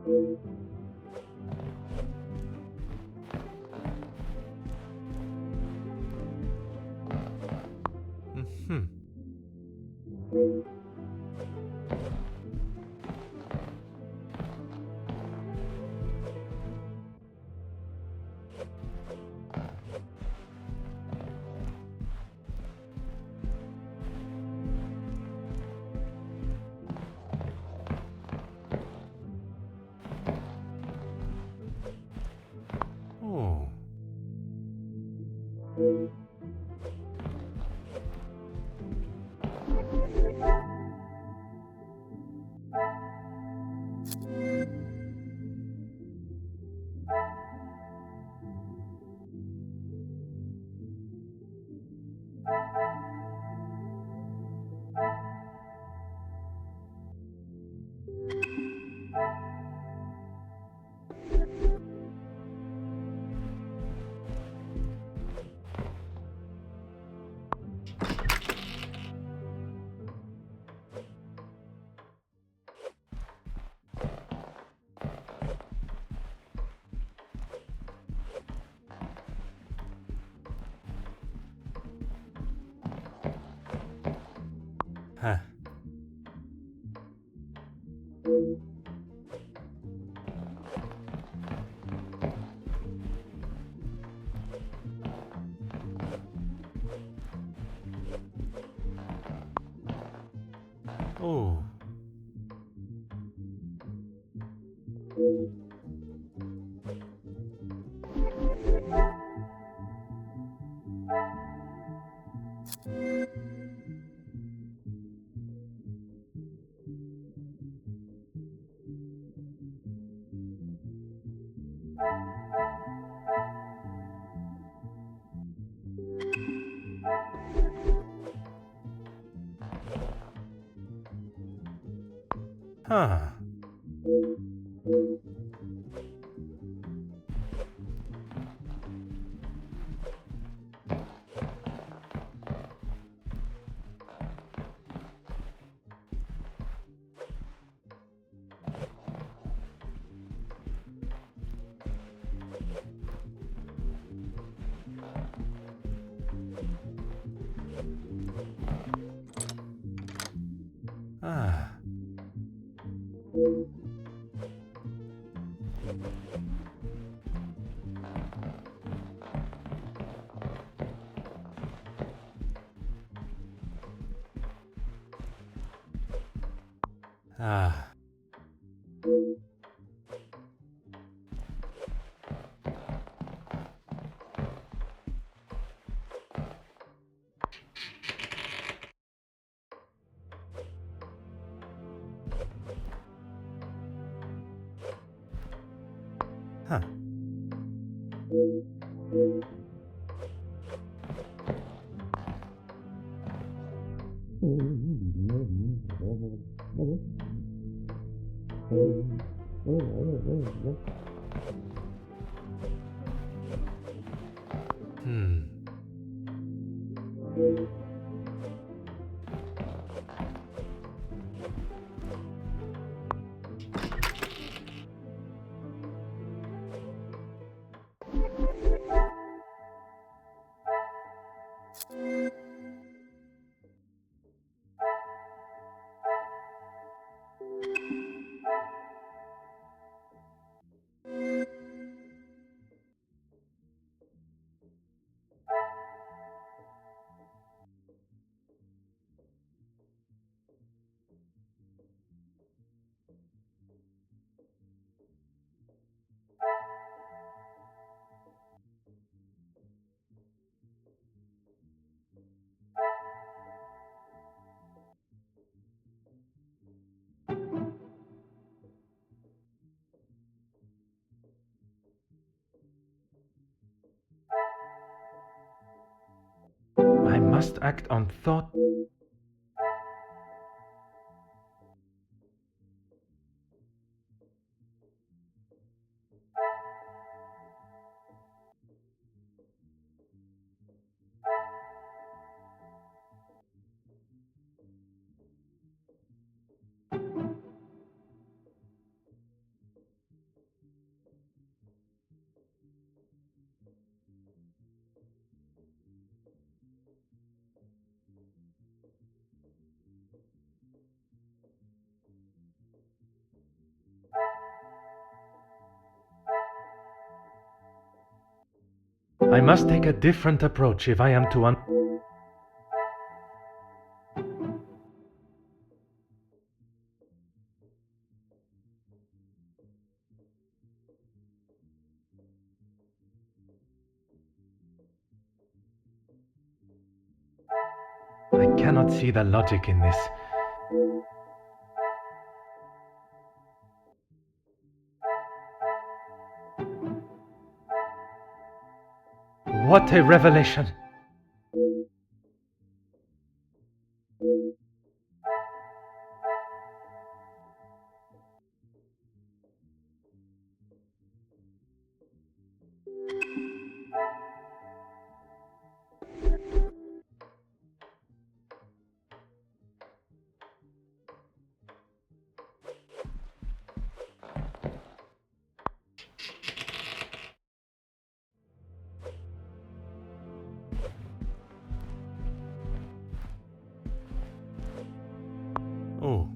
Mhm. Oh. Huh. Oh. Huh. Ah. Ah. Huh. Hmm. I must act on thought. I must take a different approach if I am to I cannot see the logic in this. What a revelation! Oh.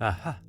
Aha.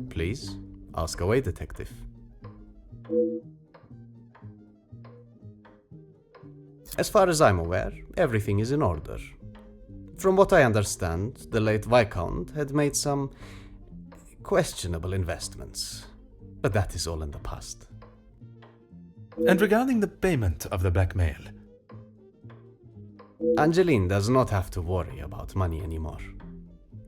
Please, ask away, detective. As far as I'm aware, everything is in order. From what I understand, the late Viscount had made some questionable investments. But that is all in the past. And regarding the payment of the blackmail? Angeline does not have to worry about money anymore.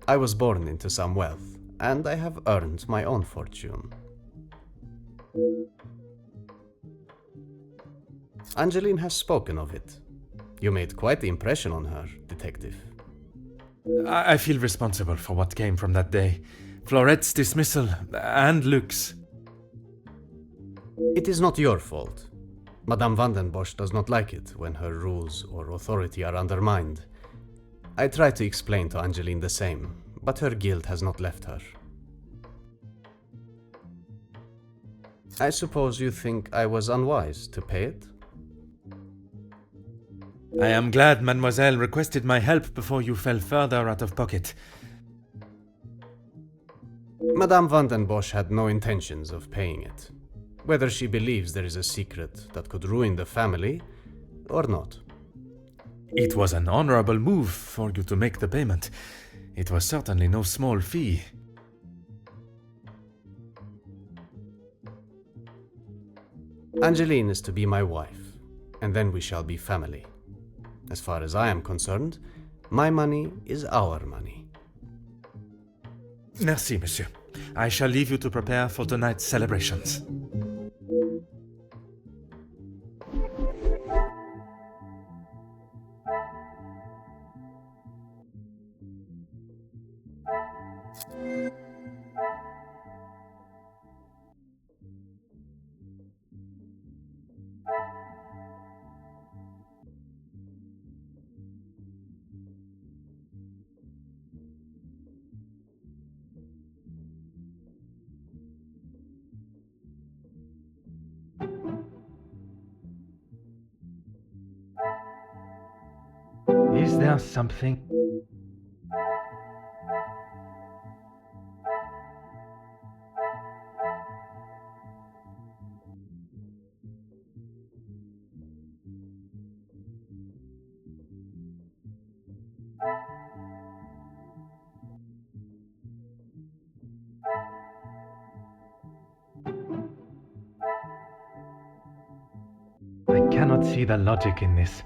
I was born into some wealth, and I have earned my own fortune. Angeline has spoken of it. You made quite the impression on her, detective. I feel responsible for what came from that day. Florette's dismissal and Luke's. It is not your fault. Madame Vandenbosch does not like it when her rules or authority are undermined. I try to explain to Angeline the same, but her guilt has not left her. I suppose you think I was unwise to pay it? I am glad Mademoiselle requested my help before you fell further out of pocket. Madame Vandenbosch had no intentions of paying it, whether she believes there is a secret that could ruin the family or not. It was an honorable move for you to make the payment. It was certainly no small fee. Angeline is to be my wife, and then we shall be family. As far as I am concerned, my money is our money. Merci, monsieur. I shall leave you to prepare for tonight's celebrations. Is there something? cannot see the logic in this.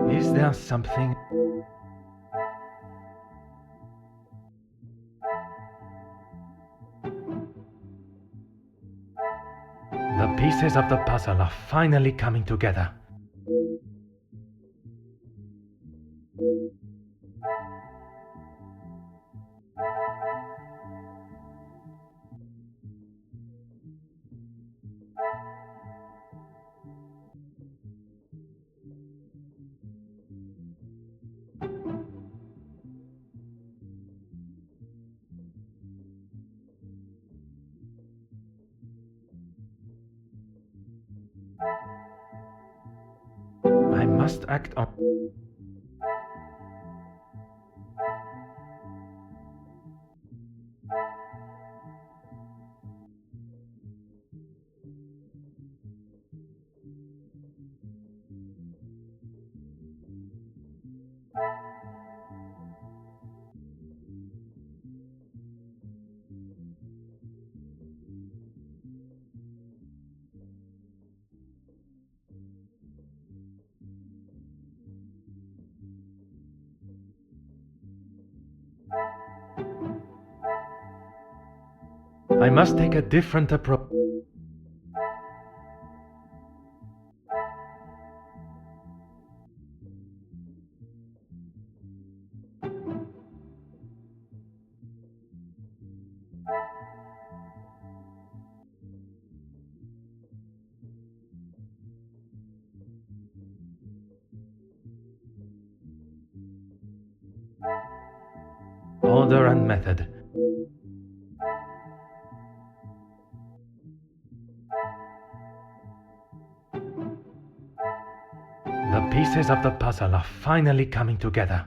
Is there something? The pieces of the puzzle are finally coming together. I must act on. I must take a different approach. Order and method. The pieces of the puzzle are finally coming together.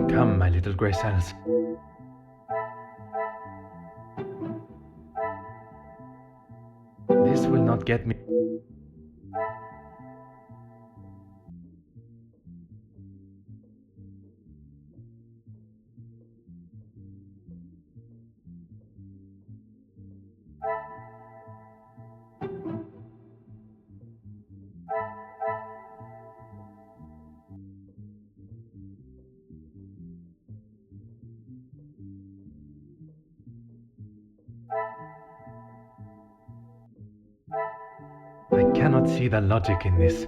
Come, my little grey cells. This will not get me. I cannot see the logic in this.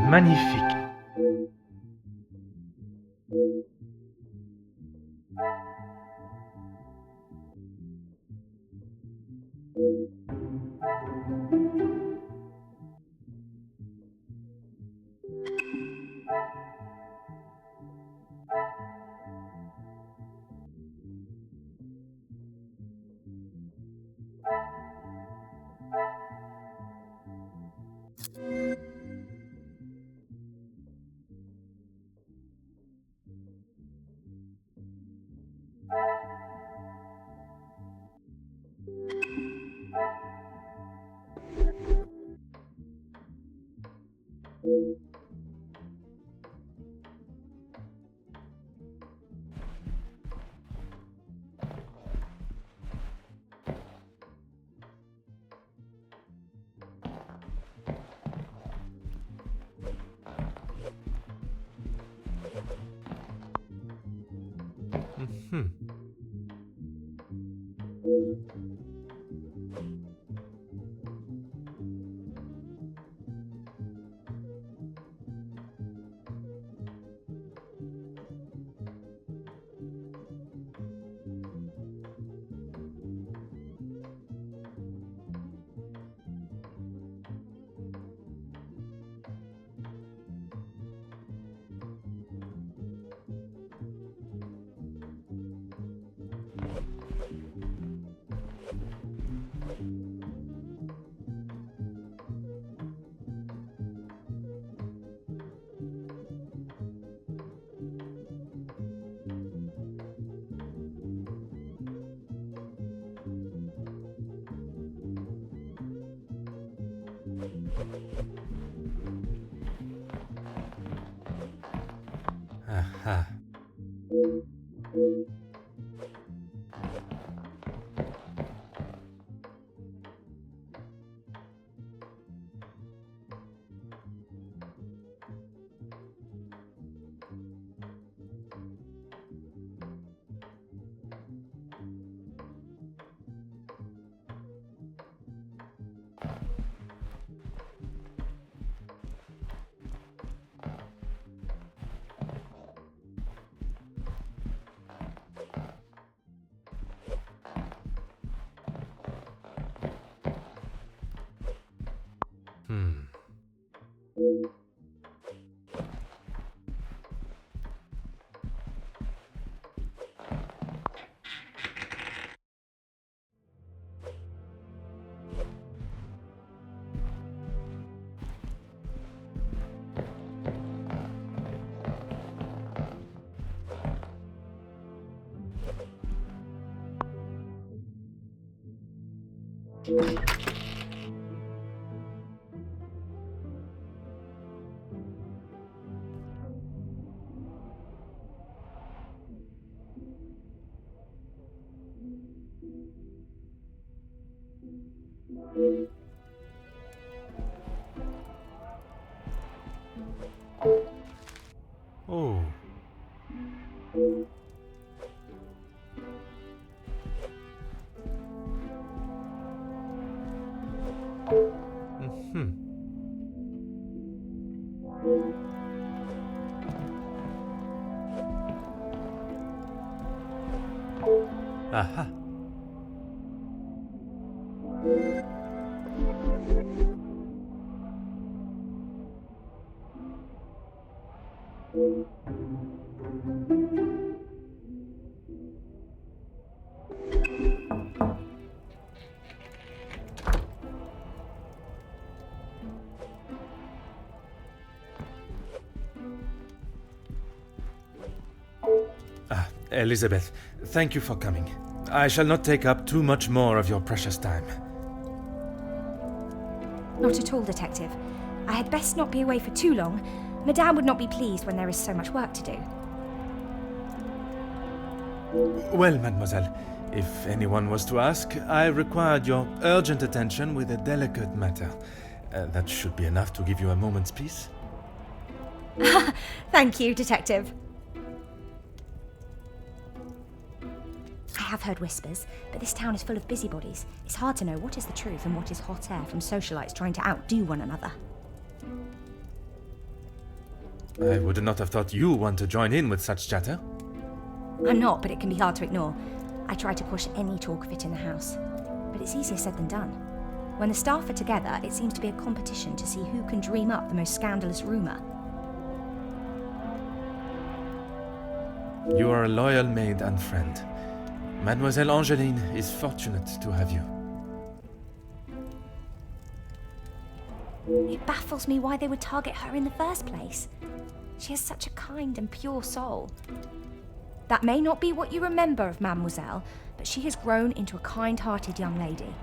Magnifique. Aha. Oh. Mhm. Aha. Elizabeth, thank you for coming. I shall not take up too much more of your precious time. Not at all, Detective. I had best not be away for too long. Madame would not be pleased when there is so much work to do. Well, mademoiselle, if anyone was to ask, I required your urgent attention with a delicate matter. That should be enough to give you a moment's peace. Thank you, Detective. I have heard whispers, but this town is full of busybodies. It's hard to know what is the truth and what is hot air from socialites trying to outdo one another. I would not have thought you want to join in with such chatter. I'm not, but it can be hard to ignore. I try to push any talk of it in the house, but it's easier said than done. When the staff are together, it seems to be a competition to see who can dream up the most scandalous rumour. You are a loyal maid and friend. Mademoiselle Angeline is fortunate to have you. It baffles me why they would target her in the first place. She has such a kind and pure soul. That may not be what you remember of Mademoiselle, but she has grown into a kind-hearted young lady.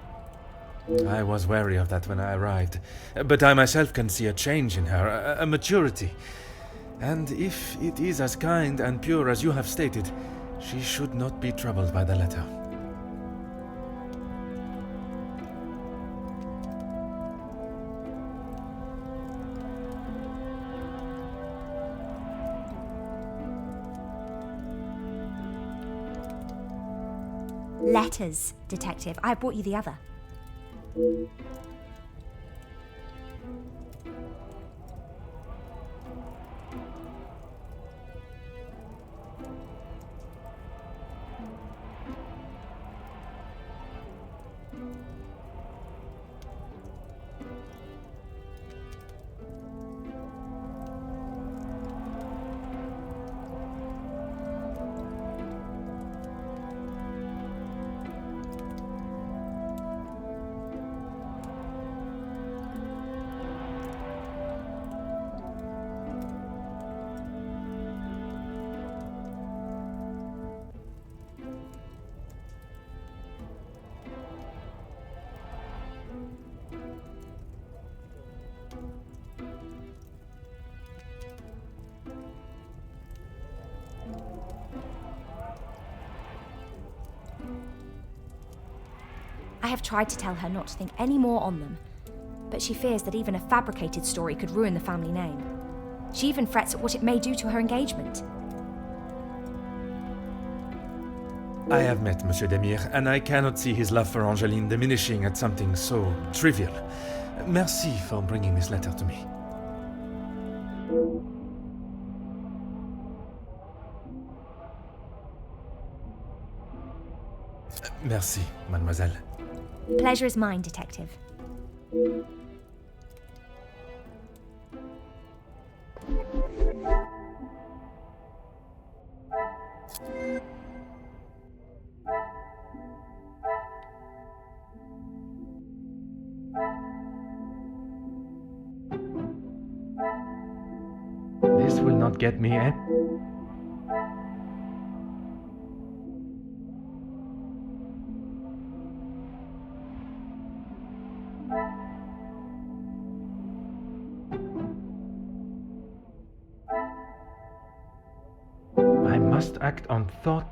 I was wary of that when I arrived, but I myself can see a change in her, a maturity. And if it is as kind and pure as you have stated, she should not be troubled by the letter. Letters, Detective. I brought you the other. I have tried to tell her not to think any more on them, but she fears that even a fabricated story could ruin the family name. She even frets at what it may do to her engagement. I have met Monsieur Demire, and I cannot see his love for Angeline diminishing at something so trivial. Merci for bringing this letter to me. Merci, mademoiselle. Pleasure is mine, Detective. This will not get me, eh? I must act on thought.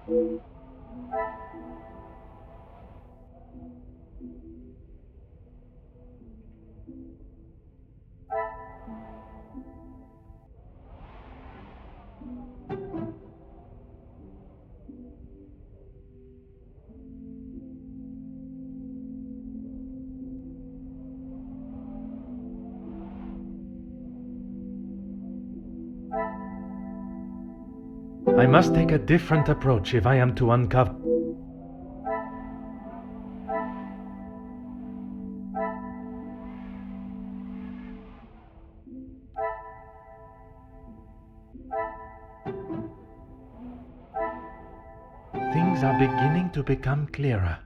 I must take a different approach if I am to uncover. Things are beginning to become clearer.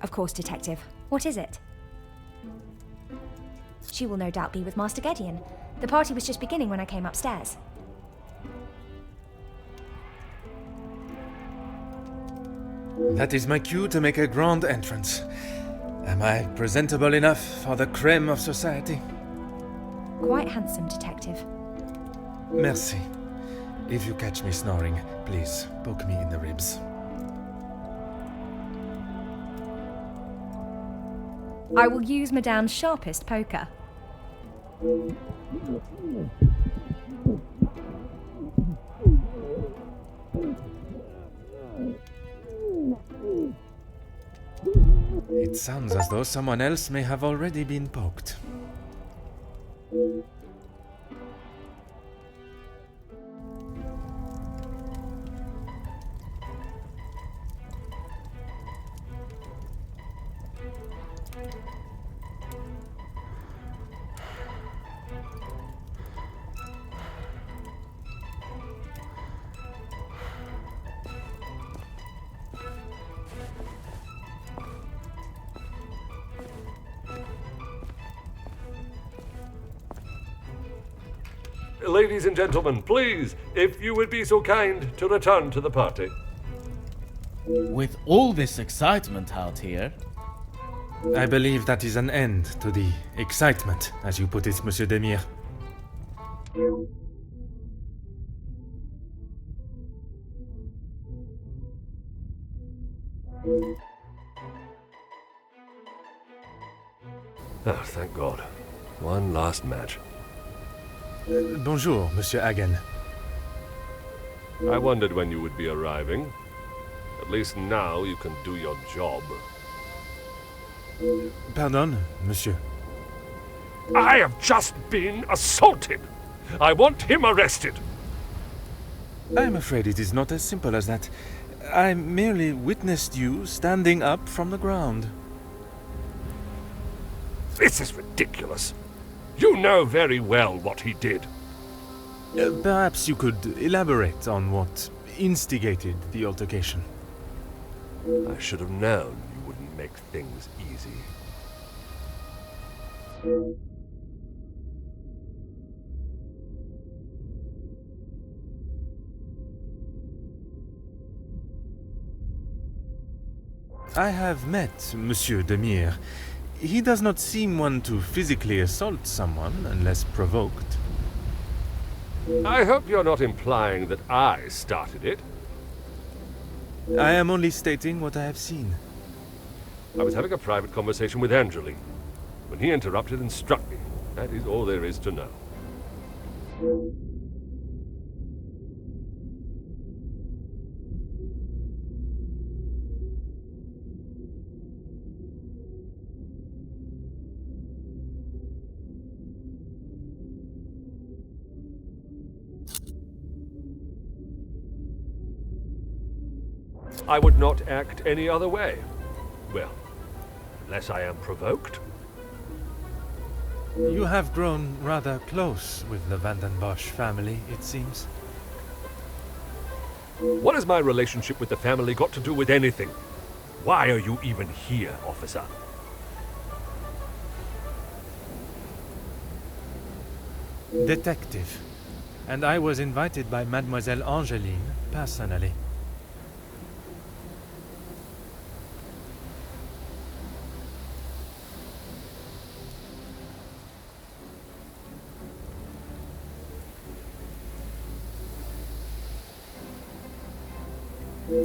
Of course, Detective. What is it? She will no doubt be with Master Gideon. The party was just beginning when I came upstairs. That is my cue to make a grand entrance. Am I presentable enough for the creme of society? Quite handsome, Detective. Merci. If you catch me snoring, please poke me in the ribs. I will use Madame's sharpest poker. It sounds as though someone else may have already been poked. Ladies and gentlemen, please, if you would be so kind to return to the party. With all this excitement out here, I believe that is an end to the excitement, as you put it, Monsieur Demire. Oh, thank God. One last match. Bonjour, Monsieur Hagen. I wondered when you would be arriving. At least now you can do your job. Pardon, Monsieur. I have just been assaulted! I want him arrested! I'm afraid it is not as simple as that. I merely witnessed you standing up from the ground. This is ridiculous. You know very well what he did. Perhaps you could elaborate on what instigated the altercation. I should have known you wouldn't make things easy. I have met Monsieur Demire. He does not seem one to physically assault someone unless provoked. I hope you're not implying that I started it. I am only stating what I have seen. I was having a private conversation with Angeline when he interrupted and struck me. That is all there is to know. I would not act any other way. Well, unless I am provoked. You have grown rather close with the Vandenbosch family, it seems. What has my relationship with the family got to do with anything? Why are you even here, officer? Detective. And I was invited by Mademoiselle Angeline personally.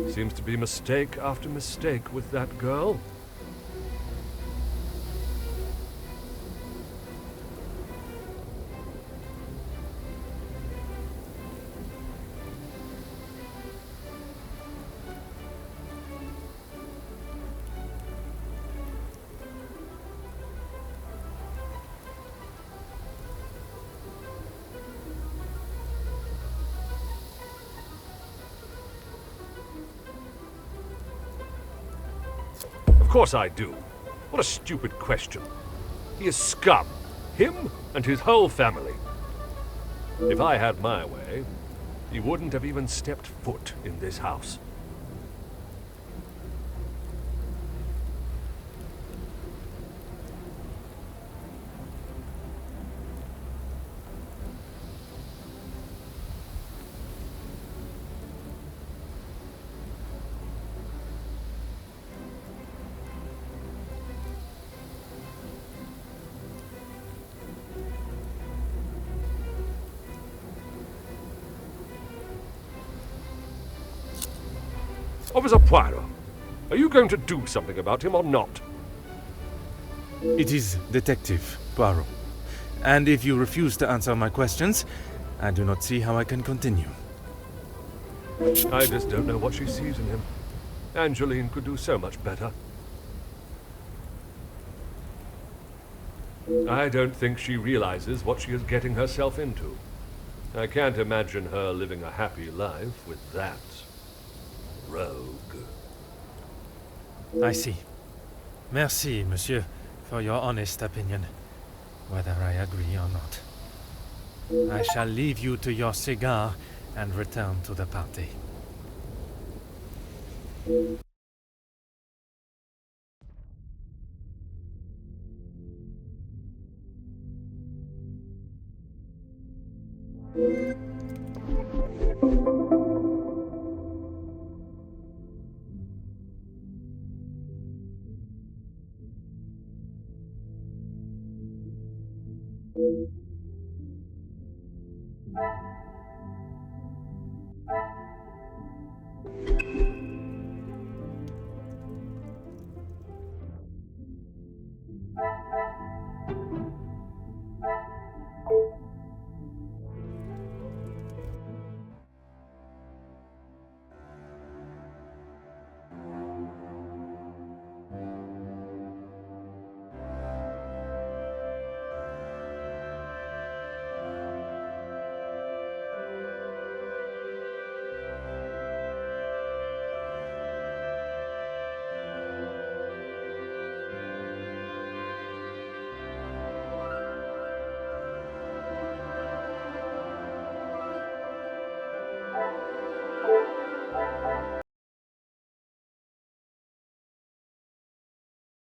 Seems to be mistake after mistake with that girl. Of course I do. What a stupid question. He is scum. Him and his whole family. If I had my way, he wouldn't have even stepped foot in this house. Officer Poirot, are you going to do something about him or not? It is Detective Poirot. And if you refuse to answer my questions, I do not see how I can continue. I just don't know what she sees in him. Angeline could do so much better. I don't think she realizes what she is getting herself into. I can't imagine her living a happy life with that rogue. I see. Merci, monsieur, for your honest opinion, whether I agree or not. I shall leave you to your cigar and return to the party.